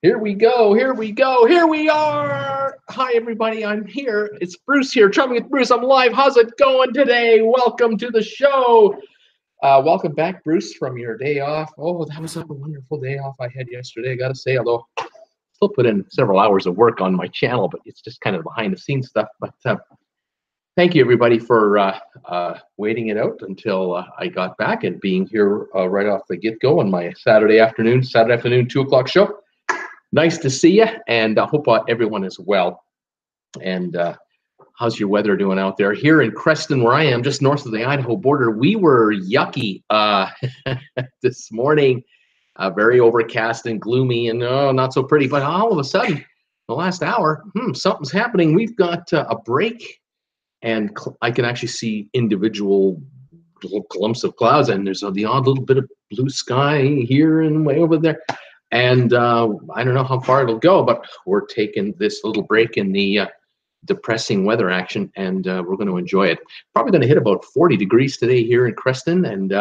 Here we go, here we go, here we are. Hi, everybody, I'm here. It's Bruce here, Traveling with Bruce. I'm live. How's it going today? Welcome to the show. Welcome back, Bruce, from your day off. Oh, that was a wonderful day off I had yesterday, I got to say, although I still put in several hours of work on my channel, but it's just kind of behind-the-scenes stuff. But thank you, everybody, for waiting it out until I got back and being here right off the get-go on my Saturday afternoon, 2 o'clock show. Nice to see you, and I hope everyone is well. And how's your weather doing out there? Here in Creston, where I am, just north of the Idaho border, we were yucky this morning. Very overcast and gloomy and not so pretty. But all of a sudden, the last hour, something's happening. We've got a break, and I can actually see individual little clumps of clouds, and there's the odd little bit of blue sky here and way over there. And I don't know how far it'll go, but we're taking this little break in the depressing weather action, and we're going to enjoy it. Probably going to hit about 40 degrees today here in Creston, and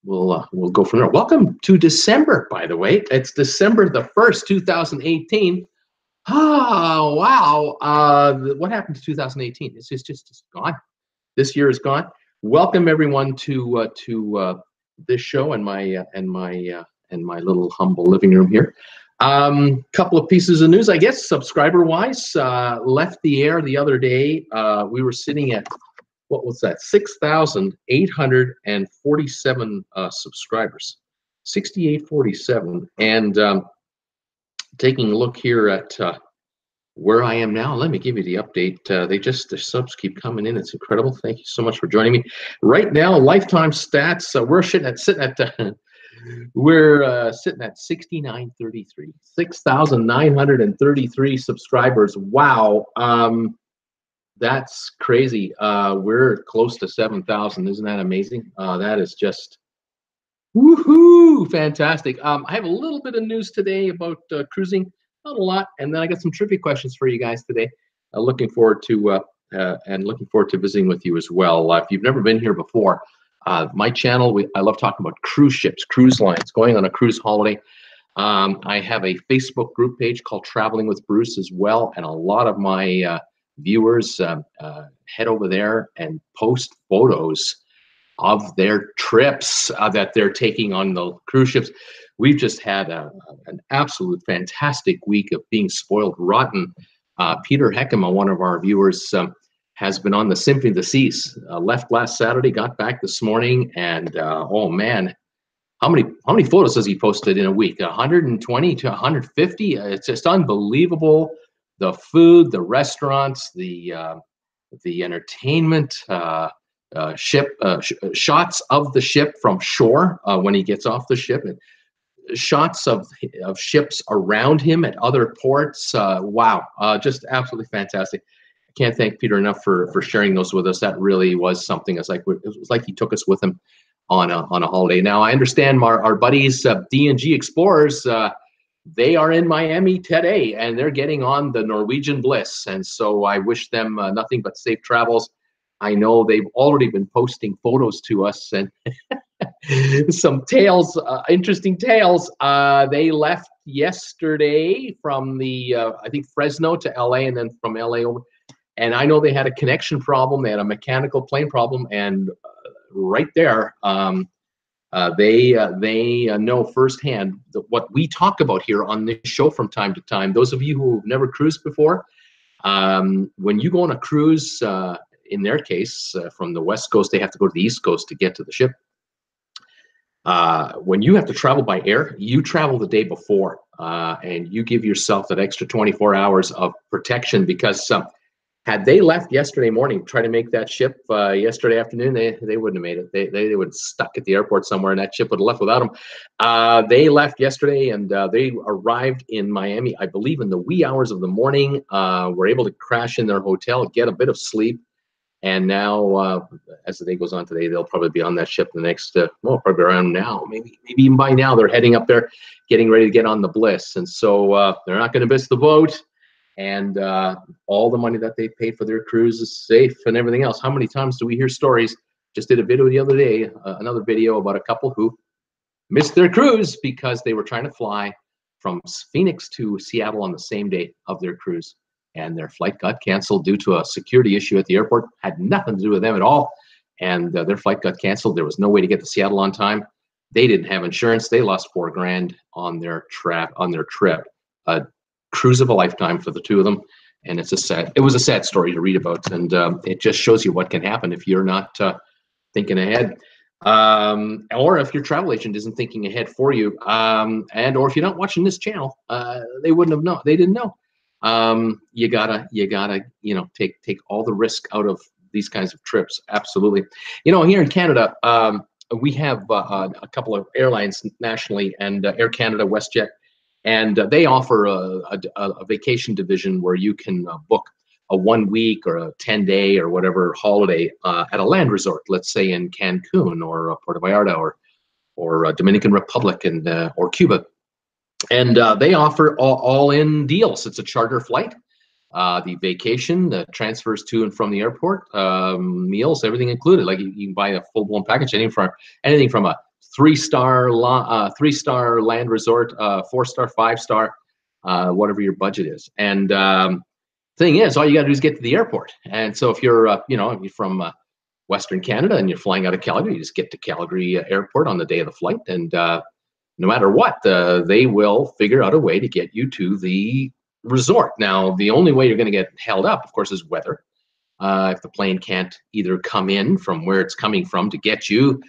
we'll go from there. Welcome to December, by the way. It's December the 1st, 2018. Oh, wow. What happened to 2018? It's just gone. This year is gone. Welcome, everyone, to this show and my little humble living room here. Couple of pieces of news, I guess, subscriber-wise. Left the air the other day. We were sitting at, what was that, 6,847 subscribers. 6,847. And taking a look here at where I am now, let me give you the update. The subs keep coming in. It's incredible. Thank you so much for joining me. Right now, lifetime stats, we're sitting at 6,933, 6,933 subscribers. Wow, that's crazy. We're close to 7,000. Isn't that amazing? That is just woohoo, fantastic. I have a little bit of news today about cruising, not a lot, and then I got some trivia questions for you guys today. Looking forward to visiting with you as well. If you've never been here before, my channel, I love talking about cruise ships, cruise lines, going on a cruise holiday. I have a Facebook group page called Traveling with Bruce as well, and a lot of my viewers head over there and post photos of their trips that they're taking on the cruise ships. We've just had an absolute fantastic week of being spoiled rotten. Peter Heckema, one of our viewers, has been on the Symphony of the Seas. Left last Saturday, got back this morning, and oh man, how many photos has he posted in a week? 120 to 150. It's just unbelievable. The food, the restaurants, the entertainment, shots of the ship from shore when he gets off the ship, and shots of ships around him at other ports. Wow, just absolutely fantastic. Can't thank Peter enough for sharing those with us. That really was something. It was like he took us with him on a holiday. Now I understand our buddies D&G Explorers, they are in Miami today, and they're getting on the Norwegian Bliss, and so I wish them nothing but safe travels. I know they've already been posting photos to us and some tales, interesting tales. They left yesterday from the I think Fresno to LA, and then from LA over. And I know they had a connection problem. They had a mechanical plane problem, and right there, they know firsthand what we talk about here on this show from time to time. Those of you who have never cruised before, when you go on a cruise, in their case, from the West Coast, they have to go to the East Coast to get to the ship. When you have to travel by air, you travel the day before, and you give yourself that extra 24 hours of protection, because had they left yesterday morning, try to make that ship yesterday afternoon, they wouldn't have made it. They would have stuck at the airport somewhere, and that ship would have left without them. They left yesterday, and they arrived in Miami, I believe, in the wee hours of the morning. Were able to crash in their hotel, get a bit of sleep, and now, as the day goes on today, they'll probably be on that ship the next, well, probably around now, maybe even by now, they're heading up there, getting ready to get on the Bliss, and so they're not going to miss the boat. And all the money that they paid for their cruise is safe and everything else. How many times do we hear stories? Just did a video the other day, another video about a couple who missed their cruise because they were trying to fly from Phoenix to Seattle on the same day of their cruise, and their flight got canceled due to a security issue at the airport. Had nothing to do with them at all, and their flight got canceled. There was no way to get to Seattle on time. They didn't have insurance. They lost $4,000 on their trip. A cruise of a lifetime for the two of them, and it was a sad story to read about, and it just shows you what can happen if you're not thinking ahead, or if your travel agent isn't thinking ahead for you, and or if you're not watching this channel, they wouldn't have known. They didn't know. You gotta take all the risk out of these kinds of trips. Absolutely. Here in Canada, we have a couple of airlines nationally, and Air Canada, WestJet, and they offer a vacation division where you can book a 1 week or a 10-day or whatever holiday at a land resort, let's say in Cancun or Puerto Vallarta or Dominican Republic or Cuba. And they offer all-in deals. It's a charter flight, the vacation, the transfers to and from the airport, meals, everything included. Like you can buy a full-blown package, anything from a three-star land resort, 4-star, 5-star, whatever your budget is. And thing is, all you got to do is get to the airport. And so if you're if you're from Western Canada and you're flying out of Calgary, you just get to Calgary Airport on the day of the flight, and no matter what, they will figure out a way to get you to the resort. Now, the only way you're going to get held up, of course, is weather. If the plane can't either come in from where it's coming from to get you,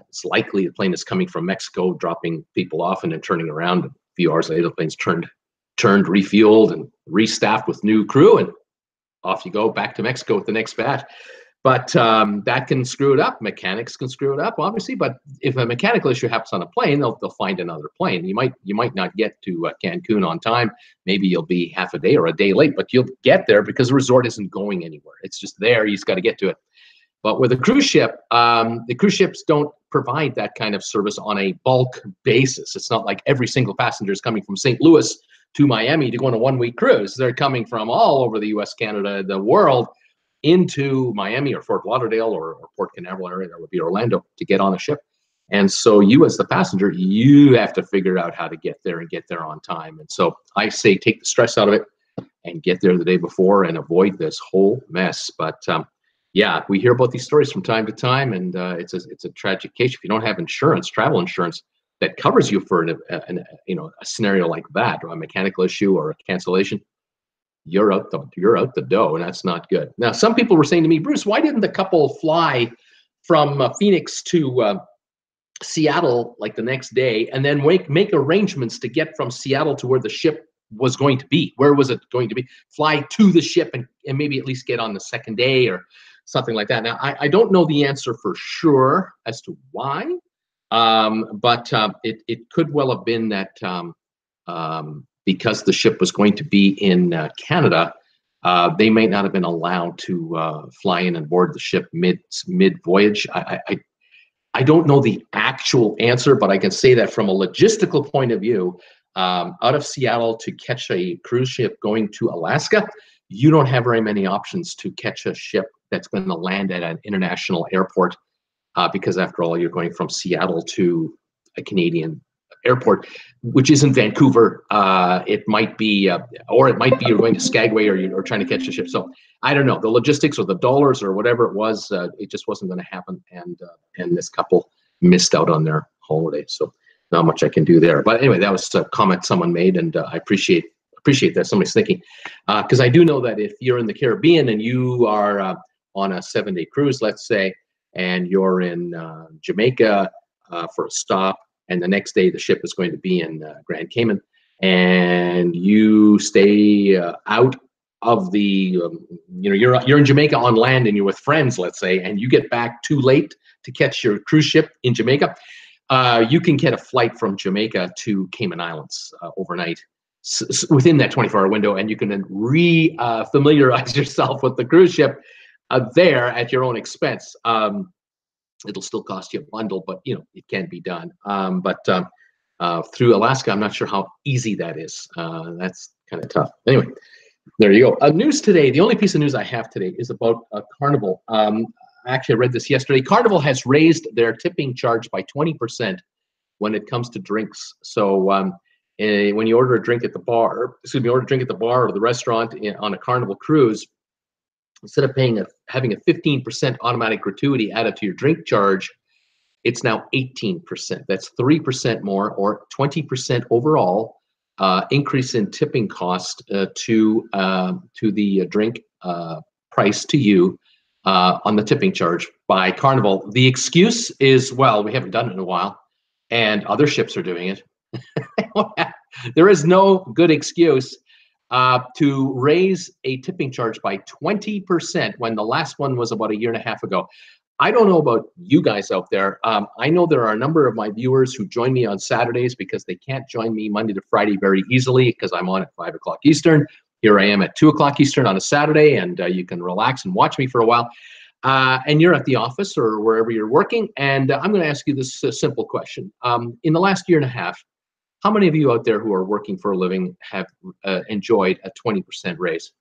it's likely the plane is coming from Mexico, dropping people off and then turning around. A few hours later, the plane's turned, refueled, and restaffed with new crew, and off you go back to Mexico with the next batch. But that can screw it up. Mechanics can screw it up, obviously. But if a mechanical issue happens on a plane, they'll find another plane. You might not get to Cancun on time. Maybe you'll be half a day or a day late, but you'll get there because the resort isn't going anywhere. It's just there. You just got to get to it. But with a cruise ship, the cruise ships don't provide that kind of service on a bulk basis. It's not like every single passenger is coming from St. Louis to Miami to go on a 1 week cruise. They're coming from all over the US, Canada, the world, into Miami or Fort Lauderdale or Port Canaveral area, that would be Orlando, to get on a ship. And so you as the passenger, you have to figure out how to get there and get there on time. And so I say take the stress out of it and get there the day before and avoid this whole mess. But yeah, we hear about these stories from time to time, and it's a tragic case. If you don't have insurance, travel insurance, that covers you for a scenario like that, or a mechanical issue or a cancellation, you're out the dough, and that's not good. Now, some people were saying to me, Bruce, why didn't the couple fly from Phoenix to Seattle like the next day, and then make arrangements to get from Seattle to where the ship was going to be? Where was it going to be? Fly to the ship and maybe at least get on the second day or something like that. Now, I don't know the answer for sure as to why, but it could well have been that because the ship was going to be in Canada, they might not have been allowed to fly in and board the ship mid voyage. I don't know the actual answer, but I can say that from a logistical point of view, out of Seattle to catch a cruise ship going to Alaska, you don't have very many options to catch a ship that's going to land at an international airport, because after all, you're going from Seattle to a Canadian airport, which isn't Vancouver. It might be, or it might be you're going to Skagway, or you're trying to catch a ship. So I don't know the logistics or the dollars or whatever it was. It just wasn't going to happen, and this couple missed out on their holiday. So not much I can do there. But anyway, that was a comment someone made, and I appreciate that somebody's thinking, because I do know that if you're in the Caribbean and you are on a 7-day cruise, let's say, and you're in Jamaica for a stop, and the next day the ship is going to be in Grand Cayman, and you stay out of the, you're in Jamaica on land and you're with friends, let's say, and you get back too late to catch your cruise ship in Jamaica, you can get a flight from Jamaica to Cayman Islands overnight within that 24-hour window, and you can then familiarize yourself with the cruise ship there at your own expense. It'll still cost you a bundle, but it can be done. But through Alaska, I'm not sure how easy that is. That's kind of tough. Anyway, there you go. News today. The only piece of news I have today is about Carnival. Actually, I read this yesterday. Carnival has raised their tipping charge by 20% when it comes to drinks. So when you order a drink at the bar, order a drink at the bar or the restaurant on a Carnival cruise, instead of having a 15% automatic gratuity added to your drink charge, it's now 18%. That's 3% more, or 20% overall increase in tipping cost to the drink price to you on the tipping charge by Carnival. The excuse is, well, we haven't done it in a while, and other ships are doing it. There is no good excuse to raise a tipping charge by 20% when the last one was about a year and a half ago. I don't know about you guys out there. I know there are a number of my viewers who join me on Saturdays because they can't join me Monday to Friday very easily because I'm on at 5 o'clock Eastern. Here I am at 2 o'clock Eastern on a Saturday, and you can relax and watch me for a while. And you're at the office or wherever you're working, and I'm going to ask you this simple question. In the last year and a half, how many of you out there who are working for a living have enjoyed a 20% raise?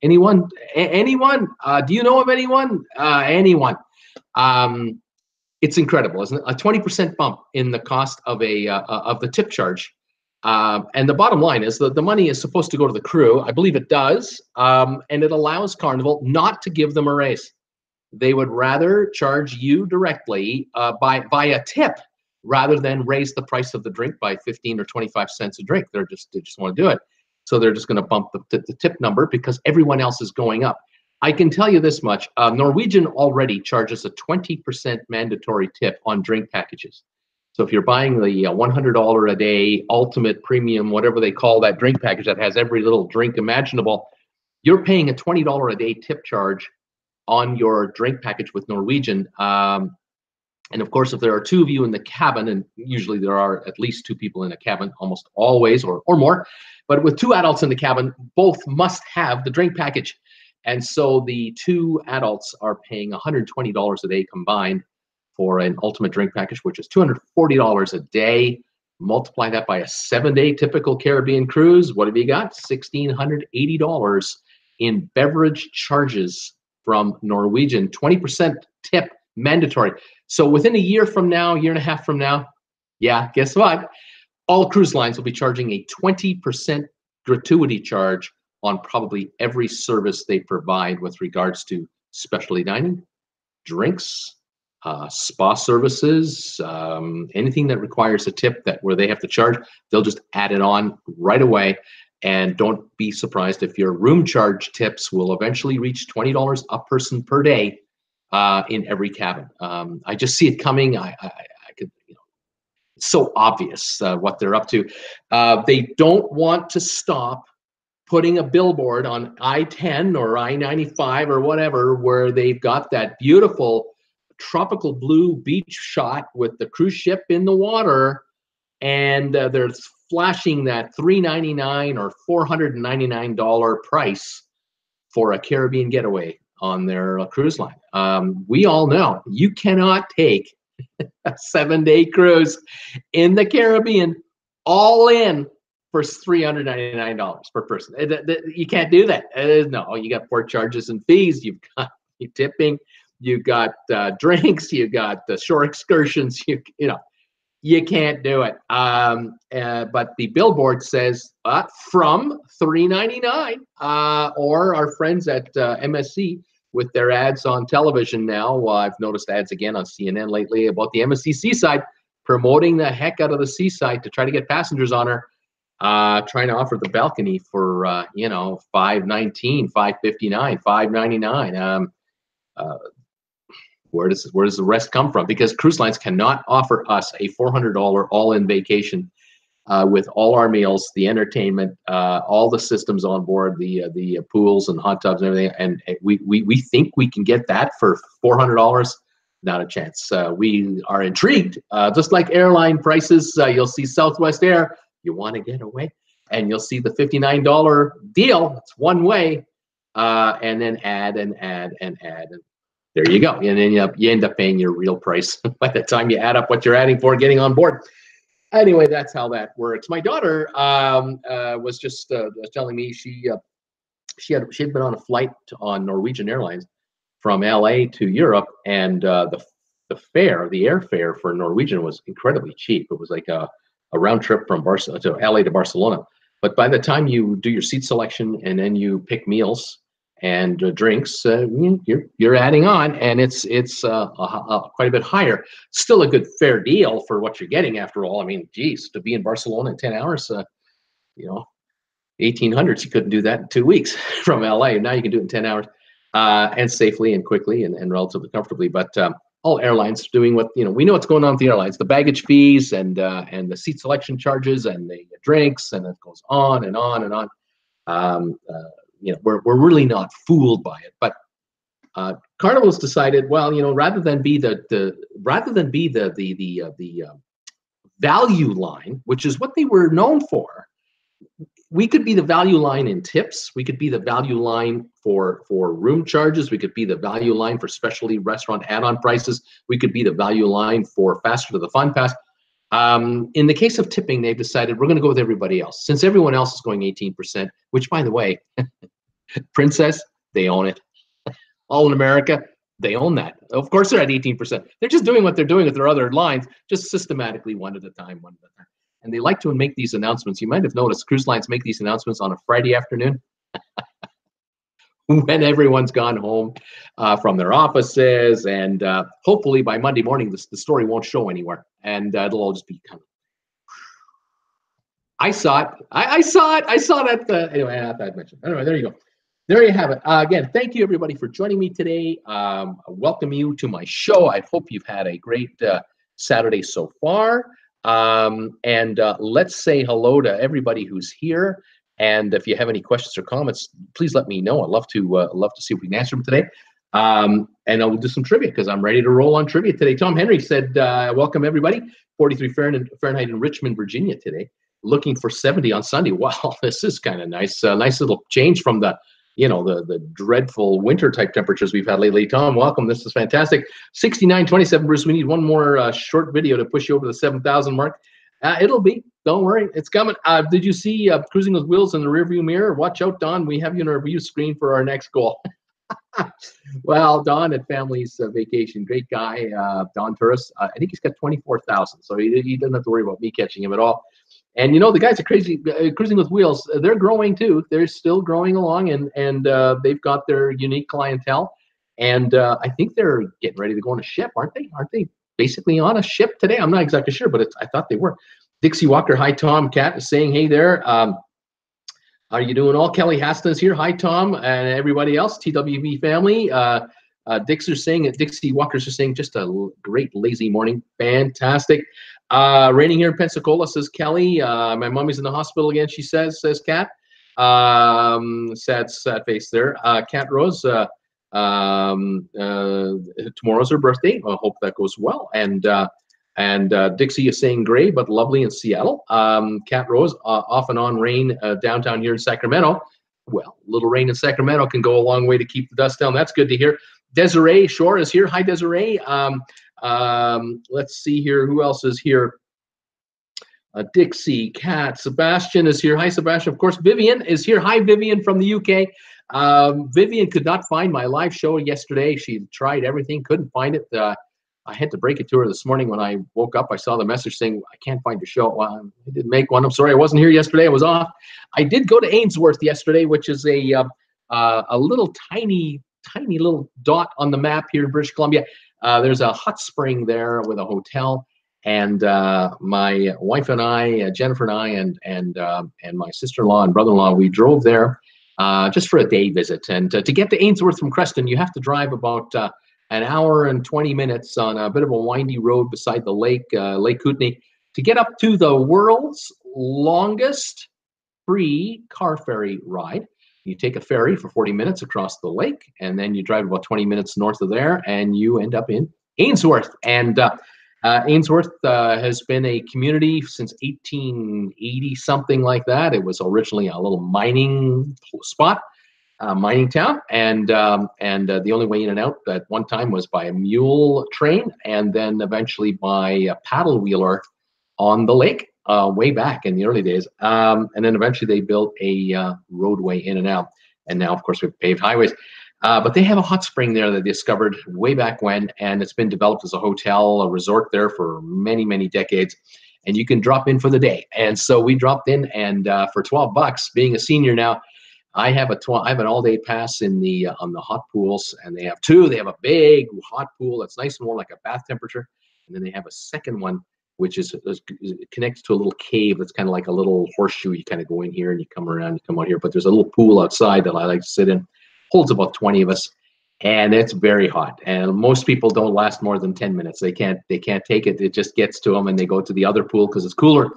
Anyone? Anyone? Do you know of anyone? Anyone? It's incredible, isn't it? A 20% bump in the cost of the tip charge. And the bottom line is that the money is supposed to go to the crew. I believe it does. And it allows Carnival not to give them a raise. They would rather charge you directly by a tip rather than raise the price of the drink by 15 or 25 cents a drink. They just want to do it. So they're just going to bump the tip number because everyone else is going up. I can tell you this much. Norwegian already charges a 20% mandatory tip on drink packages. So if you're buying the $100 a day ultimate premium, whatever they call that drink package that has every little drink imaginable, you're paying a $20 a day tip charge on your drink package with Norwegian. And of course, if there are two of you in the cabin, and usually there are at least two people in a cabin, almost always, or more, but with two adults in the cabin, both must have the drink package. And so the two adults are paying $120 a day combined for an ultimate drink package, which is $240 a day. Multiply that by a 7-day typical Caribbean cruise. What have you got? $1,680 in beverage charges from Norwegian. 20% tip mandatory. So within a year from now, year and a half from now, yeah, guess what? All cruise lines will be charging a 20% gratuity charge on probably every service they provide with regards to specialty dining, drinks, spa services, anything that requires a tip where they have to charge, they'll just add it on right away. And don't be surprised if your room charge tips will eventually reach $20 a person per day in every cabin. I just see it coming. I could, it's so obvious what they're up to. They don't want to stop putting a billboard on I-10 or I-95 or whatever, where they've got that beautiful tropical blue beach shot with the cruise ship in the water, and they're flashing that $399 or $499 price for a Caribbean getaway on their cruise line. We all know you cannot take a 7-day cruise in the Caribbean all in for $399 per person. You can't do that. No, you got port charges and fees. You've got tipping. You've got drinks. You've got the shore excursions. You can't do it. But the billboard says from $399, or our friends at MSC with their ads on television now. I've noticed ads again on CNN lately about the MSC Seaside, promoting the heck out of the Seaside to try to get passengers on her. Trying to offer the balcony for $519, $559, $599. Where does the rest come from? Because cruise lines cannot offer us a $400 all-in vacation with all our meals, the entertainment, all the systems on board, the pools and hot tubs and everything. And we think we can get that for $400. Not a chance. We are intrigued. Just like airline prices, you'll see Southwest Air. You want to get away, and you'll see the $59 deal. It's one way, and then add and add and add, and there you go. And then you end up paying your real price by the time you add up what you're adding for getting on board. Anyway, that's how that works. My daughter was just telling me she had been on a flight on Norwegian Airlines from LA to Europe, and the airfare for Norwegian was incredibly cheap. It was like a a round trip from Barcelona to LA to Barcelona. But by the time you do your seat selection and then you pick meals and drinks, you're adding on, and it's quite a bit higher. Still a good fair deal for what you're getting after all. I mean, geez, to be in Barcelona in 10 hours, 1800s, you couldn't do that in 2 weeks from LA. Now you can do it in 10 hours and safely and quickly and relatively comfortably. But all airlines doing what, we know what's going on with the airlines, the baggage fees and the seat selection charges and the drinks, and it goes on and on and on. We're really not fooled by it. But Carnival's decided, well, rather than be the value line, which is what they were known for, we could be the value line in tips. We could be the value line for room charges. We could be the value line for specialty restaurant add-on prices. We could be the value line for Faster to the Fun Pass. In the case of tipping, they've decided we're going to go with everybody else. Since everyone else is going 18%, which, by the way, Princess, they own it. All in America, they own that. Of course, they're at 18%. They're just doing what they're doing with their other lines, just systematically one at a time. And they like to make these announcements. You might have noticed cruise lines make these announcements on a Friday afternoon when everyone's gone home from their offices. And hopefully by Monday morning, the story won't show anywhere. And it'll all just be kind of, I saw it. I saw it. Anyway, I thought I'd mention. Anyway, there you go. There you have it. Again, thank you, everybody, for joining me today. I welcome you to my show. I hope you've had a great Saturday so far. And let's say hello to everybody who's here. And if you have any questions or comments, please let me know. I'd love to see if we can answer them today. And I'll do some trivia because I'm ready to roll on trivia today. Tom Henry said, welcome everybody. 43 Fahrenheit in Richmond, Virginia today. Looking for 70 on Sunday. Wow, this is kind of nice. Nice little change from the dreadful winter type temperatures we've had lately. Tom, welcome. This is fantastic. 6927, Bruce. We need one more short video to push you over the 7,000 mark. It'll be. Don't worry. It's coming. Did you see Cruising with Wheels in the rearview mirror? Watch out, Don. We have you in our view screen for our next goal. Well, Don at Family's Vacation. Great guy. Don Turris. I think he's got 24,000. So he doesn't have to worry about me catching him at all. And the guys at Cruising with Wheels, they're growing too. They're still growing along, and they've got their unique clientele. And I think they're getting ready to go on a ship, aren't they? Aren't they basically on a ship today? I'm not exactly sure, but I thought they were. Dixie Walker, hi Tom. Kat is saying hey there. How are you doing all? Kelly Haston is here. Hi Tom and everybody else. TWB family. Dixie Walker's just saying just a great lazy morning. Fantastic. Raining here in Pensacola, says Kelly. My mommy's in the hospital again, she says Kat. Sad face there. Kat Rose, tomorrow's her birthday. I hope that goes well. And Dixie is saying gray, but lovely in Seattle. Kat Rose, off and on rain downtown here in Sacramento. Well, little rain in Sacramento can go a long way to keep the dust down. That's good to hear. Desiree Shore is here. Hi, Desiree. Let's see here. Who else is here? Dixie, Kat, Sebastian is here. Hi, Sebastian. Of course, Vivian is here. Hi, Vivian from the UK. Vivian could not find my live show yesterday. She tried everything, couldn't find it. I had to break it to her this morning when I woke up. I saw the message saying, I can't find your show. Well, I didn't make one. I'm sorry. I wasn't here yesterday. I was off. I did go to Ainsworth yesterday, which is a little tiny little dot on the map here in British Columbia. There's a hot spring there with a hotel, and my wife and I, Jennifer and I, and my sister-in-law and brother-in-law, we drove there just for a day visit. And to get to Ainsworth from Creston, you have to drive about an hour and 20 minutes on a bit of a windy road beside the lake, Lake Kootenay, to get up to the world's longest free car ferry ride. You take a ferry for 40 minutes across the lake, and then you drive about 20 minutes north of there, and you end up in Ainsworth. And Ainsworth has been a community since 1880, something like that. It was originally a little mining spot, mining town, and the only way in and out at one time was by a mule train, and then eventually by a paddle wheeler on the lake. Way back in the early days, and then eventually they built a roadway in and out, and now of course we've paved highways, but they have a hot spring there that they discovered way back when, and it's been developed as a hotel, a resort there for many decades. and you can drop in for the day. And so we dropped in, and for $12, being a senior now, I have an all-day pass in the on the hot pools, and they have two. They have a big hot pool that's nice and warm, like a bath temperature, and then they have a second one which is connects to a little cave that's kind of like a little horseshoe. You kind of go in here and you come around, you come out here, but there's a little pool outside that I like to sit in. Holds about 20 of us, and it's very hot. And most people don't last more than 10 minutes. They can't take it. It just gets to them, and they go to the other pool because it's cooler.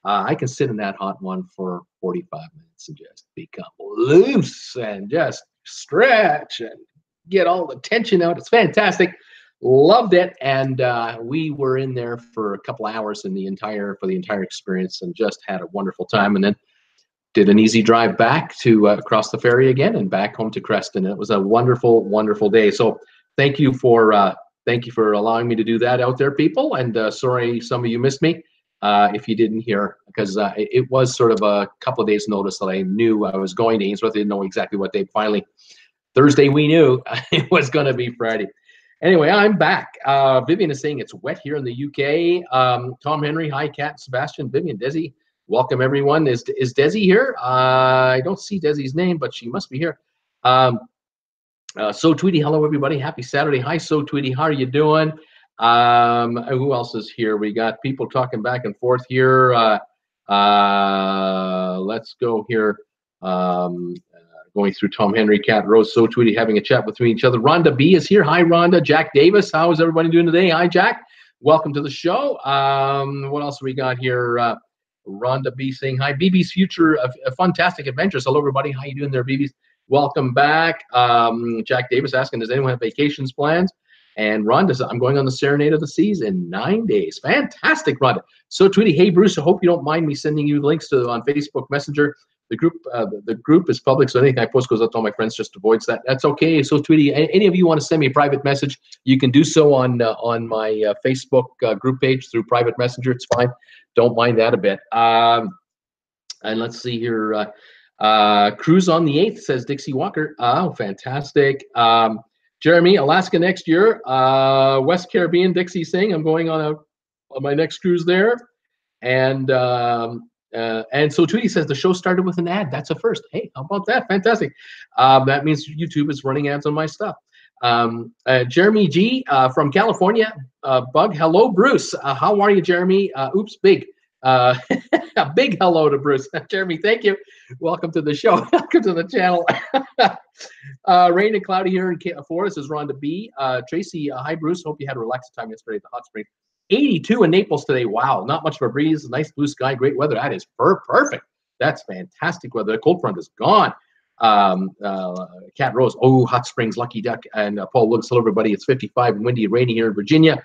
I can sit in that hot one for 45 minutes and just become loose and just stretch and get all the tension out. It's fantastic. Loved it. And we were in there for a couple hours for the entire experience, and just had a wonderful time. And then did an easy drive back to across the ferry again and back home to Creston. It was a wonderful, wonderful day. So thank you for allowing me to do that out there, people. And sorry, some of you missed me. If you didn't hear, because it was sort of a couple of days' notice that I knew I was going to Ainsworth. I didn't know exactly what day. Finally, Thursday, we knew it was going to be Friday. Anyway, I'm back. Vivian is saying it's wet here in the UK. Tom Henry, hi, Kat, Sebastian, Vivian, Desi, welcome everyone. Is Desi here? I don't see Desi's name, but she must be here. So Tweety, hello everybody. Happy Saturday. Hi, So Tweety, how are you doing? Who else is here? We got people talking back and forth here. Let's go here. Going through Tom Henry, Cat Rose, So Tweety, having a chat between each other. Rhonda B is here. Hi, Rhonda. Jack Davis, how is everybody doing today? Hi, Jack. Welcome to the show. What else we got here? Rhonda B saying hi. BB's Future of Fantastic Adventures. Hello, everybody. How you doing there, BB's? Welcome back. Jack Davis asking, does anyone have vacations plans? And Rhonda says, I'm going on the Serenade of the Seas in 9 days. Fantastic, Rhonda. So Tweety, hey, Bruce, I hope you don't mind me sending you links to on Facebook Messenger. The group is public, so anything I post goes out to all my friends, just avoids that. That's okay. So Tweety, any of you want to send me a private message, you can do so on my Facebook group page through private messenger. It's fine. Don't mind that a bit. And let's see here. Cruise on the 8th, says Dixie Walker. Oh, fantastic. Jeremy, Alaska next year. West Caribbean, Dixie saying I'm going on my next cruise there. And so Tweety says the show started with an ad. That's a first. Hey, how about that? Fantastic. That means YouTube is running ads on my stuff. Jeremy G from California. Bug, hello, Bruce. How are you, Jeremy? Oops, big. A big hello to Bruce. Jeremy, thank you. Welcome to the show. Welcome to the channel. Rain and cloudy here in Florida, says Rhonda B. Tracy, hi, Bruce. Hope you had a relaxing time yesterday at the hot spring. 82 in Naples today. Wow, not much of a breeze. Nice blue sky, great weather. That is perfect. That's fantastic weather. The cold front is gone. Cat Rose, oh, hot springs, lucky duck. And Paul looks, hello, everybody. It's 55 and windy and rainy here in Virginia.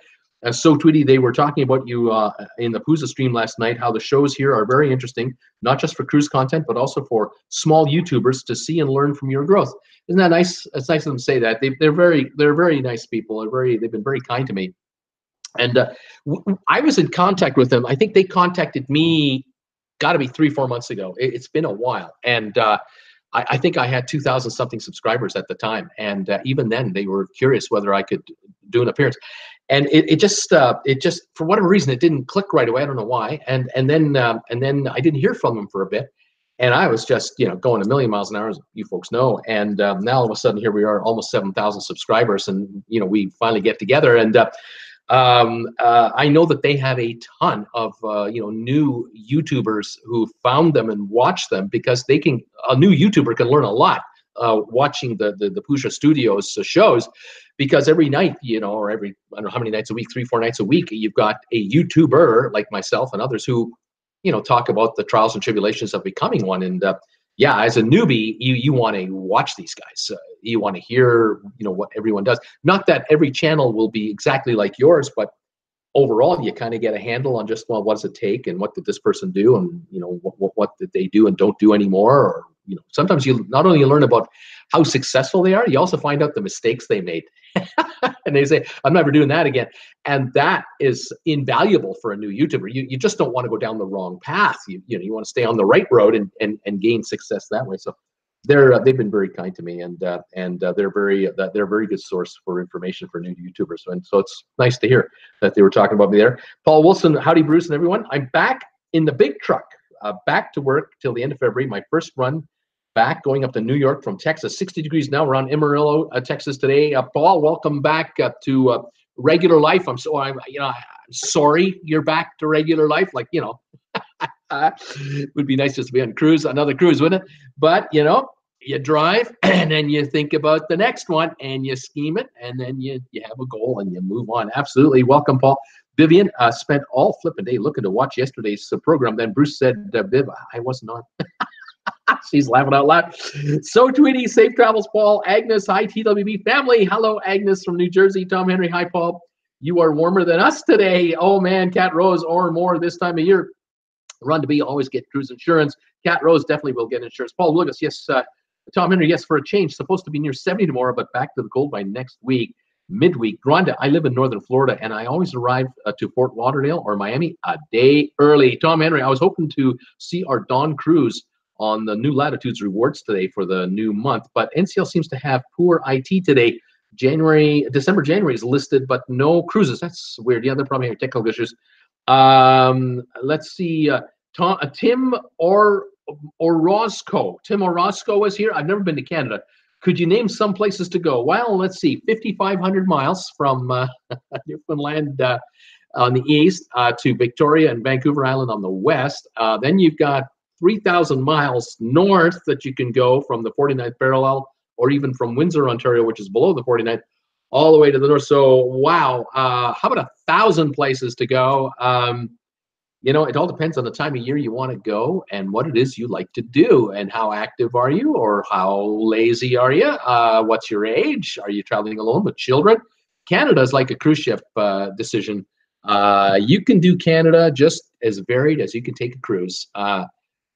So Tweety, they were talking about you in the Pooza stream last night, how the shows here are very interesting, not just for cruise content, but also for small YouTubers to see and learn from your growth. Isn't that nice? It's nice of them to say that. They're very nice people. They've been very kind to me. And I was in contact with them. I think they contacted me, got to be 3-4 months ago. It's been a while. And I think I had 2,000 something subscribers at the time. And even then they were curious whether I could do an appearance. And it just for whatever reason, it didn't click right away. I don't know why. And then I didn't hear from them for a bit. And I was just, going a million miles an hour, as you folks know. And now all of a sudden here we are, almost 7,000 subscribers. And, we finally get together. And I know that they have a ton of new YouTubers who found them and watch them, because a new YouTuber can learn a lot watching the Pooja Studios shows, because every night, or every, I don't know how many nights a week, 3-4 nights a week, you've got a YouTuber like myself and others who talk about the trials and tribulations of becoming one. And yeah, as a newbie, you want to watch these guys. You want to hear, what everyone does. Not that every channel will be exactly like yours, but overall, you kind of get a handle on just, well, what does it take, and what did this person do, and what did they do and don't do anymore. Or sometimes you not only learn about how successful they are, you also find out the mistakes they made. And they say, I'm never doing that again. And that is invaluable for a new YouTuber. You just don't want to go down the wrong path. You want to stay on the right road and gain success that way. So they've been very kind to me, and they're a very good source for information for new YouTubers, and so it's nice to hear that they were talking about me there. Paul Wilson, howdy Bruce and everyone. I'm back in the big truck, back to work till the end of February. My first run back, going up to New York from Texas. 60 degrees now. We're on Amarillo, Texas today. Paul, welcome back to regular life. I'm sorry you're back to regular life. Like, would be nice just to be on cruise, another cruise, wouldn't it? But you drive and then you think about the next one and you scheme it, and then you have a goal and you move on. Absolutely. Welcome, Paul. Vivian spent all flipping day looking to watch yesterday's program. Then Bruce said, Viv, I wasn't on. She's laughing out loud. So Tweety, safe travels, Paul. Agnes, hi, TWB family. Hello, Agnes from New Jersey. Tom Henry, hi, Paul. You are warmer than us today. Oh, man, Cat Rose, or more this time of year. Run to be, always get cruise insurance. Cat Rose definitely will get insurance. Paul Lucas, yes. Tom Henry, yes, for a change. Supposed to be near 70 tomorrow, but back to the cold by next week, midweek. Rhonda, I live in northern Florida, and I always arrive to Fort Lauderdale or Miami a day early. Tom Henry, I was hoping to see our Dawn cruise on the New Latitudes rewards today for the new month, but NCL seems to have poor IT today. December, January is listed, but no cruises. That's weird. Yeah, they're probably having technical issues. Let's see. Tim Orozco. Tim Orozco is here. I've never been to Canada. Could you name some places to go? Well, let's see. 5,500 miles from Newfoundland on the east to Victoria and Vancouver Island on the west. Then you've got 3,000 miles north that you can go from the 49th parallel, or even from Windsor, Ontario, which is below the 49th, all the way to the north. So, wow. How about 1,000 places to go? It all depends on the time of year you want to go and what it is you like to do and how active are you or how lazy are you? What's your age? Are you traveling alone with children? Canada is like a cruise ship decision. You can do Canada just as varied as you can take a cruise.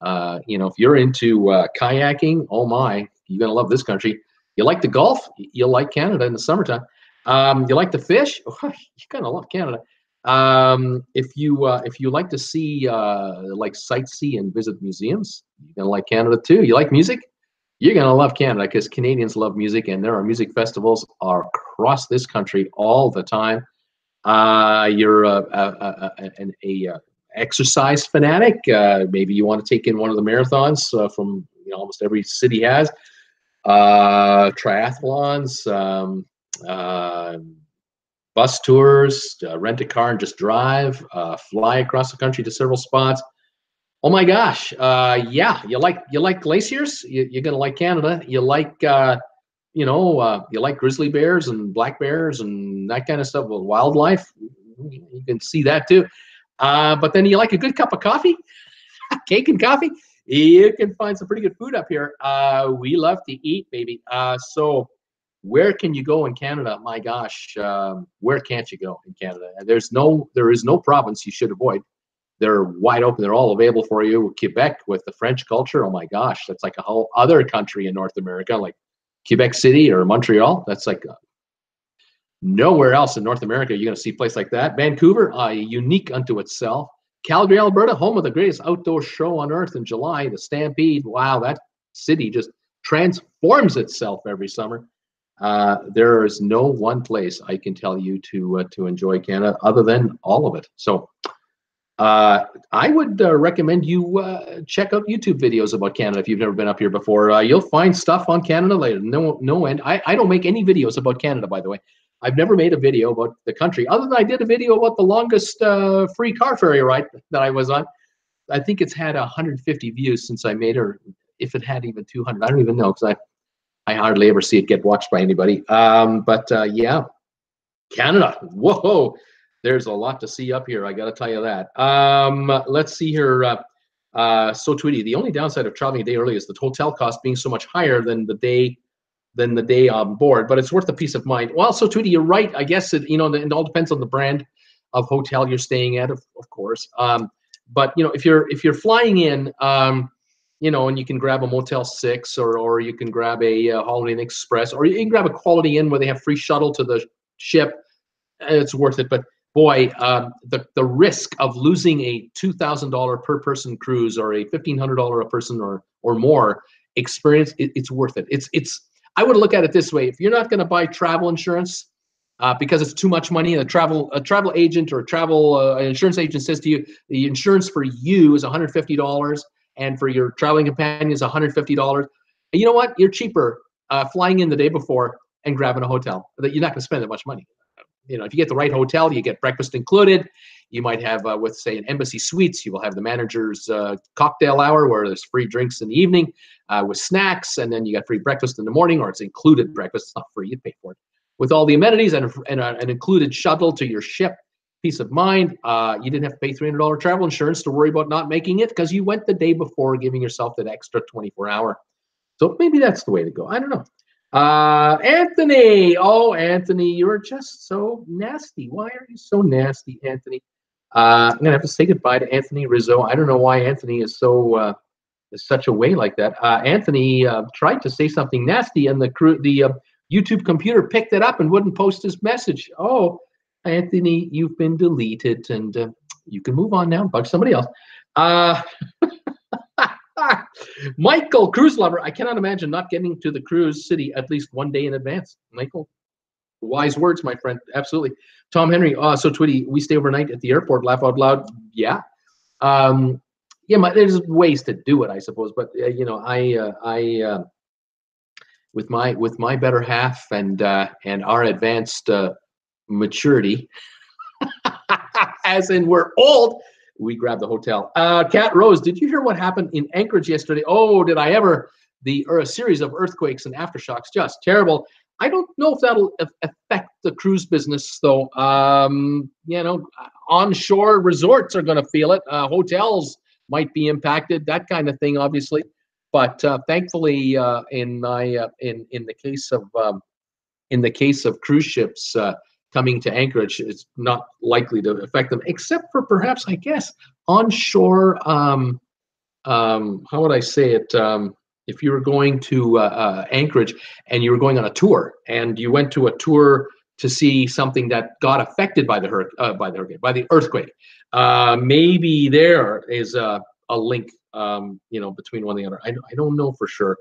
If you're into kayaking, oh my, you're going to love this country. You like the golf, you'll like Canada in the summertime. You like to fish, you're going to love Canada. If you like to see like sightsee and visit museums, you're going to like Canada too. You like music, you're going to love Canada because Canadians love music, and there are music festivals across this country all the time. You're a exercise fanatic. Maybe you want to take in one of the marathons from almost every city has. Triathlons, bus tours, rent a car and just drive, fly across the country to several spots. Oh my gosh, yeah, you like glaciers? You're gonna like Canada. You like you like grizzly bears and black bears and that kind of stuff with wildlife. You can see that too. But then you like a good cup of coffee, cake and coffee. You can find some pretty good food up here. We love to eat, baby. So where can you go in Canada? My gosh, where can't you go in Canada? There is no province you should avoid. They're wide open. They're all available for you. Quebec with the French culture. Oh my gosh, that's like a whole other country in North America, like Quebec City or Montreal. That's like nowhere else in North America you're going to see a place like that. Vancouver, unique unto itself. Calgary, Alberta, home of the greatest outdoor show on earth in July, the Stampede. Wow, that city just transforms itself every summer. There is no one place I can tell you to enjoy Canada other than all of it. So I would recommend you check out YouTube videos about Canada if you've never been up here before. You'll find stuff on Canada later. No end. I don't make any videos about Canada, by the way. I've never made a video about the country, other than I did a video about the longest free car ferry ride that I was on. I think it's had 150 views since I made it, if it had even 200. I don't even know, because I hardly ever see it get watched by anybody. Yeah, Canada. Whoa, there's a lot to see up here. I got to tell you that. Let's see here. So Tweety, the only downside of traveling a day early is the hotel cost being so much higher than the day on board, but it's worth the peace of mind. Well, so Tweety, you're right. I guess it all depends on the brand of hotel you're staying at, of course. But if you're flying in, and you can grab a Motel 6 or you can grab a Holiday Inn Express, or you can grab a Quality Inn where they have free shuttle to the ship. It's worth it. But boy, the risk of losing a $2,000 per person cruise or a $1,500 a person or more experience, it's worth it. I would look at it this way: if you're not going to buy travel insurance because it's too much money, a travel agent or an insurance agent says to you the insurance for you is $150 and for your traveling companion is $150. You know what? You're cheaper flying in the day before and grabbing a hotel. That you're not going to spend that much money. You know, if you get the right hotel, you get breakfast included. You might have, with say an Embassy Suites, you will have the manager's cocktail hour where there's free drinks in the evening with snacks, and then you got free breakfast in the morning, or it's included breakfast. It's not free, you pay for it. With all the amenities and an included shuttle to your ship, peace of mind. You didn't have to pay $300 travel insurance to worry about not making it because you went the day before, giving yourself that extra 24-hour. So maybe that's the way to go. I don't know. Anthony, oh Anthony, you're just so nasty. Why are you so nasty, Anthony? I'm gonna have to say goodbye to Anthony Rizzo. I don't know why Anthony is so is such a way like that. Anthony tried to say something nasty, and the YouTube computer picked it up and wouldn't post his message. Oh, Anthony, you've been deleted, and you can move on now. Bug somebody else. Michael, cruise lover. I cannot imagine not getting to the cruise city at least one day in advance. Michael, wise words, my friend. Absolutely. Tom Henry. So Twitty, we stay overnight at the airport. Laugh out loud. Yeah. Yeah. There's ways to do it, I suppose. But you know, I with my better half and our advanced maturity, as in we're old. We grabbed the hotel. Cat Rose, did you hear what happened in Anchorage yesterday? Oh, did I ever? A series of earthquakes and aftershocks, just terrible. I don't know if that'll affect the cruise business, though. You know, onshore resorts are going to feel it. Hotels might be impacted, that kind of thing, obviously. But thankfully, in the case of cruise ships coming to Anchorage, it's not likely to affect them, except for perhaps, I guess, onshore. How would I say it? If you were going to Anchorage and you were going on a tour, and you went to a tour to see something that got affected by the earthquake, maybe there is a link, you know, between one and the other. I don't know for sure.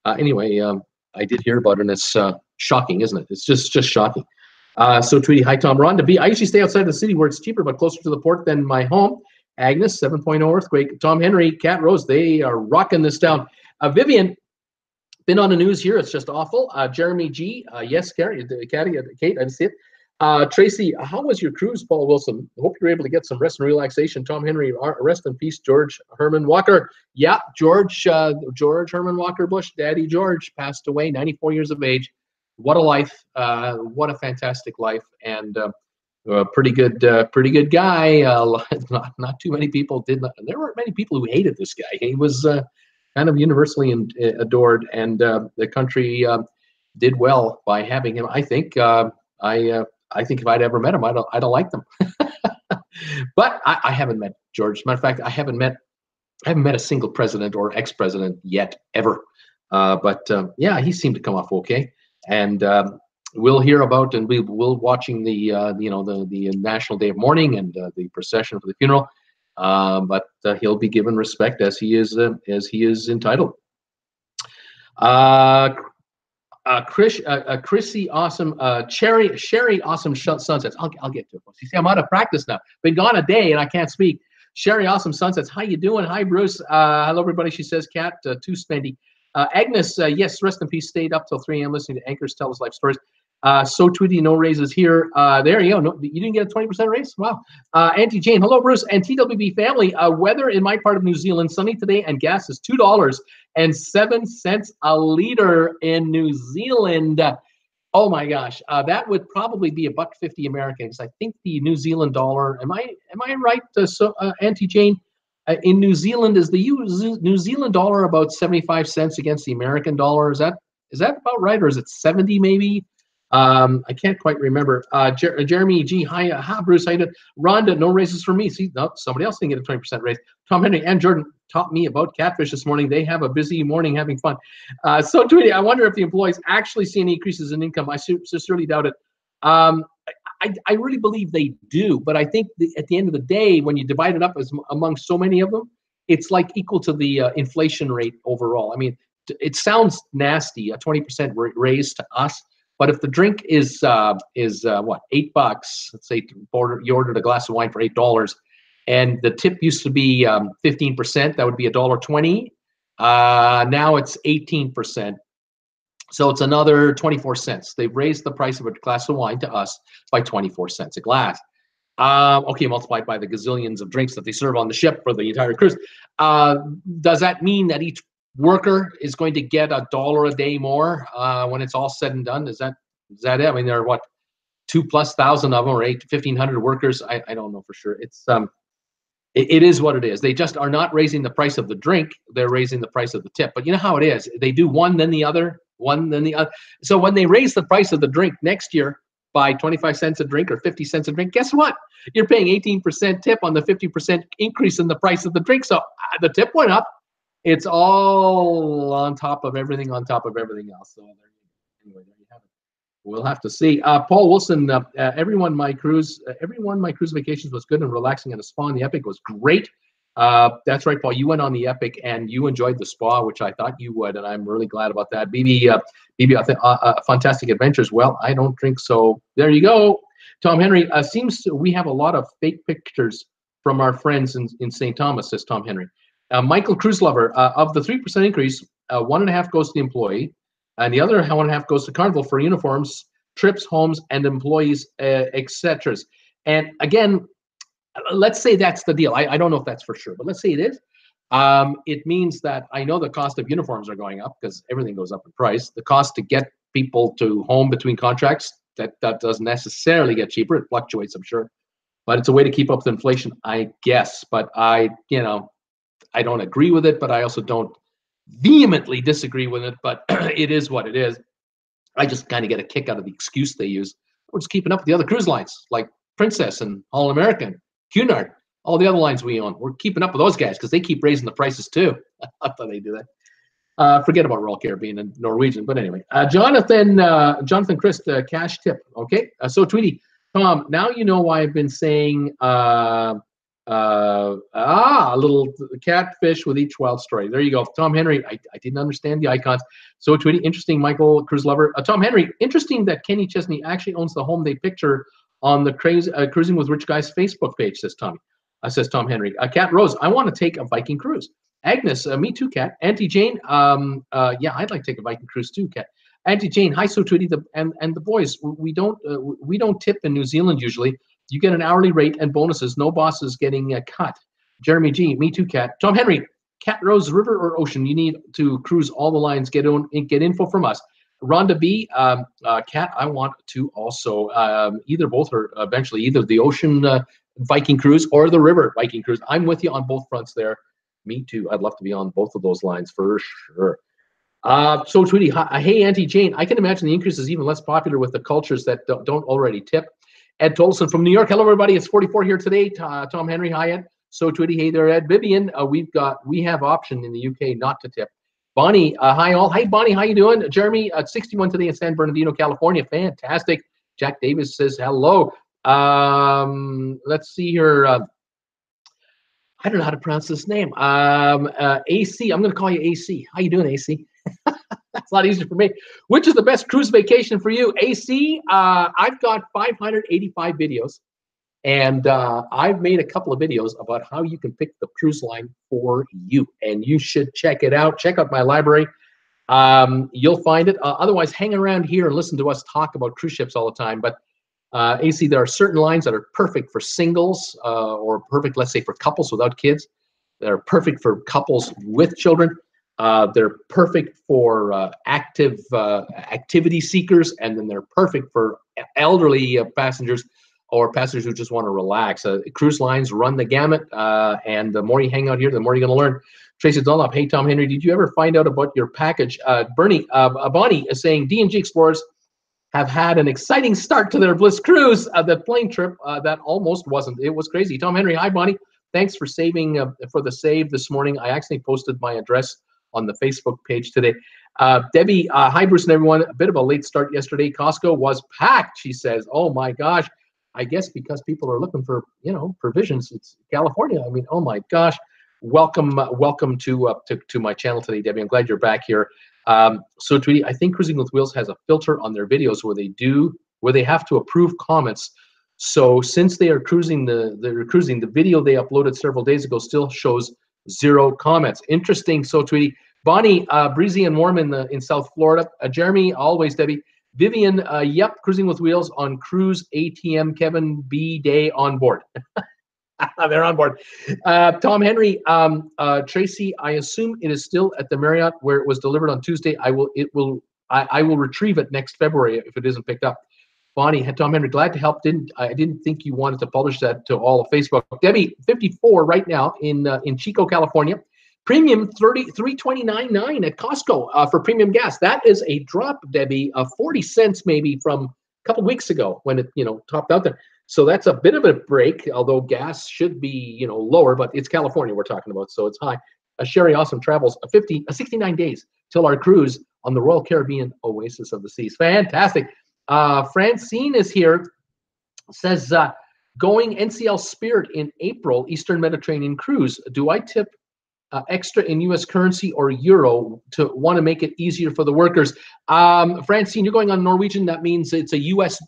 Anyway, I did hear about it, and it's shocking, isn't it? It's just shocking. So Tweety, hi Tom. Rhonda B. I usually stay outside the city where it's cheaper but closer to the port than my home. Agnes, 7.0 earthquake. Tom Henry, Cat Rose, they are rocking this down. Vivian, been on the news here. It's just awful. Jeremy G. Yes, Kate, I didn't see it. Tracy, how was your cruise, Paul Wilson? I hope you're able to get some rest and relaxation. Tom Henry, rest in peace. George Herman Walker. Yeah, George Herman Walker Bush, Daddy George, passed away, 94 years of age. What a life! What a fantastic life, and pretty good guy. Not too many people did not. There weren't many people who hated this guy. He was kind of universally adored, and the country did well by having him. I think. I think if I'd ever met him, I'd have liked him. But I haven't met George. Matter of fact, I haven't met a single president or ex-president yet, ever. But yeah, he seemed to come off okay. And we'll hear about, and we'll watching the the National Day of Mourning and the procession for the funeral. But he'll be given respect as he is entitled. Chrissy, awesome. Sherry, awesome sunsets. I'll get to it. You see, I'm out of practice now. Been gone a day and I can't speak. Sherry, awesome sunsets. How you doing? Hi, Bruce. Hello, everybody. She says, Cat, too spendy. Agnes, yes, rest in peace. Stayed up till 3 a.m. listening to anchors tell us life stories. So Tweety, no raises here. There you go. No, you didn't get a 20% raise? Wow. Auntie Jane, hello, Bruce. And TWB family, weather in my part of New Zealand, sunny today, and gas is $2.07 a liter in New Zealand. Oh my gosh, that would probably be $1.50 American, because I think the New Zealand dollar. Am I right, Auntie Jane? In New Zealand, is the New Zealand dollar about 75 cents against the American dollar? Is that about right, or is it 70 maybe? I can't quite remember. Jeremy G. Hi, Bruce. How you doing? Rhonda, no raises for me. See, no, somebody else didn't get a 20% raise. Tom Henry and Jordan taught me about catfish this morning. They have a busy morning having fun. So Tweety, I wonder if the employees actually see any increases in income. I sincerely doubt it. I really believe they do, but I think at the end of the day, when you divide it up among so many of them, it's like equal to the inflation rate overall. I mean, it sounds nasty, a 20% raise to us, but if the drink is what, $8, let's say you ordered a glass of wine for $8, and the tip used to be 15%, that would be $1.20. Now it's 18%. So it's another 24 cents. They've raised the price of a glass of wine to us by 24 cents a glass. Okay, multiplied by the gazillions of drinks that they serve on the ship for the entire cruise. Does that mean that each worker is going to get $1 a day more when it's all said and done? Is that it? I mean, there are what, 2,000+ of them, or 1,500 workers? I don't know for sure. It is what it is. They just are not raising the price of the drink. They're raising the price of the tip. But you know how it is. They do one, then the other, one, then the other. So when they raise the price of the drink next year by 25 cents a drink or 50 cents a drink, guess what? You're paying 18% tip on the 50% increase in the price of the drink. So the tip went up. It's all on top of everything, on top of everything else. So anyway, there you have it. We'll have to see. Paul Wilson, everyone my cruise vacations was good and relaxing, and the spa on the Epic was great. That's right, Paul. You went on the Epic and you enjoyed the spa, which I thought you would, and I'm really glad about that. BB, fantastic adventures. Well, I don't drink, so there you go. Tom Henry, we have a lot of fake pictures from our friends in St. Thomas, says Tom Henry. Michael Cruise Lover, of the 3% increase, 1.5 goes to the employee, and the other 1.5 goes to Carnival for uniforms, trips, homes, and employees, etc. And again, let's say that's the deal. I don't know if that's for sure, but let's say it is. It means that I know the cost of uniforms are going up because everything goes up in price. The cost to get people to home between contracts, that doesn't necessarily get cheaper. It fluctuates, I'm sure. But it's a way to keep up with inflation, I guess. But I don't agree with it, but I also don't vehemently disagree with it. But it is what it is. I just kind of get a kick out of the excuse they use. We're just keeping up with the other cruise lines, like Princess and All American, Cunard, all the other lines we own. We're keeping up with those guys because they keep raising the prices too. I thought they do that. Forget about Royal Caribbean and Norwegian. But anyway, Jonathan Christ, cash tip. Okay. So Tweety, Tom, now you know why I've been saying a little catfish with each wild story. There you go. Tom Henry, I didn't understand the icons. So Tweety, interesting, Michael Cruise Lover. Tom Henry, interesting that Kenny Chesney actually owns the home they picture on the Cruising with Rich Guys Facebook page, says Tommy. Says Tom Henry. Cat Rose, I want to take a Viking cruise. Agnes, me too, Cat. Auntie Jane, yeah, I'd like to take a Viking cruise too, Cat. Auntie Jane, hi, so Tweety, and the boys, we don't tip in New Zealand usually. You get an hourly rate and bonuses. No bosses getting a cut. Jeremy G, me too, Cat. Tom Henry, Cat Rose, river or ocean? You need to cruise all the lines. Get info from us. Rhonda B, Cat, I want to also both or eventually either the ocean Viking cruise or the river Viking cruise. I'm with you on both fronts there. Me too. I'd love to be on both of those lines for sure. So Tweety, hey Auntie Jane, I can imagine the increase is even less popular with the cultures that don't already tip. Ed Tolson from New York. Hello everybody. It's 44 here today. Tom Henry, hi Ed. So Tweety, hey there Ed. Vivian, we have option in the UK not to tip. Bonnie, hi all. Hi Bonnie, how you doing? Jeremy, 61 today in San Bernardino, California. Fantastic. Jack Davis says hello. Let's see here. I don't know how to pronounce this name. AC, I'm going to call you AC. How you doing, AC? That's a lot easier for me. Which is the best cruise vacation for you? AC, I've got 585 videos. And I've made a couple of videos about how you can pick the cruise line for you. And you should check it out. Check out my library. You'll find it. Otherwise, hang around here and listen to us talk about cruise ships all the time. But AC, there are certain lines that are perfect for singles or perfect, let's say, for couples without kids. They're perfect for couples with children. They're perfect for activity seekers. And then they're perfect for elderly passengers or passengers who just want to relax. Cruise lines run the gamut, and the more you hang out here, the more you're going to learn. Tracy Dunlop, hey, Tom Henry, did you ever find out about your package? Bonnie is saying D&G Explorers have had an exciting start to their Bliss cruise. That plane trip, that almost wasn't. It was crazy. Tom Henry, hi, Bonnie. Thanks for saving for the save this morning. I actually posted my address on the Facebook page today. Debbie, hi, Bruce and everyone. A bit of a late start yesterday. Costco was packed, she says. Oh, my gosh. I guess because people are looking for, provisions. It's California. I mean, oh, my gosh. Welcome to my channel today, Debbie. I'm glad you're back here. So, Tweety, I think Cruising with Wheels has a filter on their videos where they have to approve comments. So since they are cruising, the video they uploaded several days ago still shows 0 comments. Interesting. So, Tweety, Bonnie, breezy and warm in South Florida. Jeremy, always, Debbie. Vivian, yep, Cruising with Wheels on cruise ATM. Kevin B. Day on board. They're on board. Tom Henry, Tracy, I assume it is still at the Marriott where it was delivered on Tuesday. I will retrieve it next February if it isn't picked up. Bonnie, Tom Henry, glad to help. I didn't think you wanted to publish that to all of Facebook. Debbie, 54 right now in Chico, California. Premium $3.29.9 at Costco for premium gas. That is a drop, Debbie, of 40 cents maybe from a couple weeks ago when it topped out there. So that's a bit of a break, although gas should be lower, but it's California we're talking about, so it's high. Sherry Awesome travels 69 days till our cruise on the Royal Caribbean Oasis of the Seas. Fantastic. Francine is here, says, going NCL Spirit in April, Eastern Mediterranean cruise. Do I tip extra in U.S. currency or euro to want to make it easier for the workers? Francine, you're going on Norwegian. That means it's a U.S.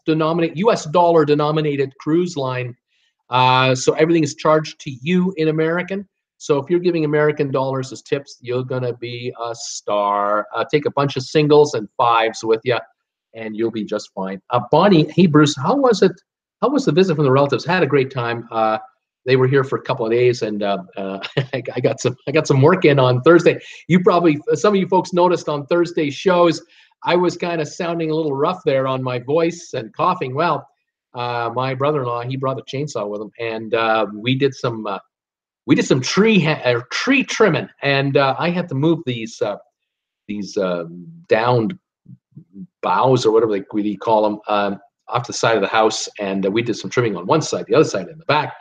dollar denominated cruise line. So everything is charged to you in American. So if you're giving American dollars as tips, you're going to be a star. Take a bunch of singles and fives with you, and you'll be just fine. Bonnie, hey, Bruce, how was it? How was the visit from the relatives? Had a great time. They were here for a couple of days, and I got some work in on Thursday. Some of you folks noticed on Thursday shows, I was kind of sounding a little rough there on my voice and coughing. Well, my brother-in-law, he brought a chainsaw with him, and we did some tree trimming, and I had to move these downed boughs or whatever we call them off the side of the house, and we did some trimming on one side, the other side in the back.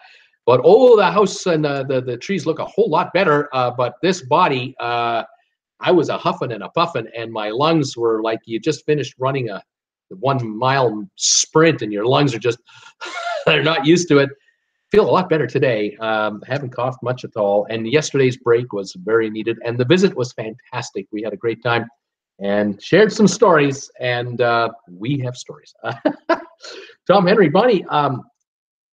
But the house and the trees look a whole lot better. But this body, I was a huffing and a puffing, and my lungs were like you just finished running a 1 mile sprint, and your lungs are just they're not used to it. Feel a lot better today. Haven't coughed much at all. And yesterday's break was very needed, and the visit was fantastic. We had a great time and shared some stories, and we have stories. Tom Henry, Bonnie.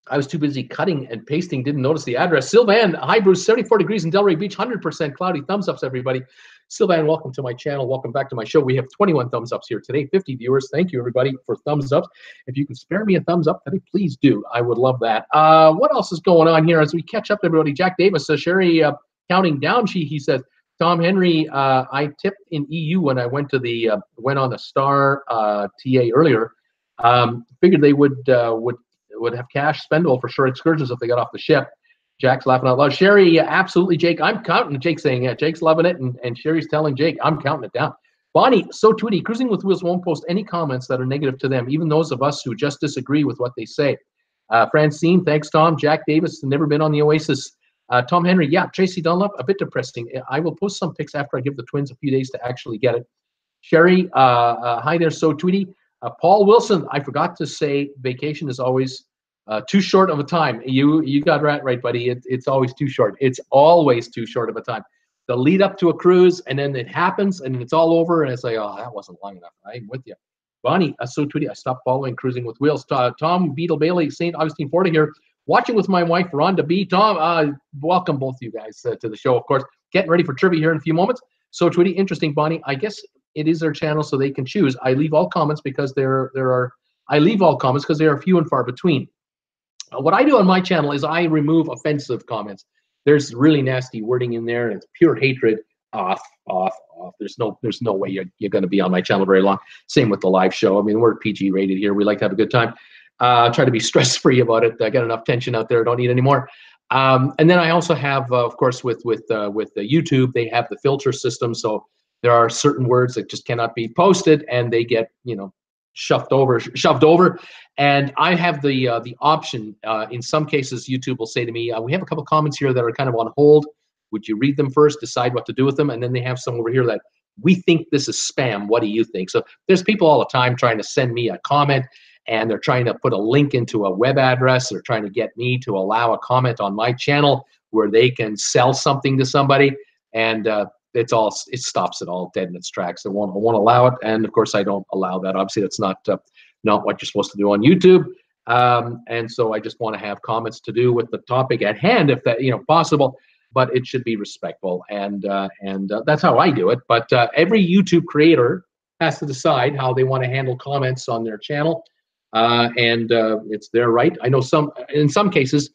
I was too busy cutting and pasting, didn't notice the address. Sylvan, hi Bruce, 74 degrees in Delray Beach, 100% cloudy. Thumbs ups, everybody. Sylvan, welcome to my channel. Welcome back to my show. We have 21 thumbs ups here today, 50 viewers. Thank you, everybody, for thumbs ups. If you can spare me a thumbs up today, please do. I would love that. What else is going on here as we catch up, everybody? Jack Davis says, Sherry, counting down, he says, Tom Henry, I tipped in EU when I went to went on the Star TA earlier. Figured they would have cash spendable for short excursions if they got off the ship. Jack's laughing out loud. Sherry, absolutely, Jake. I'm counting. Jake's saying, yeah, Jake's loving it, and Sherry's telling Jake, I'm counting it down. Bonnie, so Tweety, Cruising with Wheels won't post any comments that are negative to them, even those of us who just disagree with what they say. Francine, thanks, Tom. Jack Davis, never been on the Oasis. Tom Henry, yeah, Tracy Dunlop, a bit depressing. I will post some pics after I give the twins a few days to actually get it. Sherry, hi there, so Tweety. Paul Wilson, I forgot to say, vacation is always too short of a time. You got right, buddy. It's always too short. It's always too short of a time. The lead up to a cruise, and then it happens, and it's all over, and it's like, oh, that wasn't long enough. I'm with you. Bonnie, so Tweety, I stopped following Cruising with Wheels. Tom Beetle Bailey, St. Augustine, Florida here, watching with my wife, Rhonda B. Tom, welcome both of you guys to the show, of course. Getting ready for trivia here in a few moments. So Tweety, interesting, Bonnie. I guess it is their channel, so they can choose. I leave all comments because there are few and far between. What I do on my channel is I remove offensive comments. There's really nasty wording in there, and it's pure hatred. Off. There's no way you're going to be on my channel very long. Same with the live show. I mean, we're PG rated here. We like to have a good time. Try to be stress free about it. I got enough tension out there. Don't need any more. And then I also have, of course, with the YouTube, they have the filter system. So there are certain words that just cannot be posted, and they get shoved over. And I have the option. In some cases, YouTube will say to me, "We have a couple comments here that are kind of on hold. Would you read them first, decide what to do with them? And then they have some over here that, we think this is spam. What do you think? So there's people all the time trying to send me a comment, and they're trying to put a link into a web address. They're trying to get me to allow a comment on my channel where they can sell something to somebody. And it stops it all dead in its tracks. I won't allow it. And of course I don't allow that. Obviously that's not what you're supposed to do on YouTube. And so I just want to have comments to do with the topic at hand, if that, possible, but it should be respectful. And that's how I do it. But every YouTube creator has to decide how they want to handle comments on their channel. And it's their right. I know in some cases,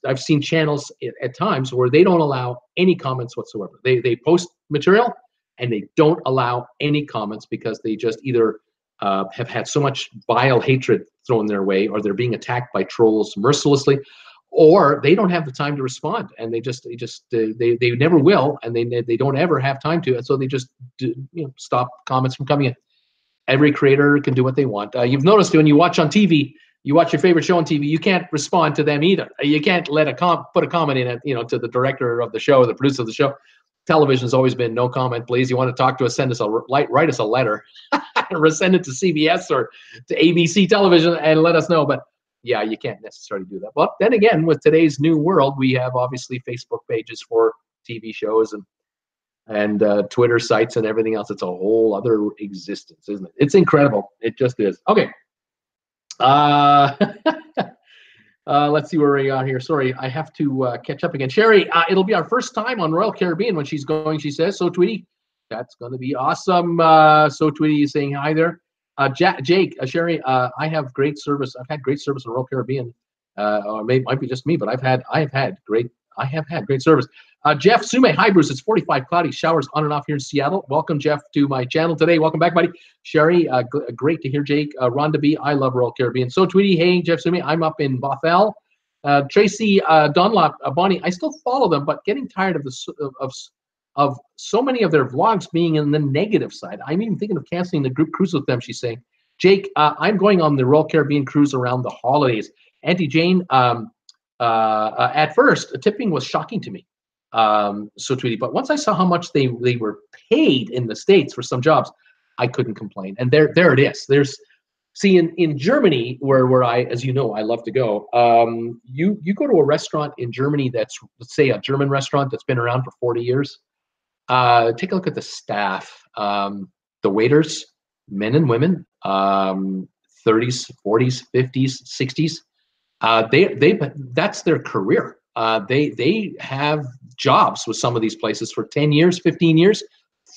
I've seen channels at times where they don't allow any comments whatsoever. They post material and they don't allow any comments because they just either have had so much vile hatred thrown their way, or they're being attacked by trolls mercilessly, or they don't have the time to respond, and they never will, and they don't ever have time to, and so they just stop comments from coming in. Every creator can do what they want. You've noticed when you watch on TV, you watch your favorite show on TV, you can't respond to them either. You can't put a comment in it, to the director of the show, the producer of the show. Television has always been no comment, please. You want to talk to us, write us a letter, or send it to CBS or to ABC television and let us know. But yeah, you can't necessarily do that. But then again, with today's new world, we have obviously Facebook pages for TV shows and Twitter sites and everything else. It's a whole other existence, isn't it? It's incredible. It just is. Okay. Let's see where we are here. Sorry, I have to catch up again. Sherry, it'll be our first time on Royal Caribbean when she's going, she says. So, Tweety, that's going to be awesome. So, Tweety is saying hi there. Jake, Sherry, I have great service. I've had great service on Royal Caribbean. Or might be just me, but I have had great service. Jeff Sume, hi Bruce. It's 45 cloudy, showers on and off here in Seattle. Welcome, Jeff, to my channel today. Welcome back, buddy. Sherry, great to hear. Jake, Rhonda B, I love Royal Caribbean. So Tweety, hey, Jeff Sume, I'm up in Bothell. Tracy Dunlop, Bonnie, I still follow them, but getting tired of so many of their vlogs being in the negative side. I'm even thinking of canceling the group cruise with them, she's saying. Jake, I'm going on the Royal Caribbean cruise around the holidays. Auntie Jane, at first, tipping was shocking to me. So Tweety, but once I saw how much they were paid in the States for some jobs, I couldn't complain. And there it is. See, in Germany, where I, as you know, I love to go, you go to a restaurant in Germany that's, let's say, a German restaurant that's been around for 40 years. Take a look at the staff, the waiters, men and women, 30s, 40s, 50s, 60s. That's their career. They have jobs with some of these places for 10 years, 15 years,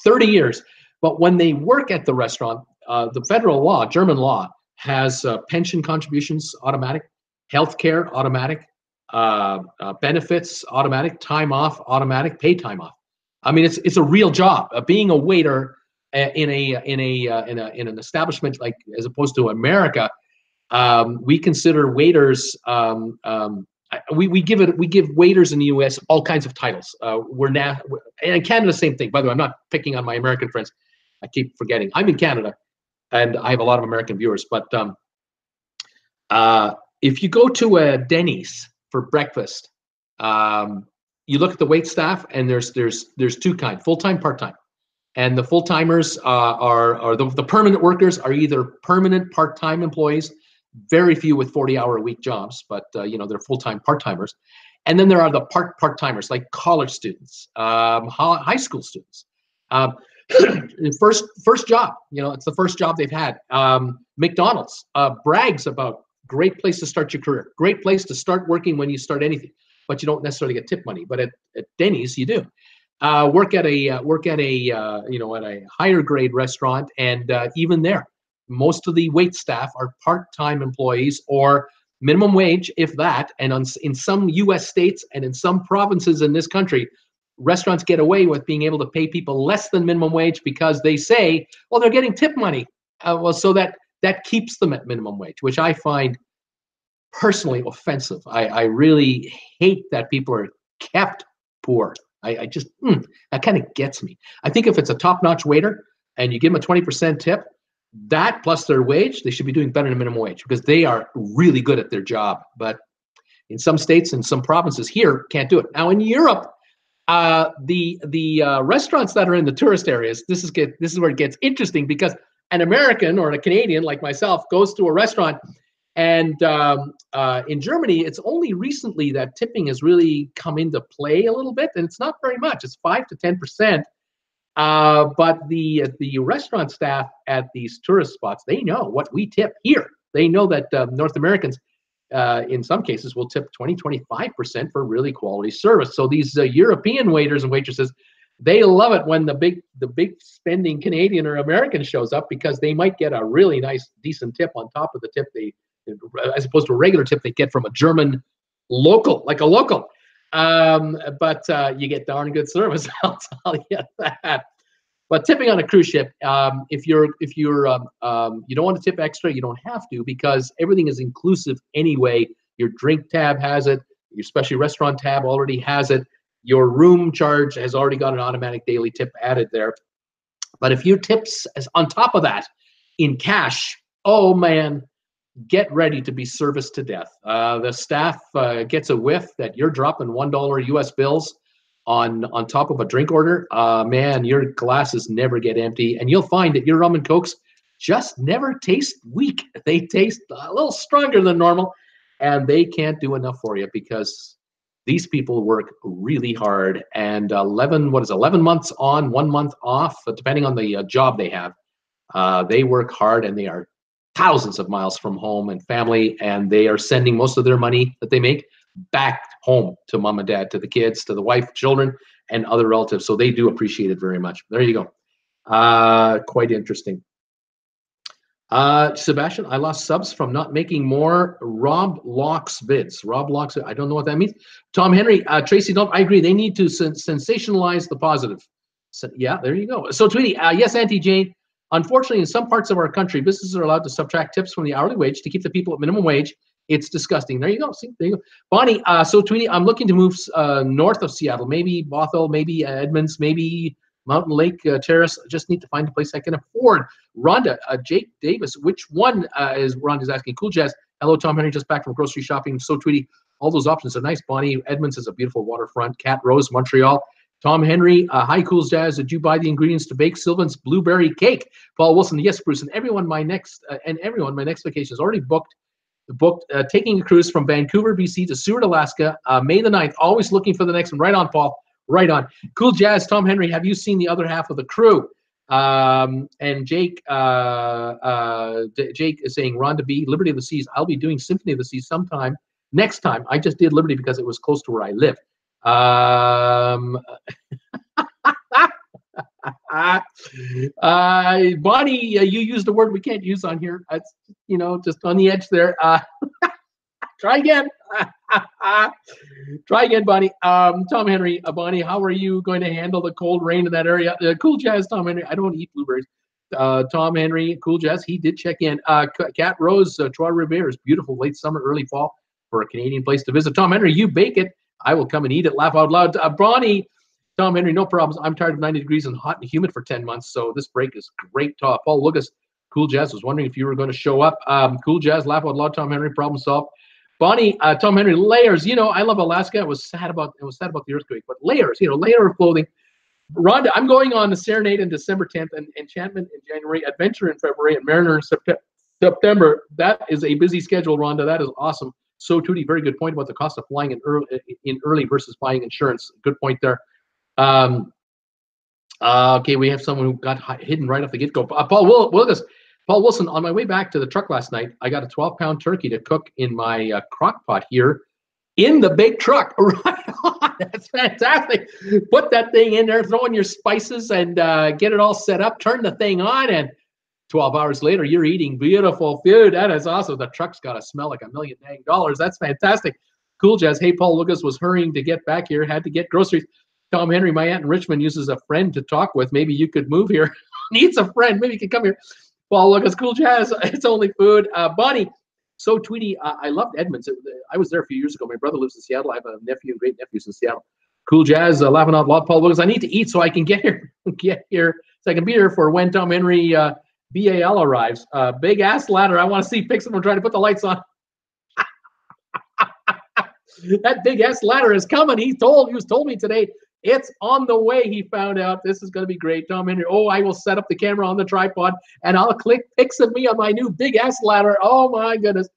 30 years. But when they work at the restaurant, the federal law, German law, has pension contributions automatic, healthcare automatic, benefits automatic, time off automatic, paid time off. I mean, it's a real job. Being a waiter in an establishment like, as opposed to America, we consider waiters. We give waiters in the U.S. all kinds of titles. And in Canada, same thing. By the way, I'm not picking on my American friends. I keep forgetting. I'm in Canada, and I have a lot of American viewers. But if you go to a Denny's for breakfast, you look at the wait staff, and there's two kinds: full-time, part-time. And the full-timers are the permanent workers are either permanent part-time employees. Very few with 40-hour-a-week jobs, but they're full-time part-timers. And then there are the part-timers, like college students, high school students. First job, it's the first job they've had. McDonald's brags about great place to start your career, great place to start working when you start anything, but you don't necessarily get tip money. But at Denny's, you do. Work at a higher grade restaurant, and even there, most of the wait staff are part-time employees or minimum wage, if that. And in some U.S. states and in some provinces in this country, restaurants get away with being able to pay people less than minimum wage because they say, well, they're getting tip money. So that keeps them at minimum wage, which I find personally offensive. I really hate that people are kept poor. I just, that kind of gets me. I think if it's a top-notch waiter and you give them a 20% tip, that plus their wage, they should be doing better than minimum wage because they are really good at their job. But in some states and some provinces here, can't do it. Now in Europe, The restaurants that are in the tourist areas, this is where it gets interesting, because an American or a Canadian like myself goes to a restaurant, and in Germany, it's only recently that tipping has really come into play a little bit, and it's not very much. It's 5 to 10%. But the restaurant staff at these tourist spots, they know what we tip here. They know that North Americans, in some cases, will tip 20, 25% for really quality service. So these European waiters and waitresses, they love it when the big spending Canadian or American shows up, because they might get a really nice, decent tip on top of the tip as opposed to a regular tip they get from a German local, like a local. But you get darn good service, I'll tell you that. But tipping on a cruise ship, if you don't want to tip extra, you don't have to, because everything is inclusive anyway. Your drink tab has it. Your special restaurant tab already has it. Your room charge has already got an automatic daily tip added there. But if your tips is on top of that in cash, oh man, get ready to be serviced to death. The staff gets a whiff that you're dropping $1 US bills on top of a drink order. Man, your glasses never get empty, and you'll find that your rum and cokes just never taste weak. They taste a little stronger than normal, and they can't do enough for you, because these people work really hard. And 11 months on, 1 month off, depending on the job they have. They work hard, and they are thousands of miles from home and family, and they are sending most of their money that they make back home to mom and dad, to the kids, to the wife, children, and other relatives. So they do appreciate it very much. There you go. Quite interesting. Sebastian, I lost subs from not making more Rob Locks bids. Rob Locks, I don't know what that means. Tom Henry, Tracy, I agree. They need to sensationalize the positive. So, yeah, there you go. So Tweety, yes, Auntie Jane. Unfortunately, in some parts of our country, businesses are allowed to subtract tips from the hourly wage to keep the people at minimum wage. It's disgusting. There you go. See, there you go. Bonnie, so Tweety, I'm looking to move north of Seattle, maybe Bothell, maybe Edmonds, maybe Mountain Lake Terrace. I just need to find a place I can afford. Rhonda, Jake Davis, which one is Rhonda's asking? Cool Jazz. Hello, Tom Henry, just back from grocery shopping. So Tweety, all those options are nice. Bonnie, Edmonds is a beautiful waterfront. Cat Rose, Montreal. Tom Henry, hi, Cool Jazz. Did you buy the ingredients to bake Sylvan's blueberry cake? Paul Wilson, yes, Bruce, and everyone. My next vacation is already booked. Taking a cruise from Vancouver, BC to Seward, Alaska, May the 9th. Always looking for the next one. Right on, Paul. Right on. Cool Jazz, Tom Henry, have you seen the other half of the crew? And Jake, Jake is saying, Rhonda B, Liberty of the Seas. I'll be doing Symphony of the Seas sometime next time. I just did Liberty because it was close to where I live. Bonnie, you used a word we can't use on here. It's, just on the edge there. Try again. Try again, Bonnie. Tom Henry, Bonnie, how are you going to handle the cold rain in that area? Cool Jazz, Tom Henry. I don't eat blueberries. Tom Henry, Cool Jazz, he did check in. Cat Rose, Trois-Rivières is beautiful, late summer, early fall for a Canadian place to visit. Tom Henry, you bake it. I will come and eat it. Laugh out loud. Bonnie, Tom Henry, no problems. I'm tired of 90 degrees and hot and humid for 10 months, so this break is great. Paul Lucas, Cool Jazz, was wondering if you were going to show up. Cool Jazz, laugh out loud. Tom Henry, problem solved. Bonnie, Tom Henry, layers. I love Alaska. It was sad about the earthquake, but layers. Layer of clothing. Rhonda, I'm going on the Serenade on December 10th, and Enchantment in January, Adventure in February, and Mariner in September. That is a busy schedule, Rhonda. That is awesome. So, Tootie, very good point about the cost of flying in early versus buying insurance. Good point there. Okay, we have someone who got hidden right off the get-go. Paul Wilson, on my way back to the truck last night, I got a 12-pound turkey to cook in my crock pot here in the big truck. Right on. That's fantastic. Put that thing in there, throw in your spices, and get it all set up. Turn the thing on, and 12 hours later, you're eating beautiful food. That is awesome. The truck's got to smell like $1 million dang dollars. That's fantastic. Cool Jazz. Hey, Paul Lucas was hurrying to get back here, had to get groceries. Tom Henry, my aunt in Richmond uses a friend to talk with. Maybe you could move here. Needs a friend. Maybe you could come here. Paul Lucas, Cool Jazz. It's only food. Bonnie, so Tweety, I loved Edmonds. I was there a few years ago. My brother lives in Seattle. I have a nephew and great nephews in Seattle. Cool Jazz, laughing out loud. Paul Lucas, I need to eat so I can get here, so I can be here for when Tom Henry BAL arrives. Big ass ladder. I want to see pics of him trying to put the lights on. That big ass ladder is coming. He was told me today It's on the way, he found out. This is going to be great. Tom Henry, oh, I will set up the camera on the tripod, and I'll click pics of me on my new big-ass ladder. Oh, my goodness.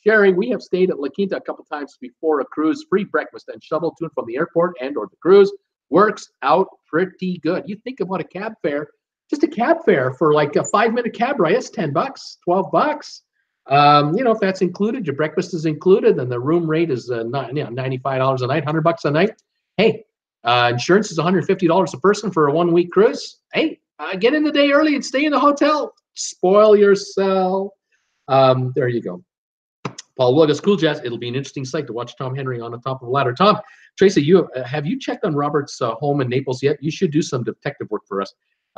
Sherry, we have stayed at La Quinta a couple times before a cruise. Free breakfast and shuttle to and from the airport and or the cruise. Works out pretty good. You think about a cab fare, just a cab fare for like a 5-minute cab ride, it's $10, $12. You know, if that's included, your breakfast is included, and the room rate is $95 a night, $100 a night. Hey, insurance is $150 a person for a 1-week cruise. Hey, get in the day early and stay in the hotel. Spoil yourself. There you go. Paul Wilgus, Cool Jazz. It'll be an interesting sight to watch Tom Henry on the top of a ladder. Tom, Tracy, have you checked on Robert's home in Naples yet? You should do some detective work for us.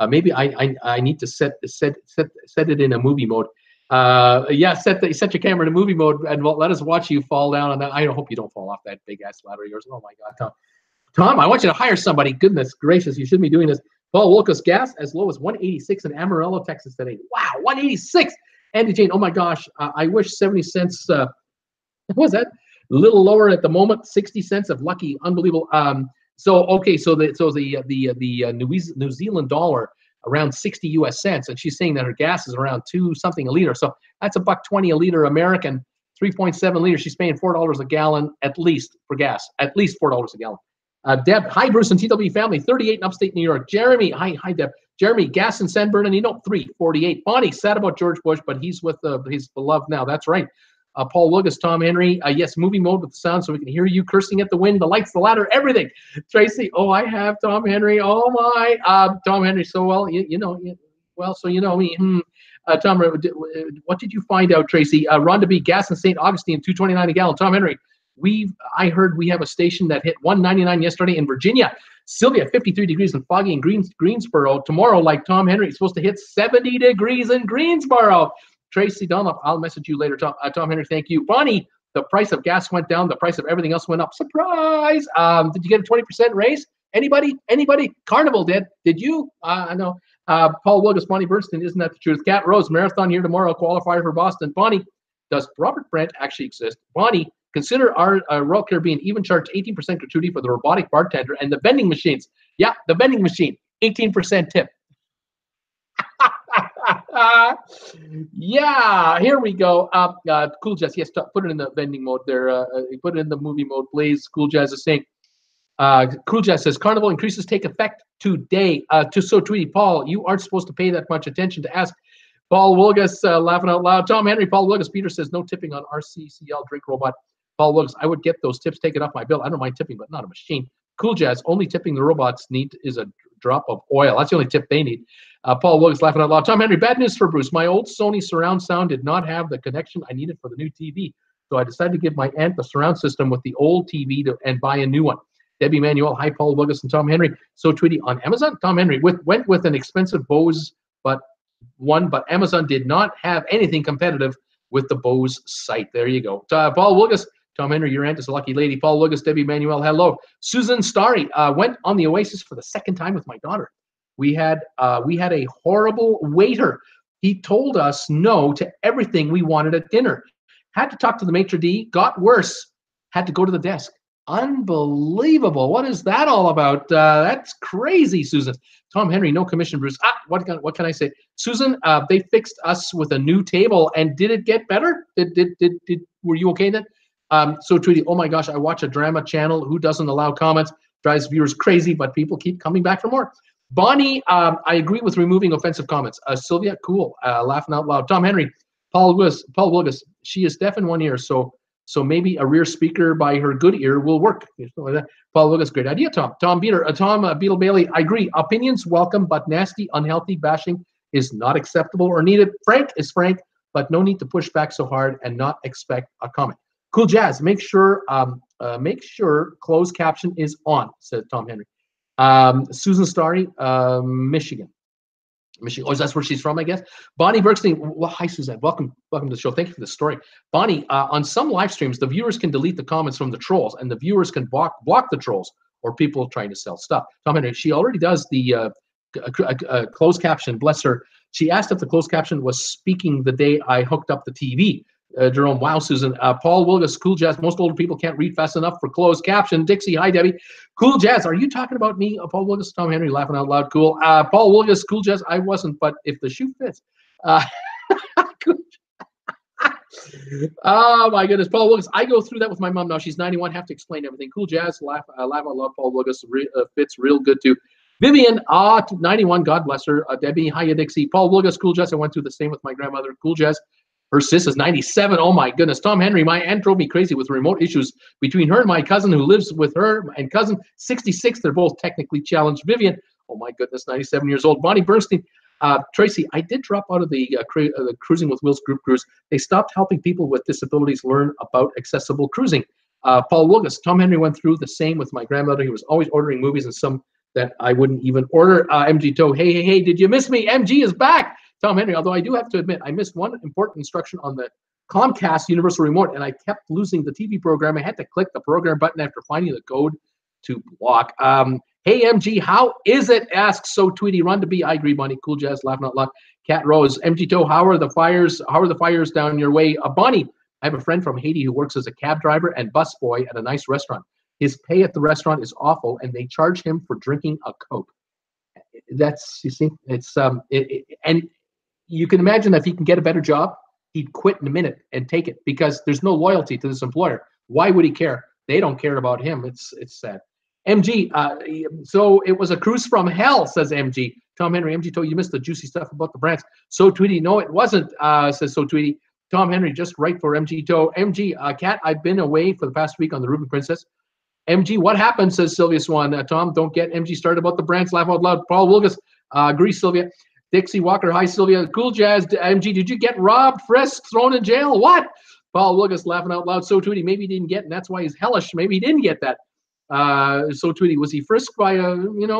Maybe I need to set it in a movie mode. Yeah, set your camera in a movie mode and let us watch you fall down on that. I hope you don't fall off that big ass ladder of yours. Oh my God, Tom, I want you to hire somebody. Goodness gracious, you shouldn't be doing this. Paul Wilkus, gas as low as 186 in Amarillo, Texas today. Wow, 186. Andy Jane, oh my gosh, I wish 70 cents. What was that? A little lower at the moment, 60 cents of lucky, unbelievable. So the New Zealand dollar around 60 US cents, and she's saying that her gas is around $2 something a liter. So that's $1.20 a liter American, 3.7 liters. She's paying $4 a gallon at least for gas, at least $4 a gallon. Deb, hi Bruce and TWB family, 38 in upstate New York. Jeremy, hi Deb. Jeremy, gas in San Bernardino, 348. Bonnie, sad about George Bush, but he's with his beloved now. That's right. Paul Wilgus, Tom Henry, yes, movie mode with the sound so we can hear you cursing at the wind, the lights, the ladder, everything. Tracy, oh, I have Tom Henry. Oh my, Tom Henry, so well, you know me. Tom, what did you find out, Tracy? Rhonda B, gas in St. Augustine, $2.29 a gallon. Tom Henry, I heard we have a station that hit $1.99 yesterday in Virginia. Sylvia, 53 degrees and foggy in Greensboro. Tomorrow, like Tom Henry, it's supposed to hit 70 degrees in Greensboro. Tracy Dunlop, I'll message you later, Tom Henry, thank you. Bonnie, the price of gas went down. The price of everything else went up. Surprise! Did you get a 20% raise? Anybody? Carnival did. Did you? I know. Paul Wilgus, Bonnie Bernstein, isn't that the truth? Cat Rose, marathon here tomorrow, qualifier for Boston. Bonnie, does Robert Brent actually exist? Bonnie, consider our Royal Caribbean even charge 18% gratuity for the robotic bartender and the vending machines. Yeah, the vending machine, 18% tip. Yeah, here we go. Cool Jazz, yes, put it in the vending mode there. Put it in the movie mode, please. Cool Jazz is saying, Cool Jazz says, Carnival increases take effect today. So Tweety, Paul, you aren't supposed to pay that much attention to ask. Paul Wilgus, laughing out loud. Tom Henry, Paul Wilgus, Peter says, no tipping on RCCL drink robot. Paul Wilgus, I would get those tips taken off my bill. I don't mind tipping, but not a machine. Cool Jazz, only tipping the robots need is a drop of oil. That's the only tip they need. Paul Wilgus, laughing out loud. Tom Henry, bad news for Bruce. My old Sony surround sound did not have the connection I needed for the new TV. So I decided to give my aunt the surround system with the old TV and buy a new one. Debbie Manuel, hi, Paul Wilgus and Tom Henry. So Tweety on Amazon. Tom Henry went with an expensive Bose, but Amazon did not have anything competitive with the Bose site. There you go. Paul Wilgus, Tom Henry, your aunt is a lucky lady. Paul Wilgus, Debbie Manuel, hello. Susan Starry went on the Oasis for the second time with my daughter. We had a horrible waiter. He told us no to everything we wanted at dinner. Had to talk to the maitre d', got worse, had to go to the desk. Unbelievable. What is that all about? That's crazy, Susan. Tom Henry, no commission, Bruce. What can I say? Susan, they fixed us with a new table, and did it get better? Were you okay then? So Tweety, oh my gosh, I watch a drama channel. Who doesn't allow comments? Drives viewers crazy, but people keep coming back for more. Bonnie, I agree with removing offensive comments. Sylvia, cool. Laughing out loud. Tom Henry, Paul Wilgus, she is deaf in one ear, so maybe a rear speaker by her good ear will work. Paul Wilgus, great idea, Tom. Tom Beetle Bailey, I agree. Opinions welcome, but nasty, unhealthy bashing is not acceptable or needed. Frank is frank, but no need to push back so hard and not expect a comment. Cool Jazz, make sure closed caption is on, said Tom Henry. Susan Starry, Michigan. Oh, that's where she's from, I guess. Bonnie Bergstein. Well, hi, Suzanne. Welcome to the show. Thank you for the story. Bonnie, on some live streams, the viewers can delete the comments from the trolls, and the viewers can block the trolls or people trying to sell stuff. Tom Henry, she already does the closed caption. Bless her. She asked if the closed caption was speaking the day I hooked up the TV. Jerome, wow, Susan. Paul Wilgus, Cool Jazz. Most older people can't read fast enough for closed caption. Dixie, hi, Debbie. Cool Jazz, are you talking about me? Paul Wilgus, Tom Henry, laughing out loud. Cool. Paul Wilgus, Cool Jazz. I wasn't, but if the shoe fits. Oh my goodness, Paul Wilgus. I go through that with my mom now. She's 91. Have to explain everything. Cool Jazz, laugh out loud. Paul Wilgus fits real good too. Vivian, 91. God bless her. Debbie, hiya, Dixie. Paul Wilgus, Cool Jazz. I went through the same with my grandmother. Cool Jazz. Her sis is 97. Oh my goodness. Tom Henry, my aunt drove me crazy with remote issues between her and my cousin who lives with her and cousin 66. They're both technically challenged. Vivian, oh my goodness, 97 years old. Bonnie Bernstein. Tracy, I did drop out of the Cruising with Wheels group cruise. They stopped helping people with disabilities learn about accessible cruising. Paul Wilgus, Tom Henry went through the same with my grandmother. He was always ordering movies and some that I wouldn't even order. MG Toe, hey, did you miss me? MG is back. Tom Henry, although I do have to admit, I missed one important instruction on the Comcast Universal Remote, and I kept losing the TV program. I had to click the program button after finding the code to block. Hey, MG, how is it? Asks So Tweety. Run to be. I agree, Bonnie. Cool Jazz, laughing out loud. Cat Rose. MG Toe, how are the fires? How are the fires down your way? Bonnie, I have a friend from Haiti who works as a cab driver and busboy at a nice restaurant. His pay at the restaurant is awful, and they charge him for drinking a Coke. That's, you see, it's and you can imagine if he can get a better job, he'd quit in a minute and take it because there's no loyalty to this employer. Why would he care? They don't care about him. It's sad. MG, so it was a cruise from hell, says MG. Tom Henry, MG told you missed the juicy stuff about the brands. So Tweety, no, it wasn't, says So Tweety. Tom Henry, just right for MG Toe. MG, Kat, I've been away for the past week on the Ruby Princess. MG, what happened, says Sylvia Swan. Tom, don't get MG started about the brands. Laugh out loud. Paul Wilgus, agree, Sylvia. Dixie Walker, hi, Sylvia. Cool Jazz, MG, did you get robbed, frisked, thrown in jail? What? Paul Wilgus, laughing out loud. So Tweety, maybe he didn't get, and that's why he's hellish. Maybe he didn't get that. So Tweety, was he frisked by a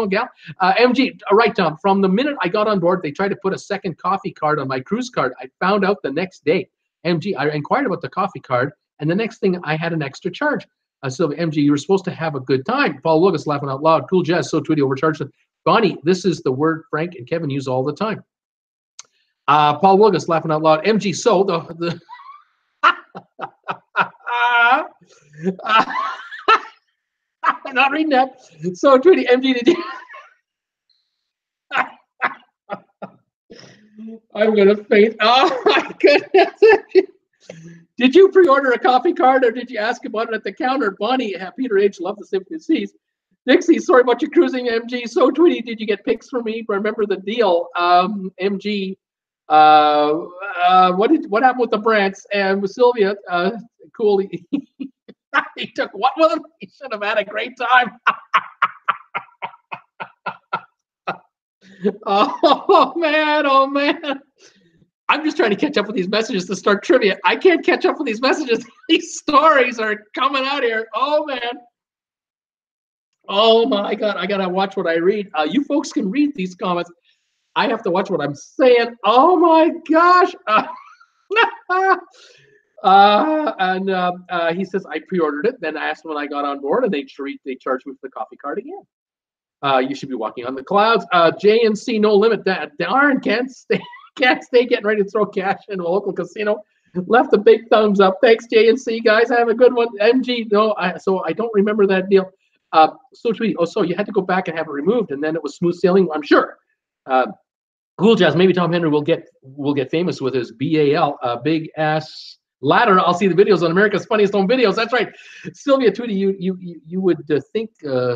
gal? MG, right, Tom. From the minute I got on board, they tried to put a second coffee card on my cruise card. I found out the next day. MG, I inquired about the coffee card, and the next thing I had an extra charge. Sylvia, MG, you were supposed to have a good time. Paul Wilgus, laughing out loud. Cool Jazz, So Tweety, overcharged. Bonnie, this is the word Frank and Kevin use all the time. Paul Wilgus, laughing out loud. MG, so the I'm not reading that. So Tweety, MG, did you? I'm gonna faint. Oh my goodness! Did you pre-order a coffee card or did you ask about it at the counter? Bonnie, Peter H. Love the Symphony Seas. Dixie, sorry about your cruising. MG, So Tweety, did you get pics for me? Remember the deal. MG, what happened with the brands? And with Sylvia, cool. He took what with him? He should have had a great time. Oh man. I'm just trying to catch up with these messages to start trivia. I can't catch up with these messages. These stories are coming out here. Oh man. Oh my God. I gotta watch what I read. You folks can read these comments. I have to watch what I'm saying. Oh my gosh. He says, I pre-ordered it. Then I asked when I got on board, and they charged me for the coffee card again. You should be walking on the clouds. JNC No Limit. Darn, can't stay getting ready to throw cash in a local casino. Left a big thumbs up. Thanks, JNC, guys. Have a good one. MG, no, so I don't remember that deal. So Tweety, so you had to go back and have it removed, and then it was smooth sailing, I'm sure. Cool Jazz, maybe Tom Henry will get famous with his BAL, big ass ladder. I'll see the videos on America's Funniest Home Videos. That's right. Sylvia Tweety, you would think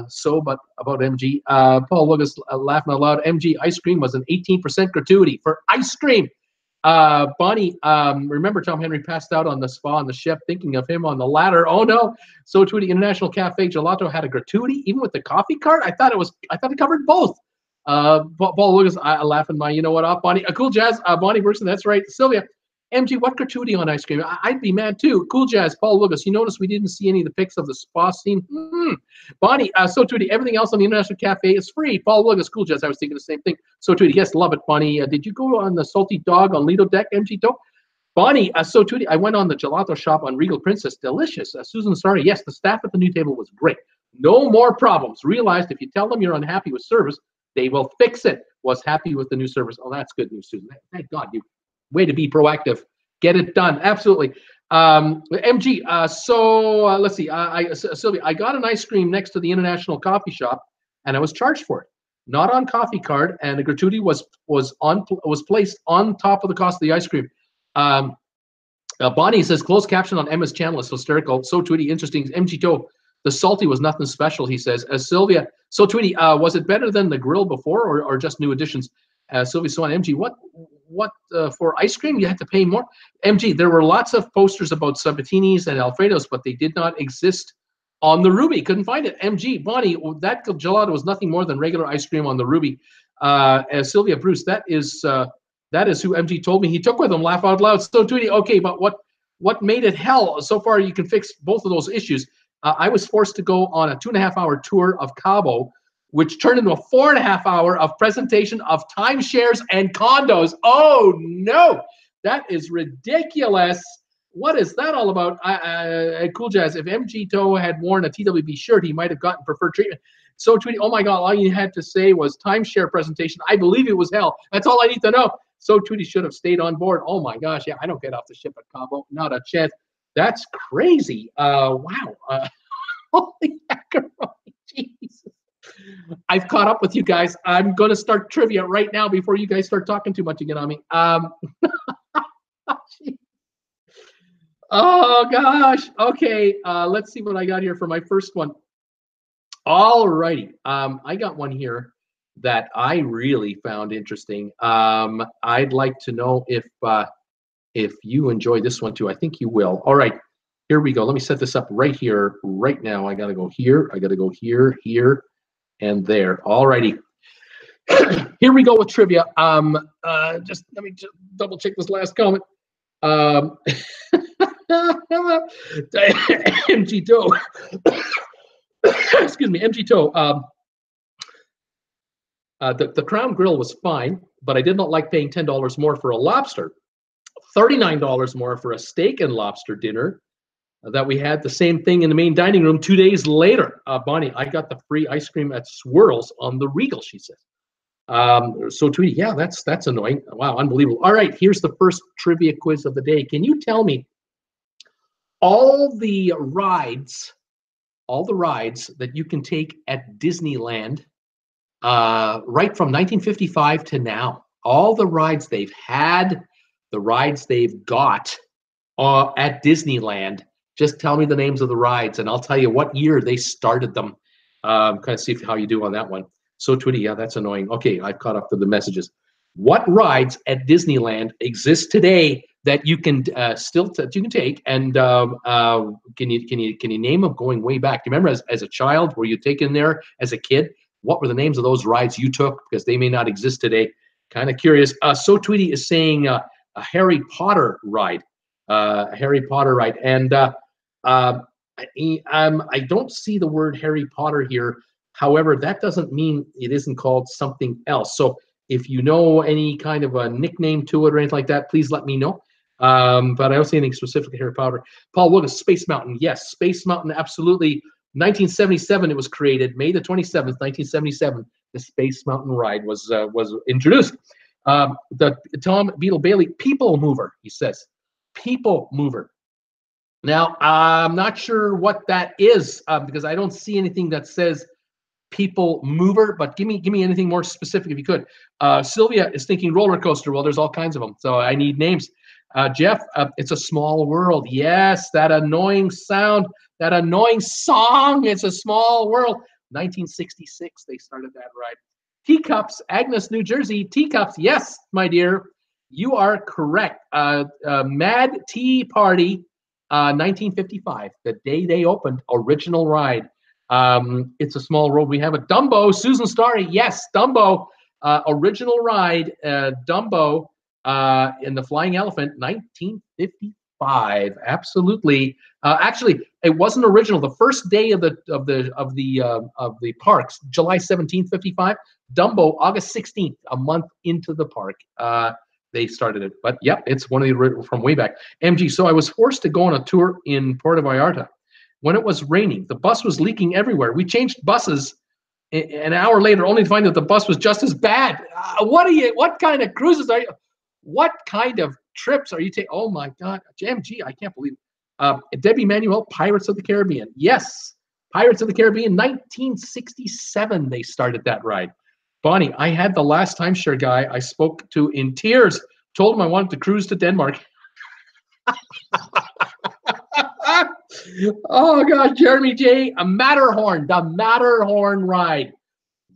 so, but about MG. Paul Wilgus, laughing out loud. MG, ice cream was an 18% gratuity for ice cream. Bonnie, remember Tom Henry passed out on the spa on the ship, thinking of him on the ladder. Oh no. So Tweety, International Cafe Gelato had a gratuity, even with the coffee cart. I thought it covered both. Paul Wilgus, laughing my, you know what, off. Bonnie, Cool Jazz, Bonnie Bergson, that's right. Sylvia, MG, what gratuity on ice cream? I'd be mad too. Cool Jazz, Paul Wilgus, you notice we didn't see any of the pics of the spa scene? Bonnie, So Tweety, everything else on the International Cafe is free. Paul Wilgus, Cool Jazz, I was thinking the same thing. So Tweety, yes, love it, Bonnie. Did you go on the Salty Dog on Lido Deck, MG Toe? Bonnie, So Tweety, I went on the gelato shop on Regal Princess. Delicious. Susan, sorry. Yes, the staff at the new table was great. No more problems. Realized if you tell them you're unhappy with service, they will fix it. Was happy with the new service. Oh, that's good news, Susan. Thank God. You way to be proactive. Get it done. Absolutely. MG, let's see. Sylvia, I got an ice cream next to the International Coffee Shop, and I was charged for it. Not on coffee card, and the gratuity was placed on top of the cost of the ice cream. Bonnie says, closed caption on Emma's channel is hysterical. So Tweety, interesting. MG Toe, the salty was nothing special, he says. Sylvia, so Tweety, was it better than the grill before or just new additions? Sylvia Swan, MG, what for ice cream? You had to pay more? MG, there were lots of posters about sabatinis and Alfredos, but they did not exist on the Ruby. Couldn't find it. MG, Bonnie, that gelato was nothing more than regular ice cream on the Ruby. Sylvia, Bruce, that is who MG told me he took with him. Laugh out loud. So Tweety, okay, but what made it hell? So far, you can fix both of those issues. I was forced to go on a 2.5-hour tour of Cabo, which turned into a 4.5-hour of presentation of timeshares and condos. Oh no, that is ridiculous. What is that all about? Cool Jazz, if MG Toe had worn a TWB shirt, he might have gotten preferred treatment. So Tweety, oh my God, all you had to say was timeshare presentation. I believe it was hell. That's all I need to know. So Tweety should have stayed on board. Oh my gosh, yeah, I don't get off the ship at Cabo. Not a chance. That's crazy. Wow. Holy macaroni, Jesus. I've caught up with you guys. I'm going to start trivia right now before you guys start talking too much again on me. Oh, gosh. Okay, let's see what I got here for my first one. All righty. I got one here that I really found interesting. I'd like to know if you enjoy this one too. I think you will. All right, here we go. Let me set this up right here, right now. I got to go here. I got to go here, here, and there. All righty. Here we go with trivia. Just let me just double check this last comment. MG Toe. Excuse me, MG Toe. The Crown Grill was fine, but I did not like paying $10 more for a lobster, $39 more for a steak and lobster dinner that we had the same thing in the main dining room 2 days later. Bonnie, I got the free ice cream at Swirls on the Regal, she says. So Tweety, yeah, that's annoying. Wow, unbelievable. All right, here's the first trivia quiz of the day. Can you tell me all the rides that you can take at Disneyland right from 1955 to now? All the rides they've had, the rides they've got at Disneyland. Just tell me the names of the rides, and I'll tell you what year they started them. Kind of see how you do on that one. So Tweety, yeah, that's annoying. Okay, I've caught up to the messages. What rides at Disneyland exist today that you can you can take? And can you name them going way back? Do you remember as a child, were you taken there as a kid? What were the names of those rides you took? Because they may not exist today. Kind of curious. So Tweety is saying a Harry Potter ride. Harry Potter ride. And I don't see the word Harry Potter here. However, that doesn't mean it isn't called something else. So if you know any kind of a nickname to it or anything like that, please let me know. But I don't see anything specific to Harry Potter. Paul, look at Space Mountain. Yes, Space Mountain, absolutely. 1977 it was created. May the 27th, 1977, the Space Mountain ride was introduced. The Tom Beetle Bailey People Mover, he says. People Mover. Now, I'm not sure what that is because I don't see anything that says People Mover, but give me anything more specific if you could. Sylvia is thinking roller coaster. Well, there's all kinds of them, so I need names. Jeff, it's a small world. Yes, that annoying sound, that annoying song. It's a small world. 1966, they started that ride. Teacups, Agnes, New Jersey. Teacups, yes, my dear, you are correct. Mad Tea Party, 1955, the day they opened, original ride. It's a small world. We have a Dumbo, Susan Starry. Yes, Dumbo, original ride, Dumbo in the Flying Elephant, 1955. Absolutely. Actually, it wasn't original. The first day of the parks, July 17th, 55. Dumbo, August 16th, a month into the park. They started it. But yep, it's one of the from way back. MG. So I was forced to go on a tour in Puerto Vallarta. When it was raining, the bus was leaking everywhere. We changed buses an hour later, only to find that the bus was just as bad. What kind of cruises are you? What kind of trips are you taking? Oh my God, MG, I can't believe it. Debbie Manuel, Pirates of the Caribbean. Yes, Pirates of the Caribbean, 1967. They started that ride. Bonnie, I had the last timeshare guy I spoke to in tears. Told him I wanted to cruise to Denmark. Oh God, Jeremy J. A Matterhorn, the Matterhorn ride.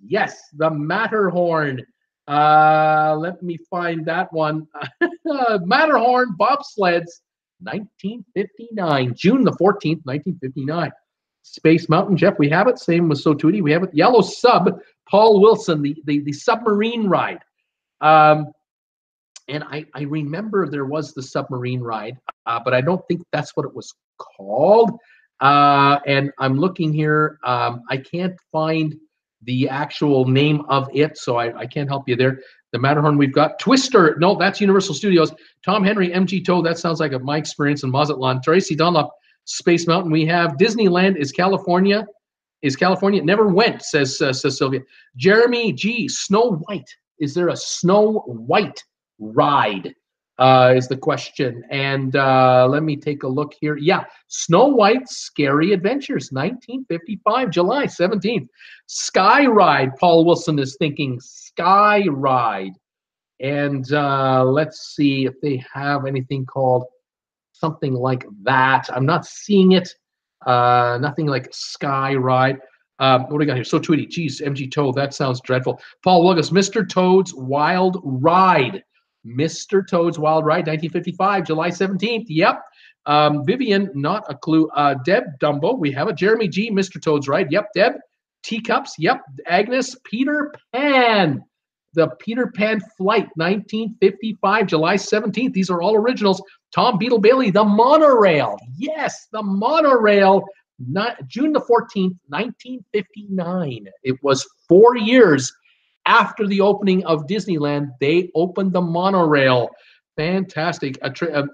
Yes, the Matterhorn. Let me find that one. Matterhorn bobsleds, 1959, June the 14th, 1959. Space Mountain, Jeff, we have it. Same with Sotudi, we have it. Yellow Sub, Paul Wilson, the submarine ride. And I remember there was the submarine ride, but I don't think that's what it was called. And I'm looking here. I can't find the actual name of it, so I can't help you there. The Matterhorn we've got. Twister, no, that's Universal Studios. Tom Henry, MG Toe, that sounds like my experience in Mazatlan. Tracy Dunlop, Space Mountain. We have Disneyland is California. Is California? Never went, says Sylvia. Jeremy G, Snow White. Is there a Snow White ride? Is the question. And let me take a look here. Yeah, Snow White Scary Adventures, 1955, July 17th. Sky Ride, Paul Wilson is thinking Sky Ride. And let's see if they have anything called something like that. I'm not seeing it. Nothing like Sky Ride. What do we got here? So Tweety, geez, MG Toad, that sounds dreadful. Paul Wilgus, Mr. Toad's Wild Ride. Mr. Toad's Wild Ride, 1955, July 17th. Yep. Vivian, not a clue. Deb Dumbo, we have it. Jeremy G, Mr. Toad's Ride. Yep. Deb, Teacups. Yep. Agnes, Peter Pan. The Peter Pan Flight, 1955, July 17th. These are all originals. Tom Beetle Bailey, the monorail. Yes, the monorail. June the 14th, 1959. It was 4 years after the opening of Disneyland. They opened the monorail. Fantastic.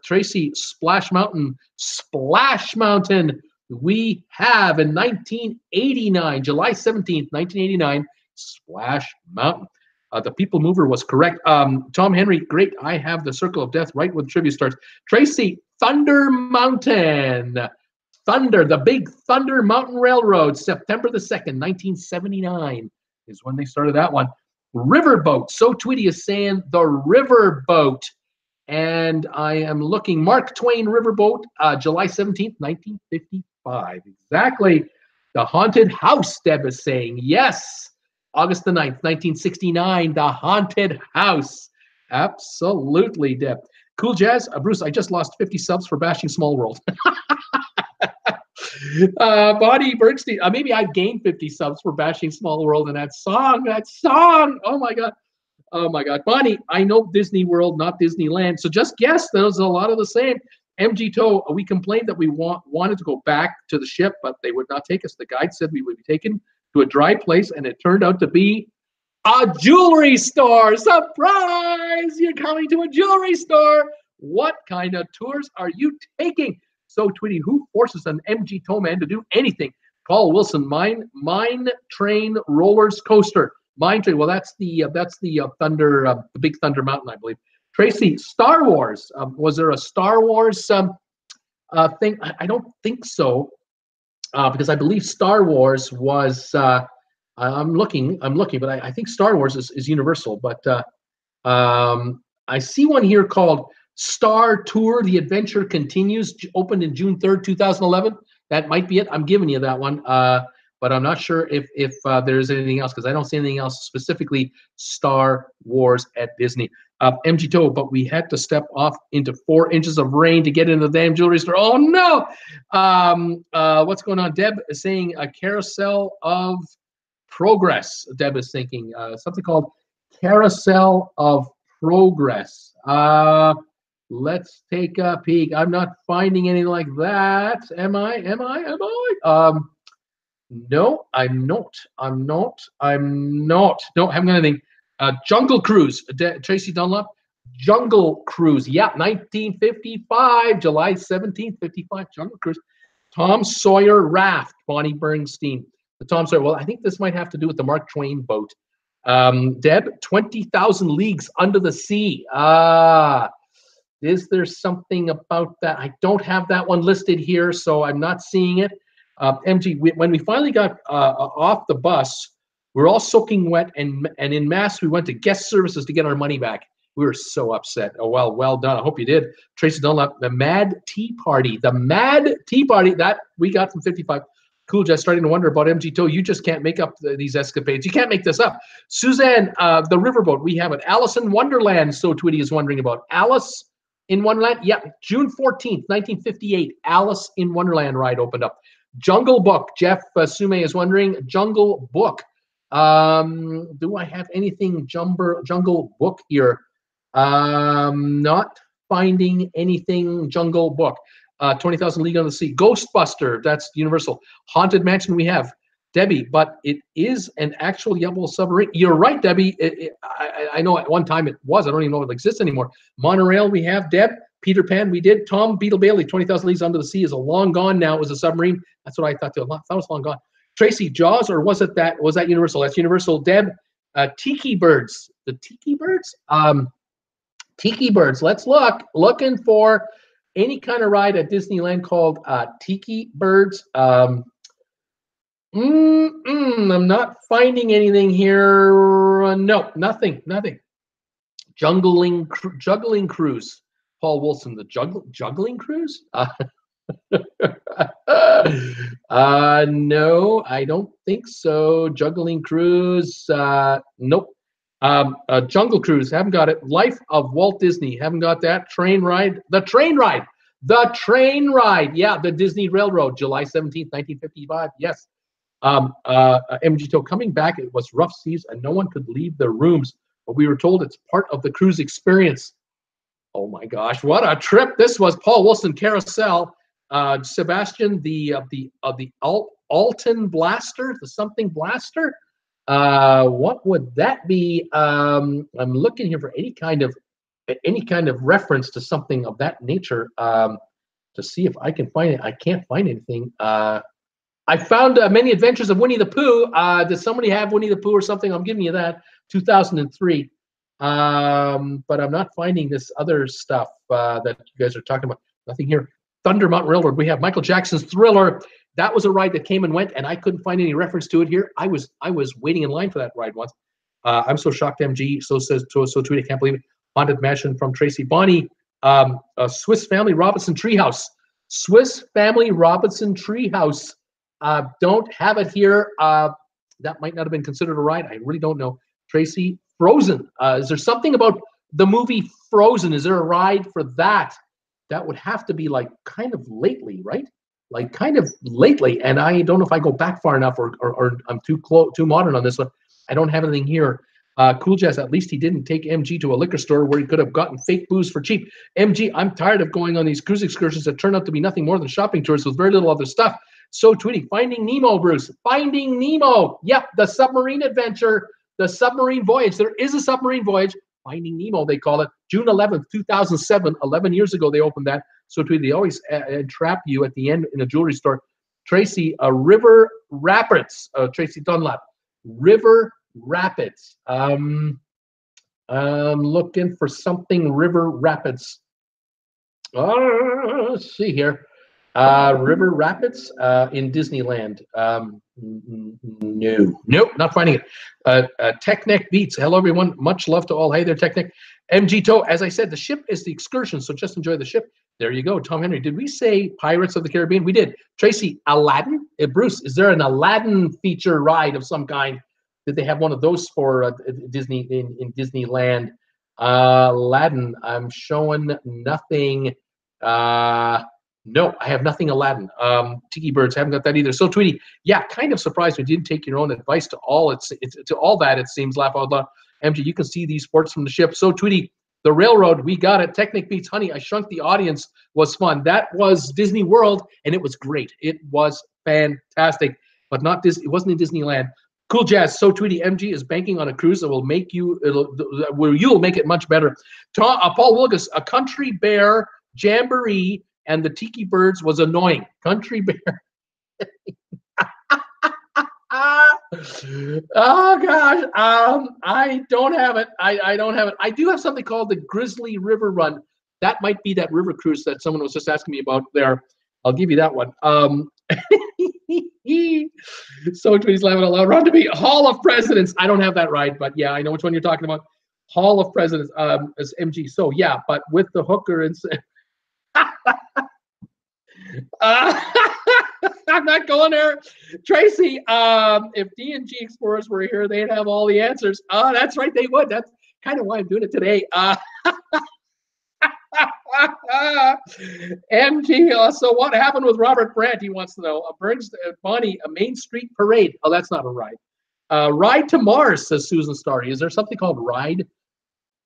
Tracy, Splash Mountain. Splash Mountain. We have in 1989, July 17th, 1989, Splash Mountain. The People Mover was correct. Tom Henry, great. I have the Circle of Death right when the trivia starts. Tracy, Thunder Mountain. Thunder, the Big Thunder Mountain Railroad, September the 2nd, 1979 is when they started that one. Riverboat. So Tweety is saying the Riverboat. And I am looking. Mark Twain Riverboat, July 17th, 1955. Exactly. The Haunted House, Deb is saying. Yes. August the 9th, 1969, The Haunted House. Absolutely, Deb. Cool Jazz. Bruce, I just lost 50 subs for bashing Small World. Bonnie Bernstein. Maybe I've gained 50 subs for bashing Small World and that song. Oh, my God. Oh, my God. Bonnie, I know Disney World, not Disneyland. So just guess. There's a lot of the same. MG Toe, we complained that we wanted to go back to the ship, but they would not take us. The guide said we would be taken to a dry place, and it turned out to be a jewelry store. Surprise! You're coming to a jewelry store. What kind of tours are you taking? So, Tweety, who forces an MG Toe man to do anything? Paul Wilson, Mine Train Rollers Coaster. Mine Train. Well, that's the Thunder, the Big Thunder Mountain, I believe. Tracy, Star Wars. Was there a Star Wars thing? I don't think so. Because I believe Star Wars was, I'm looking, but I think Star Wars is Universal. But I see one here called Star Tour, The Adventure Continues, opened in June 3rd, 2011. That might be it. I'm giving you that one. But I'm not sure if there's anything else, because I don't see anything else specifically Star Wars at Disney. MG Toe, but we had to step off into 4 inches of rain to get into the damn jewelry store. Oh, no. What's going on? Deb is saying a Carousel of Progress. Deb is thinking something called Carousel of Progress. Let's take a peek. I'm not finding anything like that. Am I? No, I'm not. No, I haven't got anything. Jungle Cruise, Tracy Dunlop. Jungle Cruise, yeah, 1955, July 17th, 55, Jungle Cruise. Tom Sawyer Raft, Bonnie Bernstein. The Tom Sawyer, well, I think this might have to do with the Mark Twain boat. Deb, 20,000 Leagues Under the Sea. Is there something about that? I don't have that one listed here, so I'm not seeing it. MG, when we finally got off the bus, we were all soaking wet, and in mass, we went to guest services to get our money back. We were so upset. Oh, well done. I hope you did. Tracy Dunlap, the Mad Tea Party. The Mad Tea Party, that we got from 55. Cool, just starting to wonder about MG Toe. You just can't make up these escapades. You can't make this up. Suzanne, the riverboat, we have it. Alice in Wonderland, so Twitty is wondering about. Alice in Wonderland, yeah, June 14th, 1958, Alice in Wonderland ride opened up. Jungle Book, Jeff Sume is wondering, Jungle Book. Do I have anything Jungle Book here? Not finding anything Jungle Book. 20,000 League on the Sea. Ghostbuster, that's Universal. Haunted Mansion we have. Debbie, but it is an actual yellow submarine. You're right, Debbie. I know at one time it was. I don't even know if it exists anymore. Monorail we have. Deb, Peter Pan we did. Tom Beetle Bailey, 20,000 Leagues Under the Sea is a long gone now. It was a submarine. That's what I thought too. I thought it was long gone. Tracy, Jaws, or was that Universal? That's Universal. Deb, Tiki Birds. The Tiki Birds? Tiki Birds. Let's look. Looking for any kind of ride at Disneyland called Tiki Birds. I'm not finding anything here. No, nothing. Juggling Cruise. Paul Wilson, the juggling cruise? No, I don't think so. Juggling Cruise. Nope. Jungle Cruise, haven't got it. Life of Walt Disney, haven't got that. Train Ride, the Train Ride. Yeah, the Disney Railroad, July 17th, 1955. Yes. MG Toe coming back. It was rough seas and no one could leave their rooms, but we were told it's part of the cruise experience. Oh my gosh, what a trip this was! Paul Wilson, Carousel. Sebastian, the Alton Blaster, the something blaster. What would that be? I'm looking here for any kind of reference to something of that nature to see if I can find it. I can't find anything. I found Many Adventures of Winnie the Pooh. Does somebody have Winnie the Pooh or something? I'm giving you that. 2003. But I'm not finding this other stuff that you guys are talking about. Nothing here. Thunder Mountain Railroad. We have Michael Jackson's Thriller. That was a ride that came and went, and I couldn't find any reference to it here. I was waiting in line for that ride once. I'm so shocked, MG. So tweet. I can't believe it. Haunted Mansion from Tracy Bonnie. Swiss Family Robinson Treehouse. Swiss Family Robinson Treehouse. Don't have it here. That might not have been considered a ride. I really don't know. Tracy, Frozen. Is there something about the movie Frozen? Is there a ride for that? That would have to be like kind of lately, right? Like kind of lately. And I don't know if I go back far enough or I'm too modern on this one. I don't have anything here. Cool Jazz, at least he didn't take MG to a liquor store where he could have gotten fake booze for cheap. MG, I'm tired of going on these cruise excursions that turn out to be nothing more than shopping tours with very little other stuff. So tweeting, Finding Nemo, Bruce. Finding Nemo. Yep, the submarine adventure, the submarine voyage. There is a submarine voyage. Finding Nemo, they call it. June 11th, 2007. 11 years ago, they opened that. So tweet, they always entrap you at the end in a jewelry store. Tracy, River Rapids. Tracy Dunlap. River Rapids. I'm looking for something River Rapids. Let's see here. River Rapids in Disneyland. Nope, not finding it. Technic Beats. Hello, everyone. Much love to all. Hey there, Technic. MG Toe. As I said, the ship is the excursion, so just enjoy the ship. There you go. Tom Henry. Did we say Pirates of the Caribbean? We did. Tracy, Aladdin. Bruce, is there an Aladdin feature ride of some kind? Did they have one of those for Disney in Disneyland? Aladdin. I'm showing nothing. No, I have nothing Aladdin. Tiki Birds, haven't got that either. So Tweety, yeah, kind of surprised we didn't take your own advice to all to all that, it seems. Laugh out loud. MG, you can see these sports from the ship. So Tweety, the railroad, we got it. Technic Beats, honey, I Shrunk the Audience was fun. That was Disney World, and it was great. It was fantastic, but not Disney. It wasn't in Disneyland. Cool Jazz. So Tweety, MG is banking on a cruise that will make you, where you'll make it much better. Paul Wilgus, A Country Bear Jamboree and the Tiki Birds was annoying. Country Bear. Oh gosh, I don't have it. I don't have it. I do have something called the Grizzly River Run. That might be that river cruise that someone was just asking me about there. I'll give you that one. So he's laughing out loud. Run to me. Hall of Presidents. I don't have that right, but yeah, I know which one you're talking about. Hall of Presidents as MG. So yeah, but with the hooker and I'm not going there. Tracy, if D&G Explorers were here, they'd have all the answers. That's right, they would. That's kind of why I'm doing it today. MG, so what happened with Robert Brandt? He wants to know. Bonnie, a Main Street Parade. Oh, that's not a ride. Ride to Mars, says Susan Starry. Is there something called Ride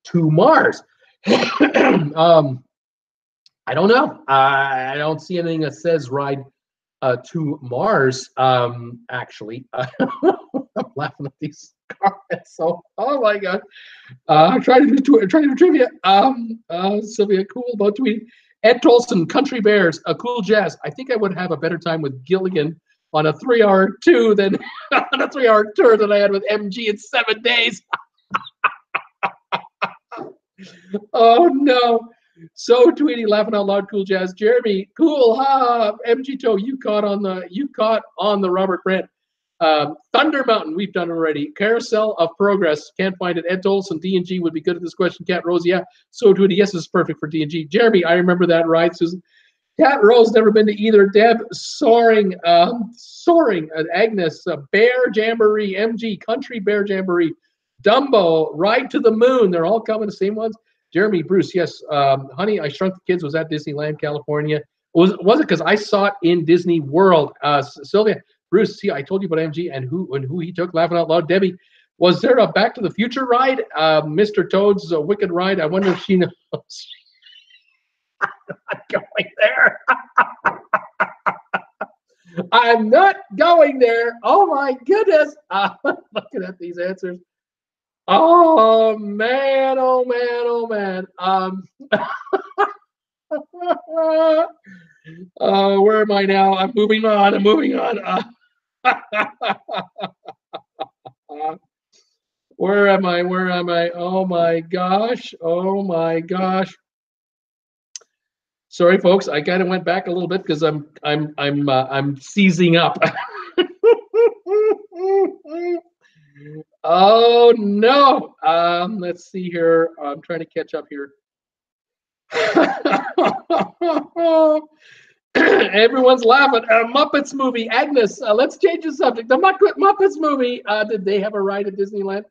to Mars? I don't know. I don't see anything that says Ride to Mars, actually. I'm laughing at these comments. So, oh my God. Trying to do trivia. Sylvia, cool about tweeting. Ed Tolson, Country Bears, Cool Jazz. I think I would have a better time with Gilligan on a 3-hour tour than on a 3-hour tour than I had with MG in 7 days. Oh no. So Tweety, laughing out loud, Cool Jazz. Jeremy, cool, ha. MG Toe, you caught on the Robert Brandt. Thunder Mountain, we've done it already. Carousel of Progress, can't find it. Ed Dolson, D&G would be good at this question. Cat Rose, yeah. So Tweety, yes, it's perfect for D&G. Jeremy, I remember that ride, Susan. Cat Rose, never been to either. Deb, Soaring, Agnes, Bear Jamboree, MG, Country Bear Jamboree, Dumbo, Ride to the Moon. They're all coming, the same ones. Jeremy, Bruce, yes. Honey, I Shrunk the Kids was at Disneyland, California. Was it because I saw it in Disney World? Sylvia, Bruce, see, I told you about MG and who he took, laughing out loud. Debbie, was there a Back to the Future ride? Mr. Toad's Wicked Ride. I wonder if she knows. I'm not going there. I'm not going there. Oh my goodness. Looking at these answers. Oh man, oh man, oh man. Where am I now? I'm moving on. Where am I? Oh my gosh. Sorry, folks. I kind of went back a little bit because I'm seizing up. Oh no. Let's see here. I'm trying to catch up here. Everyone's laughing. Muppets movie. Agnes, let's change the subject. The Muppets movie. Did they have a ride at Disneyland?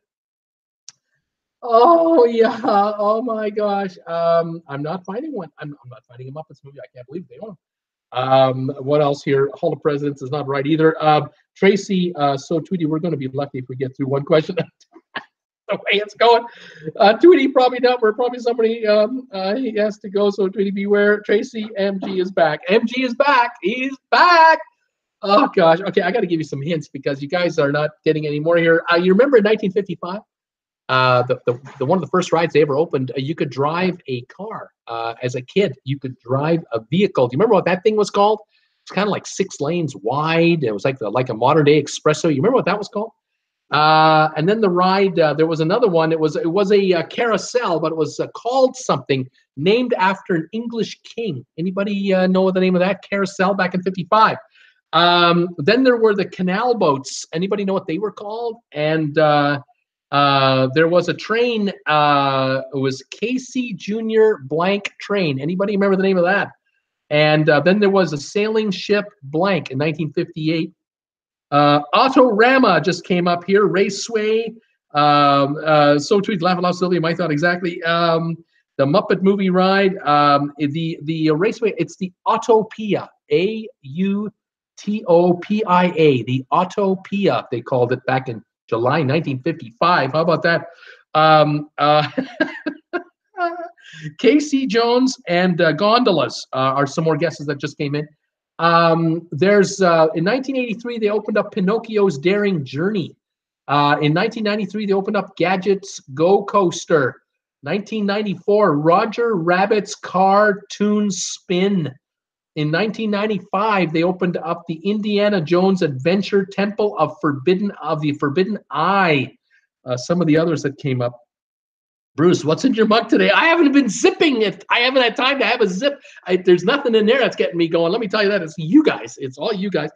Oh yeah. Oh my gosh. I'm not finding one. I'm not finding a Muppets movie. I can't believe they don't. What else here? Hall of Presidents is not right either. Tracy, so Tweety, we're going to be lucky if we get through one question. The way it's going. Tweety, probably not. We're probably somebody he has to go. So Tweety, beware. Tracy, MG is back. MG is back. He's back. Oh gosh. Okay, I got to give you some hints because you guys are not getting any more here. You remember in 1955? The one of the first rides they ever opened, you could drive a car as a kid. You could drive a vehicle. Do you remember what that thing was called? It's kind of like 6 lanes wide. It was like a modern day espresso. You remember what that was called? And then the ride, there was another one. It was a carousel, but it was called something named after an English king. Anybody know the name of that carousel back in '55? Then there were the canal boats. Anybody know what they were called? And there was a train. It was Casey Junior Blank Train. Anybody remember the name of that? And then there was a sailing ship blank in 1958. Autorama just came up here. Raceway. So tweet laughing loud, Sylvia. My thought exactly. The Muppet movie ride. The raceway. It's the Autopia. AUTOPIA. The Autopia. They called it back in July 1955. How about that? Casey Jones and gondolas are some more guesses that just came in. There's in 1983 they opened up Pinocchio's Daring Journey. In 1993 they opened up Gadget's Go Coaster. 1994 Roger Rabbit's Cartoon Spin. In 1995 they opened up the Indiana Jones Adventure Temple of the Forbidden Eye. Some of the others that came up. Bruce, what's in your mug today? I haven't been zipping it. I haven't had time to have a zip. There's nothing in there that's getting me going. Let me tell you that. It's you guys. It's all you guys.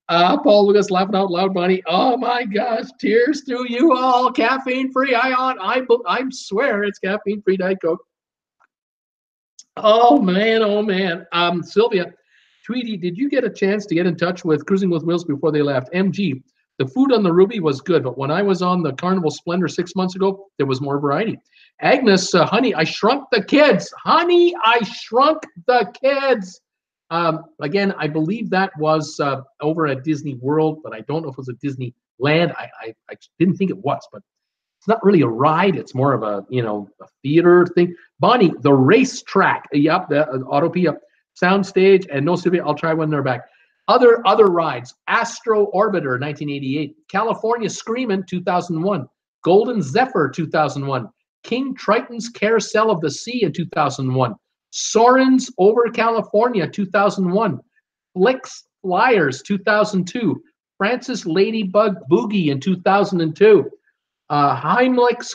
Paul Lucas laughing out loud, Bonnie. Oh my gosh, tears to you all. Caffeine free. I swear it's caffeine free Diet Coke. Oh man, oh man. Sylvia, Tweety, did you get a chance to get in touch with Cruising with Wills before they left? MG, the food on the Ruby was good, but when I was on the Carnival Splendor 6 months ago, there was more variety. Agnes, honey, I shrunk the kids. Honey, I shrunk the kids. Again, I believe that was over at Disney World, but I don't know if it was at Disneyland. I didn't think it was, but it's not really a ride. It's more of a, a theater thing. Bonnie, the racetrack. Yep, the Autopia soundstage and no Sylvia. I'll try when they're back. Other rides. Astro Orbiter, 1988. California Screamin', 2001. Golden Zephyr, 2001. King Triton's Carousel of the Sea in 2001. Soarin's Over California, 2001. Flicks Flyers, 2002. Francis Ladybug Boogie in 2002. Heimlich's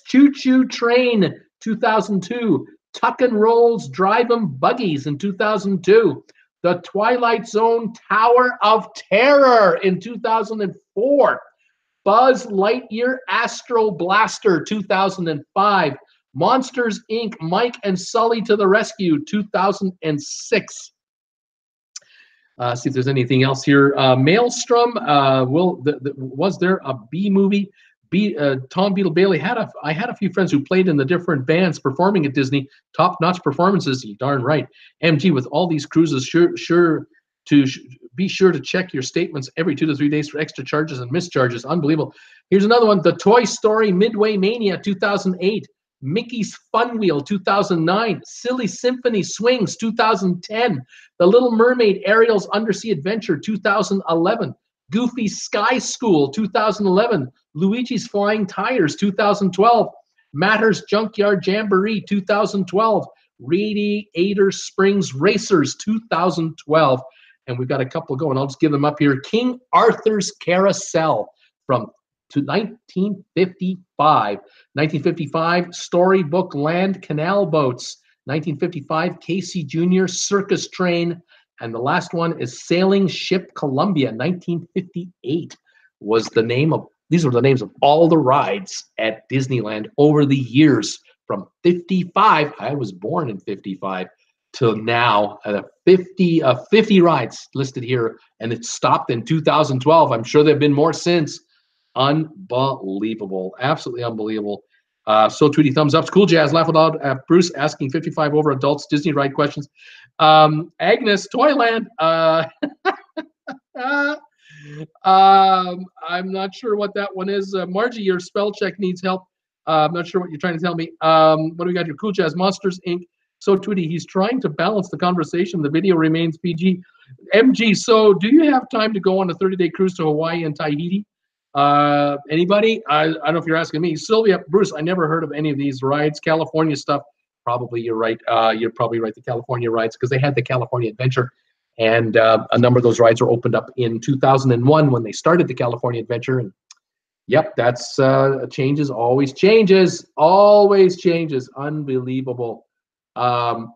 Choo Choo Train, 2002. Tuck and Roll's Drive 'em Buggies in 2002. The Twilight Zone Tower of Terror in 2004. Buzz Lightyear Astro Blaster, 2005. Monsters, Inc. Mike and Sully to the Rescue, 2006. See if there's anything else here. Maelstrom, was there a B movie? Tom Beetle Bailey I had a few friends who played in the different bands performing at Disney. Top-notch performances, you darn right. MG, with all these cruises, be sure to check your statements every 2 to 3 days for extra charges and mischarges. Unbelievable. Here's another one. The Toy Story Midway Mania, 2008. Mickey's Fun Wheel, 2009. Silly Symphony Swings, 2010. The Little Mermaid Ariel's Undersea Adventure, 2011. Goofy's Sky School, 2011. Luigi's Flying Tires, 2012. Matters Junkyard Jamboree, 2012. Radiator Springs Racers, 2012. And we've got a couple going. I'll just give them up here. King Arthur's Carousel from 1955. 1955, Storybook Land Canal Boats. 1955, Casey Jr. Circus Train. And the last one is Sailing Ship Columbia. 1958 was the name of, these were the names of all the rides at Disneyland over the years from 55. I was born in 55 till now. 50 rides listed here, and it stopped in 2012. I'm sure there have been more since. Unbelievable. Absolutely unbelievable. So Tweety, thumbs up. Cool Jazz, laugh aloud. Bruce asking 55 over adults Disney ride questions. Agnes, Toyland. I'm not sure what that one is. Margie, your spell check needs help. I'm not sure what you're trying to tell me. What do we got here? Cool Jazz, Monsters, Inc. So Tweety, he's trying to balance the conversation. The video remains PG. MG, so do you have time to go on a 30-day cruise to Hawaii and Tahiti? Anybody? I don't know if you're asking me. Sylvia, Bruce, I never heard of any of these rides. California stuff. Probably you're right. You're probably right. The California rides, because they had the California Adventure, and a number of those rides were opened up in 2001 when they started the California Adventure. And yep, that's changes. Always changes. Always changes. Unbelievable. All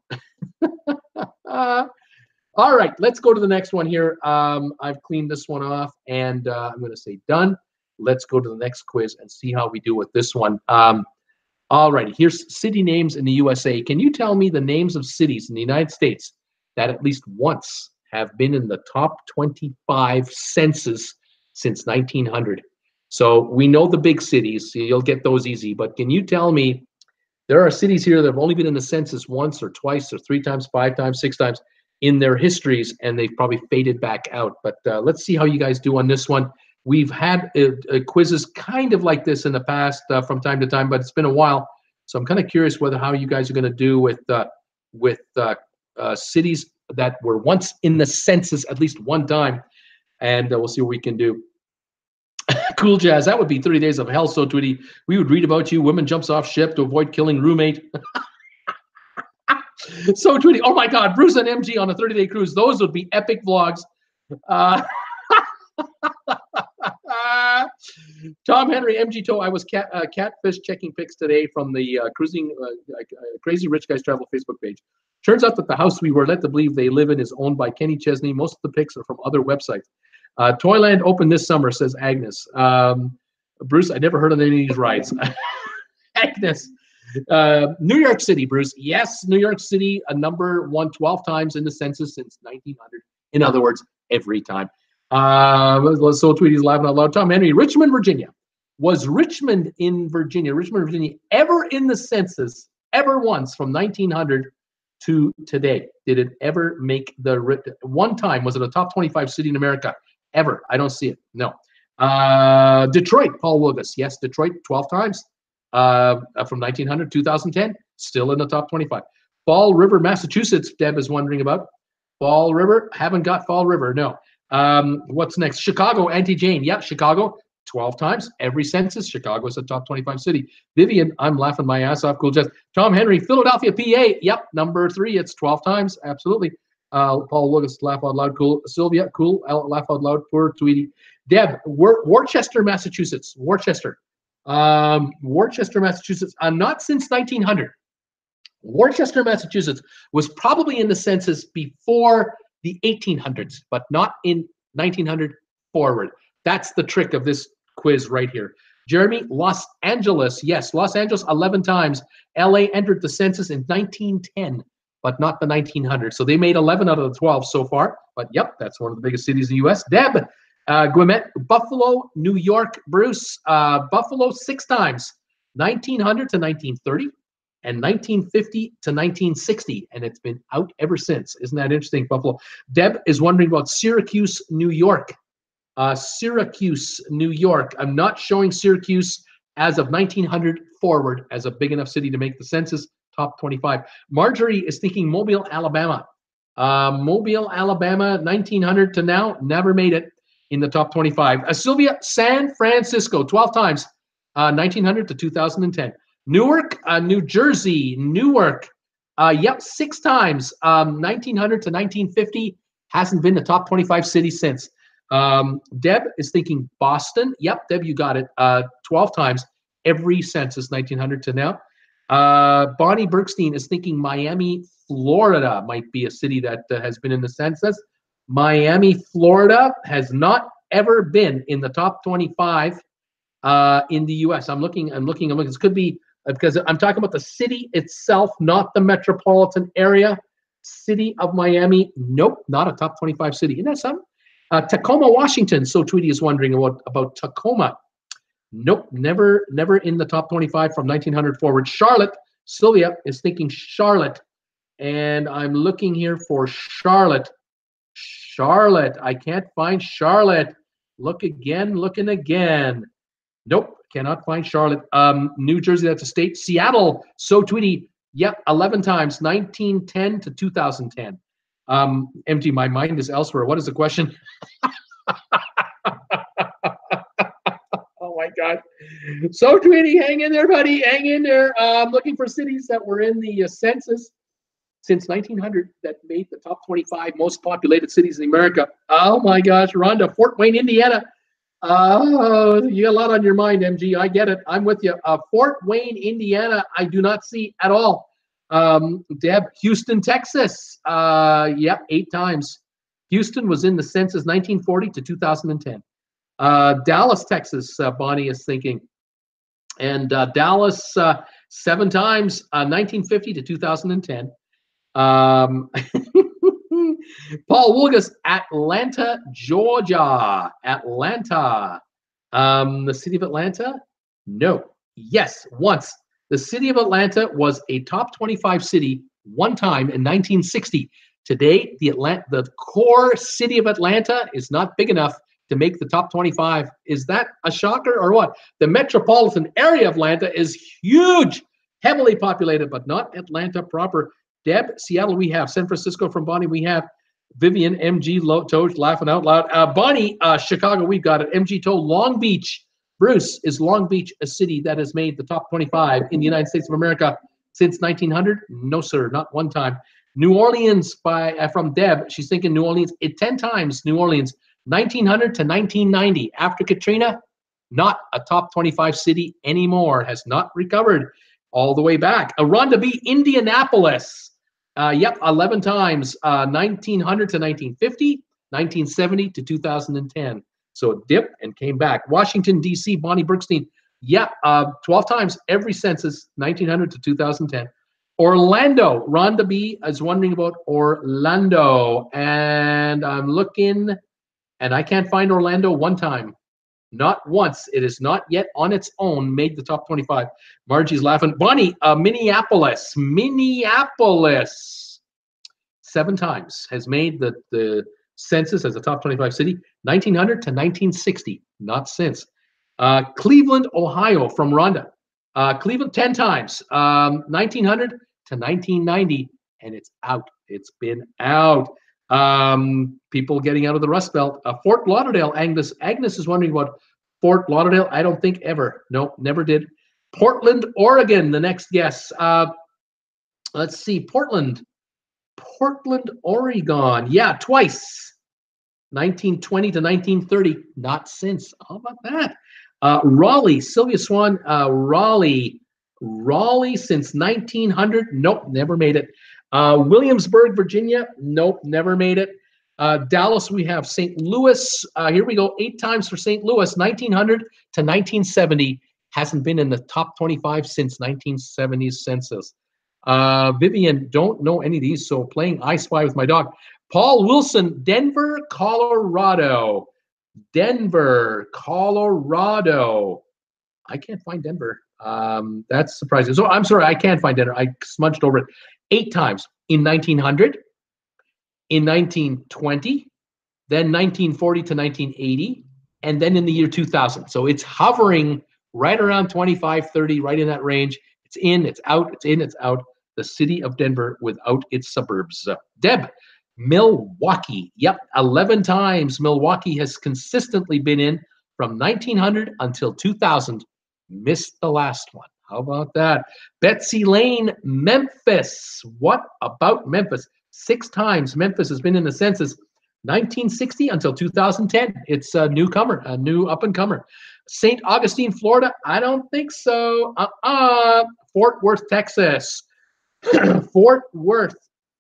right, let's go to the next one here. I've cleaned this one off, and I'm going to say done. Let's go to the next quiz and see how we do with this one. All righty, here's city names in the USA. Can you tell me the names of cities in the United States that at least once have been in the top 25 census since 1900? So we know the big cities, so you'll get those easy. But can you tell me, there are cities here that have only been in the census once or twice or 3 times, 5 times, 6 times in their histories, and they've probably faded back out. But let's see how you guys do on this one. We've had quizzes kind of like this in the past from time to time, but it's been a while. So I'm kind of curious how you guys are going to do with cities that were once in the census at least one time, and we'll see what we can do. Cool Jazz, that would be 30 Days of Hell. So Tweety, we would read about you. Woman jumps off ship to avoid killing roommate. So Tweety, oh my God, Bruce and MG on a 30-day cruise. Those would be epic vlogs. Tom Henry, MG Toe. I was catfish checking pics today from the Crazy Rich Guys Travel Facebook page. Turns out that the house we were led to believe they live in is owned by Kenny Chesney. Most of the pics are from other websites. Toyland opened this summer, says Agnes. Bruce, I never heard of any of these rides. Agnes. New York City, Bruce. Yes, New York City, a number 1 12 times in the census since 1900. In other words, every time. So Tweety's laughing out loud. Tom Henry, Richmond, Virginia. Was Richmond, Virginia, ever in the census, ever once from 1900 to today? Did it ever make the one time? Was it a top 25 city in America? Ever? I don't see it. No. Detroit, Paul Wilgus. Yes, Detroit 12 times from 1900 to 2010. Still in the top 25. Fall River, Massachusetts, Deb is wondering about. Fall River, haven't got Fall River, no. What's next? Chicago, Auntie Jane. Yep, Chicago, 12 times. Every census, Chicago is a top 25 city. Vivian, I'm laughing my ass off. Cool, Jess. Tom Henry, Philadelphia, PA. Yep, number 3. It's 12 times. Absolutely. Paul Willis, laugh out loud. Cool. Sylvia, cool. Laugh out loud. Poor Tweety. Deb, Worcester, Massachusetts. Worcester, Massachusetts. Not since 1900. Worcester, Massachusetts was probably in the census before the 1800s, but not in 1900 forward. That's the trick of this quiz right here. Jeremy, Los Angeles. Yes, Los Angeles 11 times. LA entered the census in 1910, but not the 1900s. So they made 11 out of the 12 so far. But yep, that's one of the biggest cities in the U.S. Deb, Guimet, Buffalo, New York. Bruce, Buffalo 6 times. 1900 to 1930. And 1950 to 1960, and it's been out ever since. Isn't that interesting, Buffalo? Deb is wondering about Syracuse, New York. Syracuse, New York. I'm not showing Syracuse as of 1900 forward as a big enough city to make the census top 25. Marjorie is thinking Mobile, Alabama. Mobile, Alabama, 1900 to now, never made it in the top 25. Sylvia, San Francisco, 12 times, 1900 to 2010. Newark, New Jersey, Newark, yep, 6 times, 1900 to 1950, hasn't been the top 25 city since. Deb is thinking Boston, yep, Deb, you got it, 12 times, every census, 1900 to now. Bonnie Bergstein is thinking Miami, Florida might be a city that has been in the census. Miami, Florida has not ever been in the top 25 in the U.S. I'm looking. This could be because I'm talking about the city itself, not the metropolitan area. City of Miami, nope, not a top 25 city. Isn't that something? Tacoma, Washington. So Tweety is wondering about Tacoma. Nope, never in the top 25 from 1900 forward. Charlotte, Sylvia is thinking Charlotte, and I'm looking here for Charlotte. Charlotte, I can't find Charlotte. Looking again. Nope, cannot find Charlotte. New Jersey, that's a state. Seattle, so Tweety, yep, 11 times, 1910 to 2010. Empty, my mind is elsewhere. What is the question? Oh my God. So Tweety, hang in there, buddy. Hang in there. Looking for cities that were in the census since 1900 that made the top 25 most populated cities in America. Oh my gosh, Rhonda, Fort Wayne, Indiana. Oh, you got a lot on your mind, MG. I get it. I'm with you. Fort Wayne, Indiana, I do not see at all. Deb, Houston, Texas. Yep, 8 times. Houston was in the census 1940 to 2010. Dallas, Texas, Bonnie is thinking. And Dallas, 7 times, 1950 to 2010. Paul Wilgus, Atlanta, Georgia. Atlanta. The city of Atlanta? No. Yes, once. The city of Atlanta was a top 25 city one time in 1960. Today, the core city of Atlanta is not big enough to make the top 25. Is that a shocker or what? The metropolitan area of Atlanta is huge, heavily populated, but not Atlanta proper. Deb, Seattle, we have. San Francisco from Bonnie, we have. Vivian, MG, Toad, laughing out loud. Bonnie, Chicago, we've got it. MG Toad, Long Beach. Bruce, is Long Beach a city that has made the top 25 in the United States of America since 1900? No, sir, not one time. New Orleans, from Deb, she's thinking New Orleans, 10 times New Orleans, 1900 to 1990. After Katrina, not a top 25 city anymore, has not recovered all the way back. Rhonda B, Indianapolis. Yep, 11 times, 1900 to 1950, 1970 to 2010. So it dipped and came back. Washington, D.C., Bonnie Brookstein. Yeah, 12 times every census, 1900 to 2010. Orlando, Rhonda B is wondering about Orlando. And I'm looking, and I can't find Orlando one time. Not once. It is not yet on its own made the top 25. Margie's laughing. Bonnie, Minneapolis. Minneapolis. 7 times has made the census as a top 25 city. 1900 to 1960. Not since. Cleveland, Ohio from Rhonda. Cleveland 10 times. 1900 to 1990. And it's out. It's been out. People getting out of the Rust Belt. Fort Lauderdale, Agnes is wondering about Fort Lauderdale. I don't think ever. No, never did. Portland, Oregon, the next guess. Let's see, Portland, Oregon. Yeah, twice. 1920 to 1930. Not since. How about that? Raleigh, Sylvia Swan. Raleigh since 1900. Nope, never made it. Williamsburg, Virginia. Nope, never made it. Dallas, we have St. Louis. Here we go, 8 times for St. Louis, 1900 to 1970. Hasn't been in the top 25 since 1970's census. Vivian, don't know any of these, so playing I Spy with my dog. Paul Wilson, Denver, Colorado. Denver, Colorado. I can't find Denver. That's surprising. So I'm sorry, I can't find Denver. I smudged over it. 8 times in 1900, in 1920, then 1940 to 1980, and then in the year 2000. So it's hovering right around 25, 30, right in that range. It's in, it's out, it's in, it's out. The city of Denver without its suburbs. Deb, Milwaukee. Yep, 11 times Milwaukee has consistently been in from 1900 until 2000. Missed the last one. How about that? Betsy Lane, Memphis. What about Memphis? 6 times Memphis has been in the census, 1960 until 2010. It's a newcomer, a new up-and-comer. St. Augustine, Florida. I don't think so. Fort Worth, Texas. Fort Worth.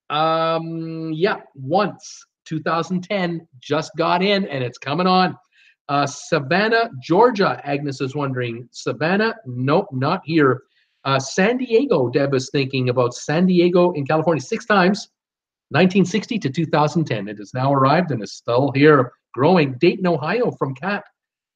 Yeah, once. 2010 just got in, and it's coming on. Savannah, Georgia. Agnes is wondering. Savannah, nope, not here. San Diego, Deb is thinking about San Diego in California 6 times, 1960 to 2010. It has now arrived and is still here, growing. Dayton, Ohio from Cat.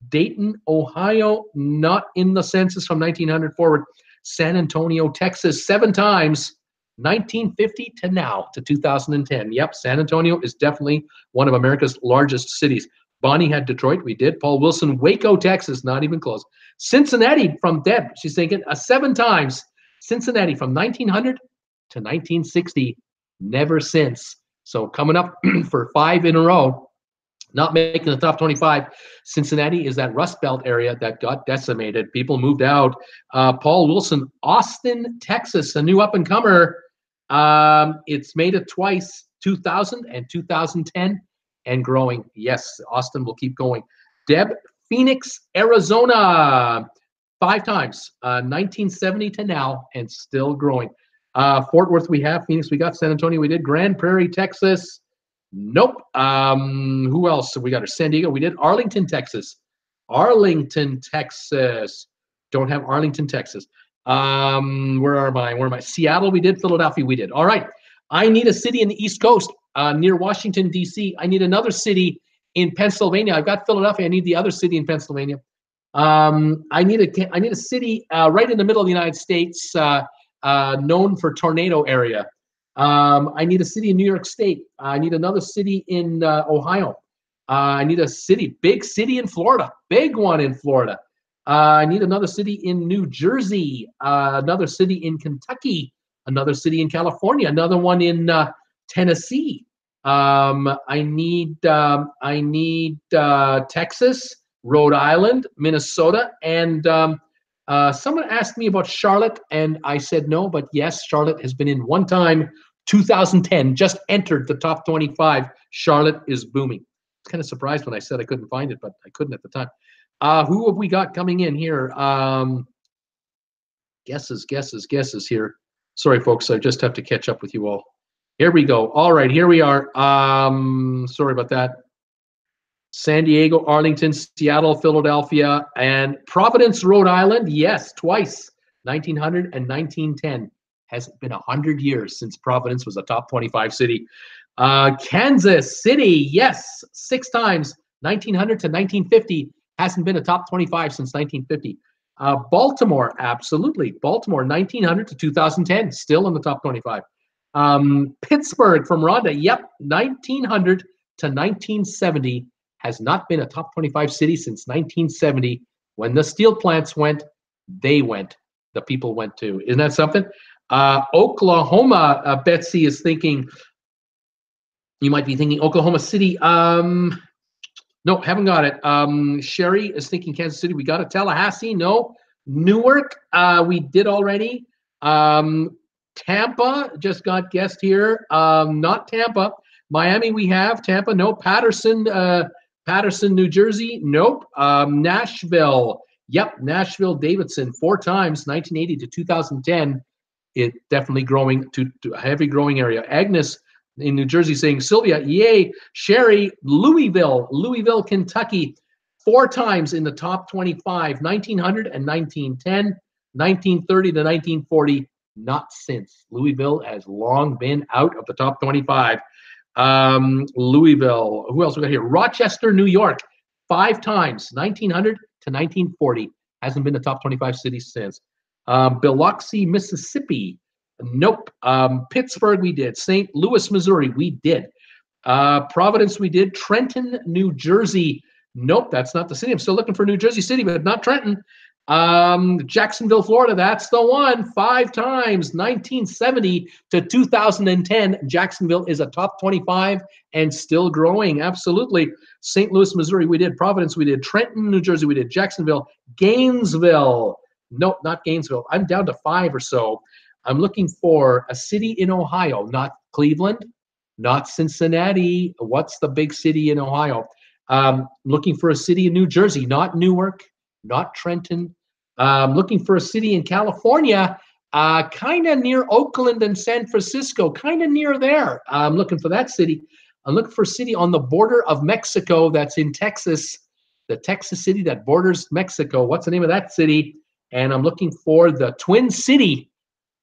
Dayton, Ohio, not in the census from 1900 forward. San Antonio, Texas, 7 times, 1950 to now, to 2010. Yep, San Antonio is definitely one of America's largest cities. Bonnie had Detroit. We did. Paul Wilson, Waco, Texas. Not even close. Cincinnati from Deb. She's thinking 7 times. Cincinnati from 1900 to 1960. Never since. So coming up for 5 in a row. Not making the top 25. Cincinnati is that Rust Belt area that got decimated. People moved out. Paul Wilson, Austin, Texas. A new up-and-comer. It's made it twice. 2000 and 2010. And growing. Yes, Austin will keep going. Deb, Phoenix, Arizona, 5 times, 1970 to now, and still growing. Fort Worth we have, Phoenix we got, San Antonio we did, Grand Prairie, Texas, nope. Who else? We got San Diego, we did, Arlington, Texas. Arlington, Texas. Don't have Arlington, Texas. Where am I? Seattle we did, Philadelphia we did. All right. I need a city in the East Coast, near Washington, D.C. I need another city in Pennsylvania. I've got Philadelphia. I need the other city in Pennsylvania. I need a city right in the middle of the United States, known for tornado area. I need a city in New York State. I need another city in Ohio. I need a big city in Florida, big one in Florida. I need another city in New Jersey, another city in Kentucky, another city in California, another one in Tennessee. I need Texas, Rhode Island, Minnesota, and someone asked me about Charlotte, and I said no, but yes, Charlotte has been in one time, 2010, just entered the top 25. Charlotte is booming. I was kind of surprised when I said I couldn't find it, but I couldn't at the time. Who have we got coming in here? Guesses here. Sorry, folks, I just have to catch up with you all. Here we go. All right, here we are. Sorry about that. San Diego, Arlington, Seattle, Philadelphia, and Providence, Rhode Island. Yes, twice, 1900 and 1910. Has it been 100 years since Providence was a top 25 city? Kansas City, yes, 6 times, 1900 to 1950. Hasn't been a top 25 since 1950. Baltimore, absolutely. Baltimore, 1900 to 2010, still in the top 25. Pittsburgh from Rhonda, yep, 1900 to 1970. Has not been a top 25 city since 1970. When the steel plants went, they went. The people went too. Isn't that something? Oklahoma, Betsy is thinking, you might be thinking Oklahoma City. No, haven't got it. Sherry is thinking Kansas City. We got it. Tallahassee, no. Newark, we did already. Tampa just got guessed here. Not Tampa. Miami, we have. Tampa, no. Patterson, New Jersey, nope. Nashville, yep. Nashville, Davidson, 4 times, 1980 to 2010. It definitely growing to a heavy growing area. Agnes in New Jersey saying, Sylvia, yay. Sherry, Louisville, Kentucky, 4 times in the top 25, 1900 and 1910, 1930 to 1940, not since. Louisville has long been out of the top 25. Louisville, who else we got here? Rochester, New York, 5 times, 1900 to 1940. Hasn't been a top 25 city since. Biloxi, Mississippi, nope. Pittsburgh, we did. St. Louis, Missouri, we did. Providence, we did. Trenton, New Jersey, nope, that's not the city. I'm still looking for New Jersey City, but not Trenton. Jacksonville, Florida, that's the one. 5 times, 1970 to 2010. Jacksonville is a top 25 and still growing. Absolutely. St. Louis, Missouri, we did. Providence, we did. Trenton, New Jersey, we did. Jacksonville. Gainesville, nope, not Gainesville. I'm down to 5 or so. I'm looking for a city in Ohio, not Cleveland, not Cincinnati. What's the big city in Ohio? Looking for a city in New Jersey, not Newark, not Trenton. Looking for a city in California, kind of near Oakland and San Francisco, kind of near there. I'm looking for that city. I'm looking for a city on the border of Mexico that's in Texas, the Texas city that borders Mexico. What's the name of that city? And I'm looking for the Twin City,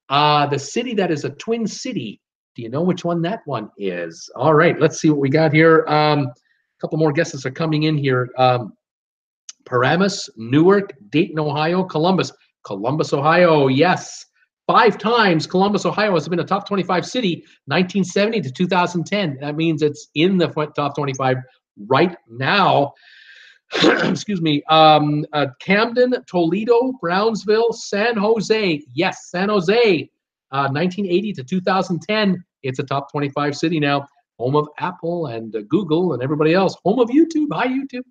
the city that is a twin city. Do you know which one that one is? All right, let's see what we got here. A couple more guesses are coming in here. Paramus, Newark, Dayton, Ohio, Columbus. Columbus, Ohio, yes. 5 times Columbus, Ohio has been a top 25 city, 1970 to 2010. That means it's in the top 25 right now. Excuse me. Camden, Toledo, Brownsville, San Jose. Yes, San Jose, 1980 to 2010. It's a top 25 city now. Home of Apple and Google and everybody else. Home of YouTube. Hi, YouTube.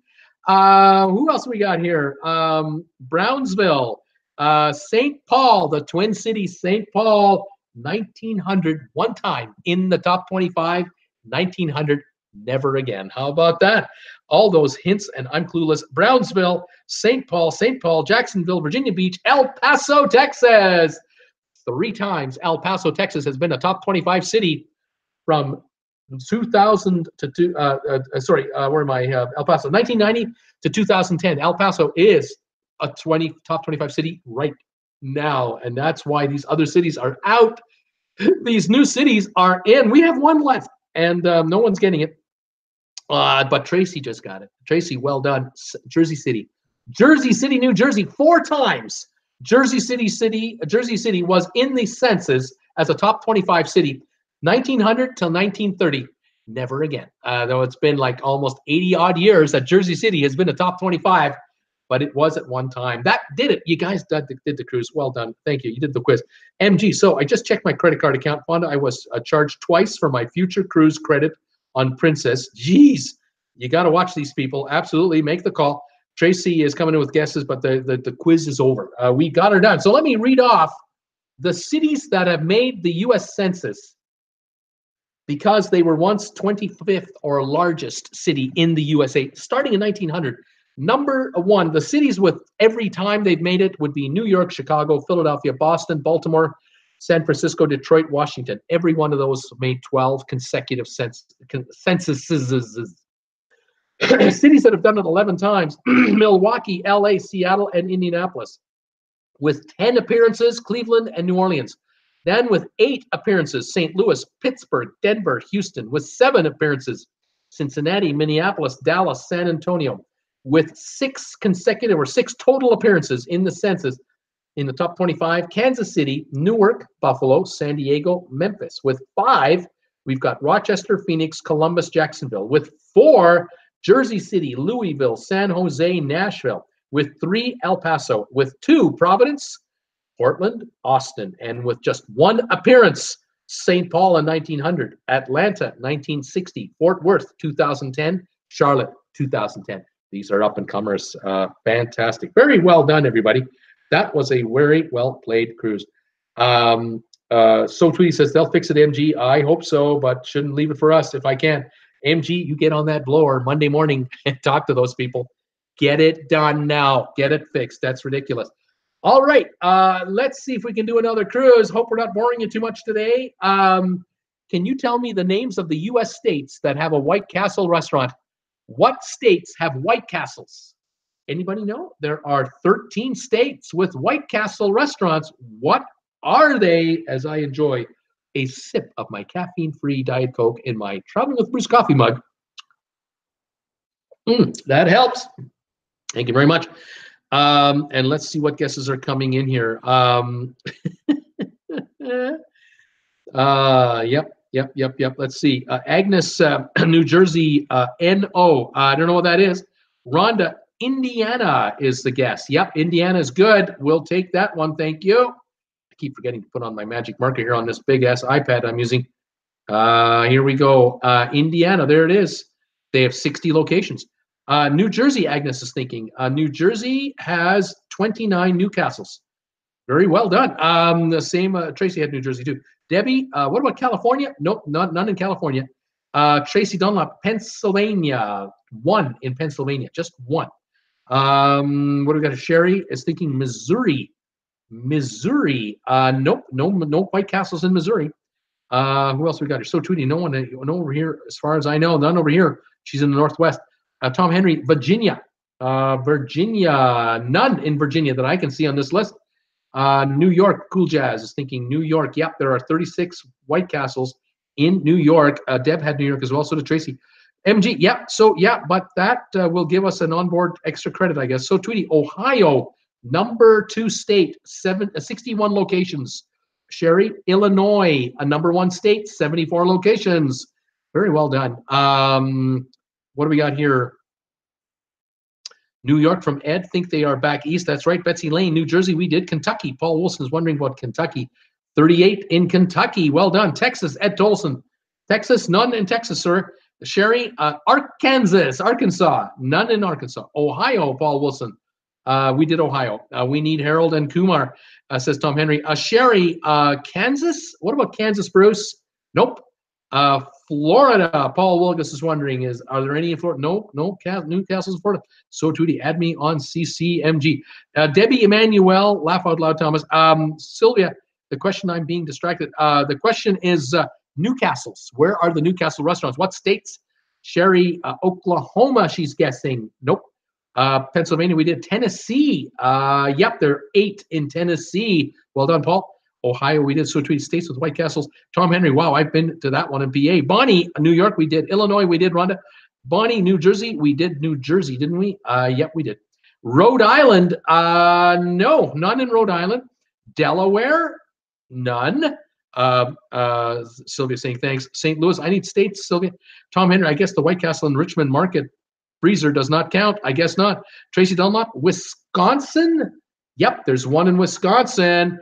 Who else we got here? Brownsville, St. Paul, the Twin Cities, St. Paul, 1900, 1 time in the top 25, 1900, never again. How about that? All those hints, and I'm clueless. Brownsville, St. Paul, Jacksonville, Virginia Beach, El Paso, Texas. 3 times El Paso, Texas has been a top 25 city from 2000 to where am I? El Paso, 1990 to 2010. El Paso is a top 25 city right now, and that's why these other cities are out. These new cities are in. We have 1 left, and no one's getting it. But Tracy just got it. Tracy, well done. Jersey City, New Jersey, 4 times. Jersey City was in the census as a top 25 city. 1900 till 1930, never again. Though it's been like almost 80 odd years that Jersey City has been a top 25, but it was at one time. That did it. You guys did the cruise. Well done. Thank you. You did the quiz. MG, so I just checked my credit card account. Fonda, I was charged twice for my future cruise credit on Princess. Jeez, you got to watch these people. Absolutely. Make the call. Tracy is coming in with guesses, but the quiz is over. We got her done. So let me read off the cities that have made the U.S. Census because they were once 25th or largest city in the USA, starting in 1900. Number one, the cities with every time they've made it would be New York, Chicago, Philadelphia, Boston, Baltimore, San Francisco, Detroit, Washington. Every one of those made 12 consecutive censuses. Cities that have done it 11 times, Milwaukee, LA, Seattle, and Indianapolis. With 10 appearances, Cleveland and New Orleans. Then with 8 appearances, St. Louis, Pittsburgh, Denver, Houston. With 7 appearances, Cincinnati, Minneapolis, Dallas, San Antonio. With 6 consecutive or 6 total appearances in the census in the top 25, Kansas City, Newark, Buffalo, San Diego, Memphis. With 5, we've got Rochester, Phoenix, Columbus, Jacksonville. With 4, Jersey City, Louisville, San Jose, Nashville. With 3, El Paso. With 2, Providence, Portland, Austin. And with just 1 appearance, St. Paul in 1900, Atlanta 1960, Fort Worth 2010, Charlotte 2010. These are up-and-comers. Fantastic. Very well done, everybody. That was a very well-played cruise. So Tweety says, they'll fix it, MG. I hope so, but shouldn't leave it for us if I can. MG, you get on that blower Monday morning and talk to those people. Get it done now. Get it fixed. That's ridiculous. All right. Let's see if we can do another cruise. Hope we're not boring you too much today. Can you tell me the names of the U.S. states that have a White Castle restaurant? What states have White Castles? Anybody know? There are 13 states with White Castle restaurants. What are they? As I enjoy a sip of my caffeine-free Diet Coke in my Traveling with Bruce coffee mug. That helps. Thank you very much. And let's see what guesses are coming in here. Yep. Let's see. Agnes, New Jersey, N-O. I don't know what that is. Rhonda, Indiana is the guess. Yep, Indiana is good. We'll take that one. Thank you. I keep forgetting to put on my magic marker here on this big-ass iPad I'm using. Here we go. Indiana, there it is. They have 60 locations. New Jersey, Agnes is thinking. New Jersey has 29 Newcastles. Very well done. The same, Tracy had New Jersey too. Debbie, what about California? Nope, none in California. Tracy Dunlop, Pennsylvania. 1 in Pennsylvania, just 1. What do we got? Sherry is thinking Missouri. Nope, no White Castles in Missouri. Who else we got here? So Tweety, no one over here, as far as I know, none over here. She's in the Northwest. Tom Henry, Virginia. Virginia, none in Virginia that I can see on this list. New York, Cool Jazz is thinking New York. Yep, there are 36 White Castles in New York. Deb had New York as well, so did Tracy. MG, yeah, so yeah, but that will give us an onboard extra credit, I guess. So Tweety, Ohio, number 2 state, 61 locations. Sherry, Illinois, a number 1 state, 74 locations. Very well done. What do we got here? New York from Ed, think they are back east. That's right. Betsy Lane, New Jersey, we did. Kentucky, Paul Wilson is wondering about Kentucky. 38 in Kentucky. Well done. Texas, Ed Tolson. Texas, none in Texas, sir. Sherry, Arkansas, none in Arkansas. Ohio, Paul Wilson. We did Ohio. We need Harold and Kumar, says Tom Henry. Sherry, Kansas? What about Kansas, Bruce? Nope. Florida, Paul Wilgus is wondering, are there any in Florida? No Newcastle's in Florida. So Tweety, add me on CCMG. Debbie Emanuel, laugh out loud, Thomas. Sylvia, the question, I'm being distracted. The question is Newcastle's. Where are the Newcastle restaurants? What states? Sherry, Oklahoma, she's guessing. Nope. Pennsylvania, we did. Tennessee. Yep, there are 8 in Tennessee. Well done, Paul. Ohio, we did. So Tweety, states with White Castles. Tom Henry, wow, I've been to that one in PA. Bonnie, New York, we did. Illinois, we did. Rhonda. Bonnie, New Jersey, we did New Jersey, didn't we? Yep, we did. Rhode Island, no, none in Rhode Island. Delaware, none. Sylvia saying thanks. St. Louis, I need states, Sylvia. Tom Henry, I guess the White Castle in Richmond Market freezer does not count. I guess not. Tracy Dunlop, Wisconsin. Yep, there's 1 in Wisconsin.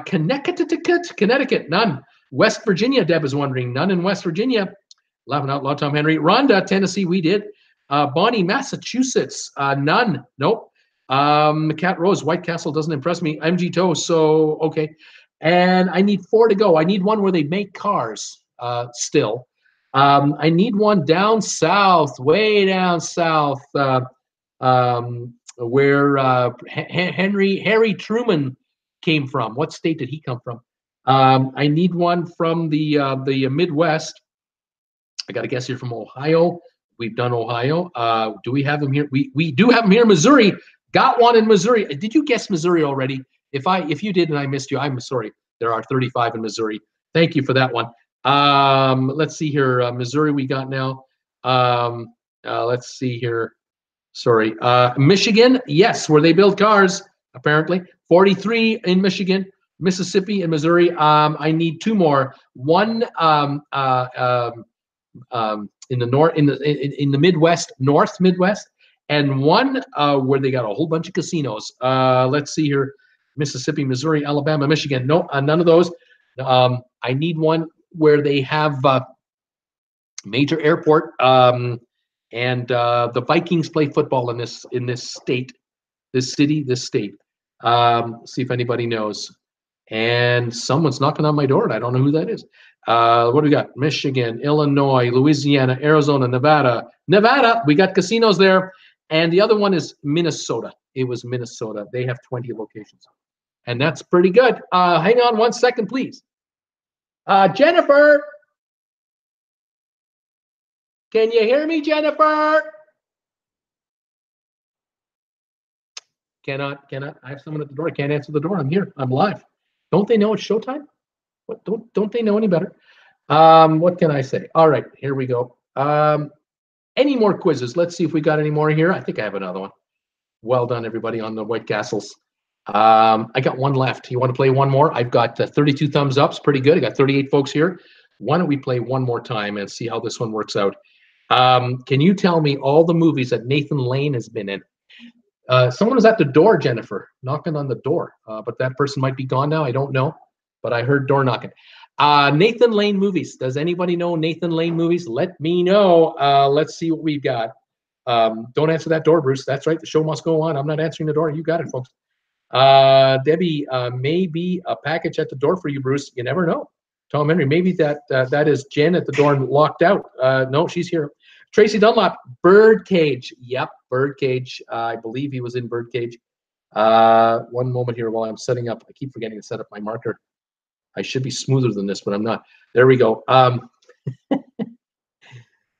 Connecticut, none. West Virginia, Deb is wondering, none in West Virginia. Laughing out loud, Tom Henry. Rhonda, Tennessee, we did. Bonnie, Massachusetts, none. Nope. Cat Rose, White Castle doesn't impress me. MG Toe, so okay. And I need 4 to go. I need one where they make cars still. I need one down south, way down south. where Harry Truman came from. What state did he come from? I need one from the Midwest. I got to guess here from Ohio. We've done Ohio. Do we have them here? We do have them here in Missouri. Got one in Missouri. Did you guess Missouri already? If you did and I missed you, I'm sorry. There are 35 in Missouri. Thank you for that one. Let's see here. Missouri we got now. Let's see here. Sorry. Michigan, yes, where they build cars, apparently. 43 in Michigan, Mississippi, and Missouri. I need two more. One in the north, in the Midwest, North Midwest, and one where they got a whole bunch of casinos. Let's see here: Mississippi, Missouri, Alabama, Michigan. No, none of those. I need one where they have major airport, and the Vikings play football in this state, this city, this state. See if anybody knows. And someone's knocking on my door, and I don't know who that is. What do we got? Michigan, Illinois, Louisiana, Arizona, Nevada. Nevada, we got casinos there. And the other one is Minnesota. It was Minnesota. They have 20 locations. And that's pretty good. Hang on 1 second, please. Jennifer. Can you hear me, Jennifer? Cannot. I have someone at the door. I can't answer the door. I'm here. I'm live. Don't they know it's showtime? What, don't they know any better? What can I say? All right, here we go. Any more quizzes? Let's see if we got any more here. I think I have another one. Well done, everybody, on the White Castles. I got one left. You want to play one more? I've got 32 thumbs ups. Pretty good. I got 38 folks here. Why don't we play one more time and see how this one works out? Can you tell me all the movies that Nathan Lane has been in? Someone was at the door, Jennifer, knocking on the door. But that person might be gone now. I don't know. But I heard door knocking. Nathan Lane movies. Does anybody know Nathan Lane movies? Let me know. Let's see what we've got. Don't answer that door, Bruce. That's right. The show must go on. I'm not answering the door. You got it, folks. Debbie, maybe a package at the door for you, Bruce. You never know. Tom Henry, maybe that is Jen at the door and locked out. No, she's here. Tracy Dunlop, Birdcage. Yep, Birdcage. I believe he was in Birdcage. One moment here while I'm setting up. I keep forgetting to set up my marker. I should be smoother than this, but I'm not. There we go.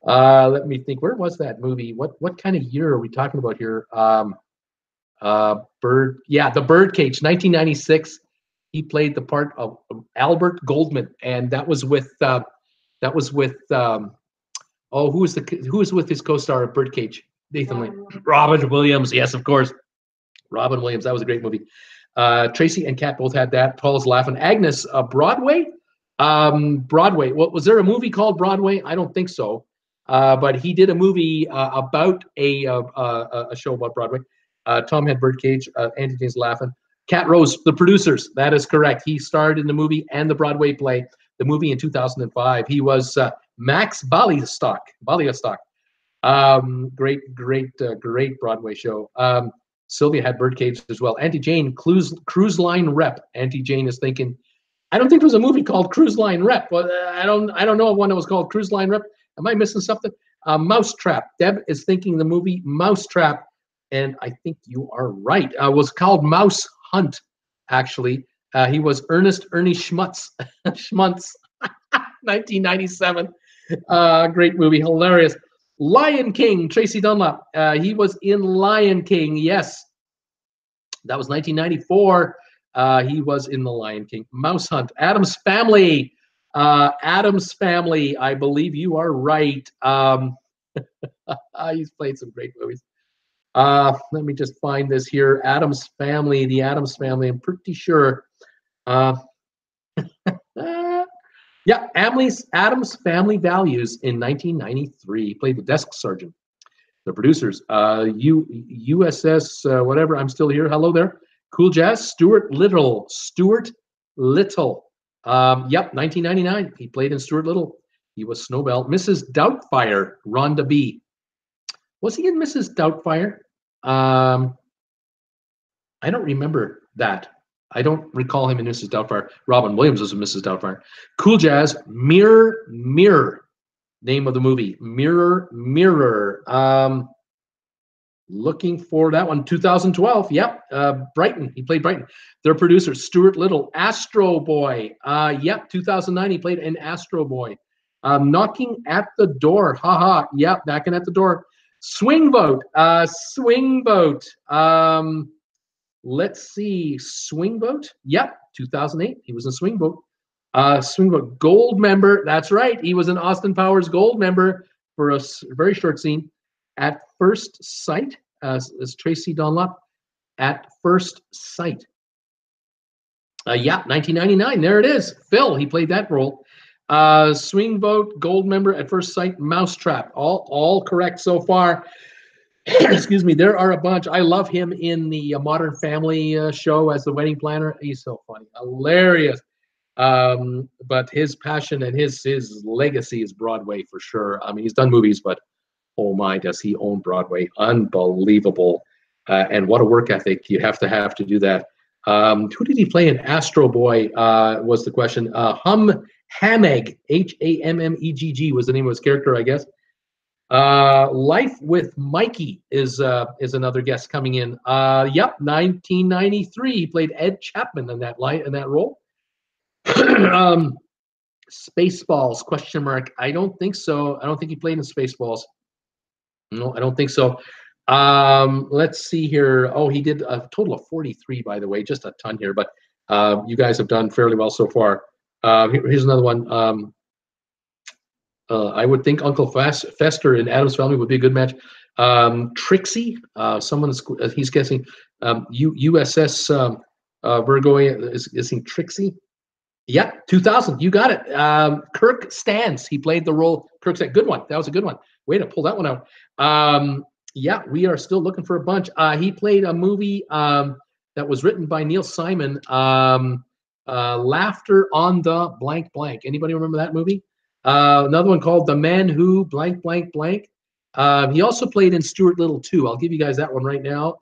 Let me think. Where was that movie? What kind of year are we talking about here? The Birdcage, 1996. He played the part of Albert Goldman, and that was with who was with his co-star of Birdcage? Nathan Lane. Robin Williams, yes, of course. Robin Williams, that was a great movie. Tracy and Kat both had that. Paul's laughing. Agnes, Broadway? Broadway. What was there a movie called Broadway? I don't think so. But he did a movie about a show about Broadway. Tom had Birdcage. Andy James laughing. Kat Rose, The Producers. That is correct. He starred in the movie and the Broadway play. The movie in 2005. He was Max Ballistock. Great Broadway show. Sylvia had Birdcage as well. Auntie Jane, Cruise Line Rep. Auntie Jane is thinking, I don't think there was a movie called Cruise Line Rep. But I don't know of one that was called Cruise Line Rep. Am I missing something? Mousetrap. Deb is thinking the movie Mousetrap, and I think you are right. Was called Mouse Hunt, actually. He was Ernest Ernie Schmutz. Schmuntz. 1997. Great movie, hilarious. Lion King, Tracy Dunlop. He was in Lion King, yes. That was 1994. He was in The Lion King. Mouse Hunt. Addams Family. Addams Family, I believe you are right. He's played some great movies. Let me just find this here. Addams Family, the Addams Family, I'm pretty sure. Yeah, Addams Family Values in 1993. Played the desk sergeant. The producers, USS, whatever, I'm still here. Hello there. Cool Jazz, Stuart Little. Yep, 1999. He played in Stuart Little. He was Snowbell. Mrs. Doubtfire, Rhonda B. Was he in Mrs. Doubtfire? I don't remember that. I don't recall him in Mrs. Doubtfire. Robin Williams was in Mrs. Doubtfire. Cool Jazz, Mirror, Mirror. Name of the movie, Mirror, Mirror. Looking for that one. 2012. Yep. Brighton. He played Brighton. Their producer, Stuart Little. Astro Boy. Yep. 2009. He played an Astro Boy. Knocking at the Door. Haha. Yep. Knocking at the Door. Swing Boat. Swing Boat. Let's see. Swing Boat. Yep. 2008. He was in Swing Boat. Swing Boat. Gold member. That's right. He was an Austin Powers Gold member for a very short scene. At First Sight, as Tracy Dunlop, At First Sight. Yeah, 1999, there it is. Phil, he played that role. Swing Boat, Gold member, At First Sight, Mousetrap. All correct so far. Excuse me, there are a bunch. I love him in the Modern Family show as the wedding planner. He's so funny, hilarious. But his passion and his legacy is Broadway for sure. I mean, he's done movies, but oh my, does he own Broadway? Unbelievable. And what a work ethic you have to do that. Who did he play in Astro Boy was the question. Hammeg, Hammegg was the name of his character, I guess. Life with Mikey is another guest coming in. Yep, 1993. He played Ed Chapman in that role. Spaceballs, question mark. I don't think so. I don't think he played in Spaceballs. No, I don't think so. Let's see here. Oh, he did a total of 43, by the way, just a ton here. But you guys have done fairly well so far. Here's another one. I would think Uncle Fester in Addams Family would be a good match. Trixie, he's guessing USS Virgo is guessing Trixie. Yeah, 2000. You got it. Kirk Stans. He played the role. Kirk Stans. Good one. That was a good one. Way to pull that one out. Yeah, we are still looking for a bunch. He played a movie that was written by Neil Simon. Laughter on the blank blank. Anybody remember that movie? Another one called The Man Who blank blank blank. He also played in Stuart Little too. I'll give you guys that one right now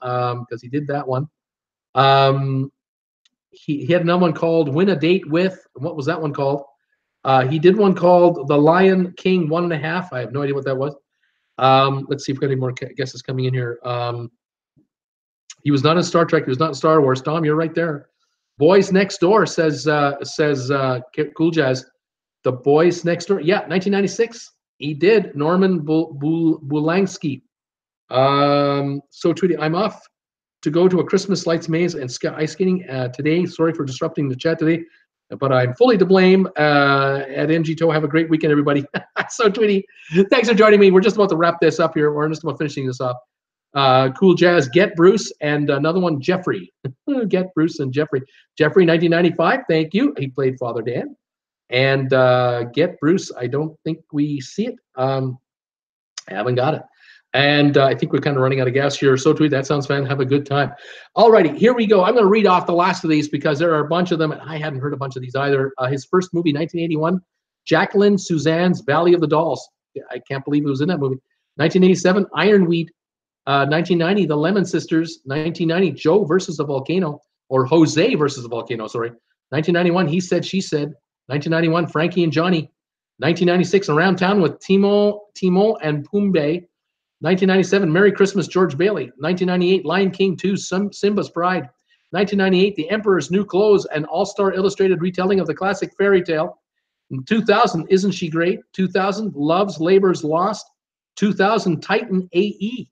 because he did that one. He had another one called Win a Date With. What was that one called? He did one called The Lion King 1.5. I have no idea what that was. Let's see if we've got any more guesses coming in here. He was not in Star Trek. He was not in Star Wars. Tom, you're right there. Boys Next Door says Cool Jazz. The Boys Next Door. Yeah, 1996. He did. Norman Bulansky. So Tweety, I'm off to go to a Christmas lights maze and ice skating today. Sorry for disrupting the chat today, but I'm fully to blame. At MG Toe, have a great weekend, everybody. So Tweety, thanks for joining me. We're just about to wrap this up here. We're just about finishing this off. Cool Jazz, Get Bruce, and another one, Jeffrey. Get Bruce and Jeffrey. Jeffrey, 1995. Thank you. He played Father Dan. And Get Bruce, I don't think we see it. I haven't got it. And I think we're kind of running out of gas here. So Tweet, that sounds fun. Have a good time. All righty, here we go. I'm going to read off the last of these because there are a bunch of them, and I hadn't heard a bunch of these either. His first movie, 1981, Jacqueline Suzanne's Valley of the Dolls. I can't believe it was in that movie. 1987, Ironweed. 1990, The Lemon Sisters. 1990, Joe versus the Volcano, or Jose versus the Volcano, sorry. 1991, He Said, She Said. 1991, Frankie and Johnny. 1996, Around Town with Timon and Pumbaa. 1997, Merry Christmas, George Bailey. 1998, Lion King 2, Simba's Pride. 1998, The Emperor's New Clothes, an all-star illustrated retelling of the classic fairy tale. 2000, Isn't She Great? 2000, Love's Labor's Lost. 2000, Titan AE.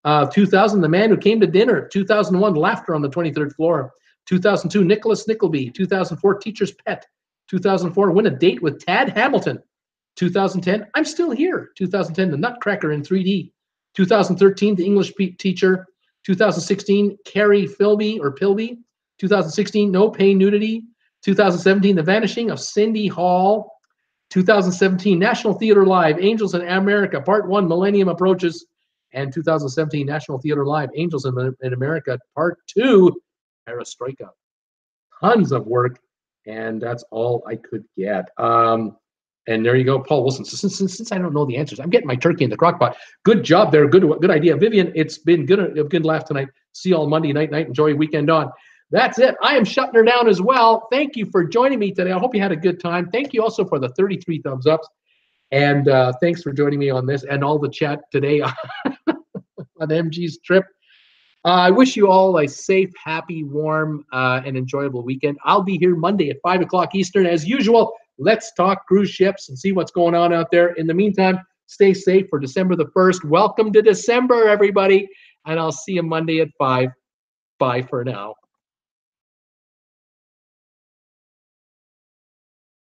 2000, The Man Who Came to Dinner. 2001, Laughter on the 23rd Floor. 2002, Nicholas Nickleby. 2004, Teacher's Pet. 2004, Win a Date with Tad Hamilton. 2010, I'm Still Here. 2010, The Nutcracker in 3D. 2013, The English Teacher. 2016, Carrie Pilby. 2016, No Pay Nudity. 2017, The Vanishing of Cindy Hall. 2017, National Theater Live, Angels in America, Part 1, Millennium Approaches. And 2017, National Theater Live, Angels in America, Part 2, Perestroika. Tons of work, and that's all I could get. And there you go, Paul Wilson. So since I don't know the answers, I'm getting my turkey in the crock pot. Good job there. Good idea. Vivian, it's been a good laugh tonight. See you all Monday night. Enjoy your weekend on. That's it. I am shutting her down as well. Thank you for joining me today. I hope you had a good time. Thank you also for the 33 thumbs ups. And thanks for joining me on this and all the chat today. on MG's trip. I wish you all a safe, happy, warm, and enjoyable weekend. I'll be here Monday at 5 o'clock Eastern as usual. Let's talk cruise ships and see what's going on out there. In the meantime, stay safe for December the 1st. Welcome to December, everybody. And I'll see you Monday at 5. Bye for now.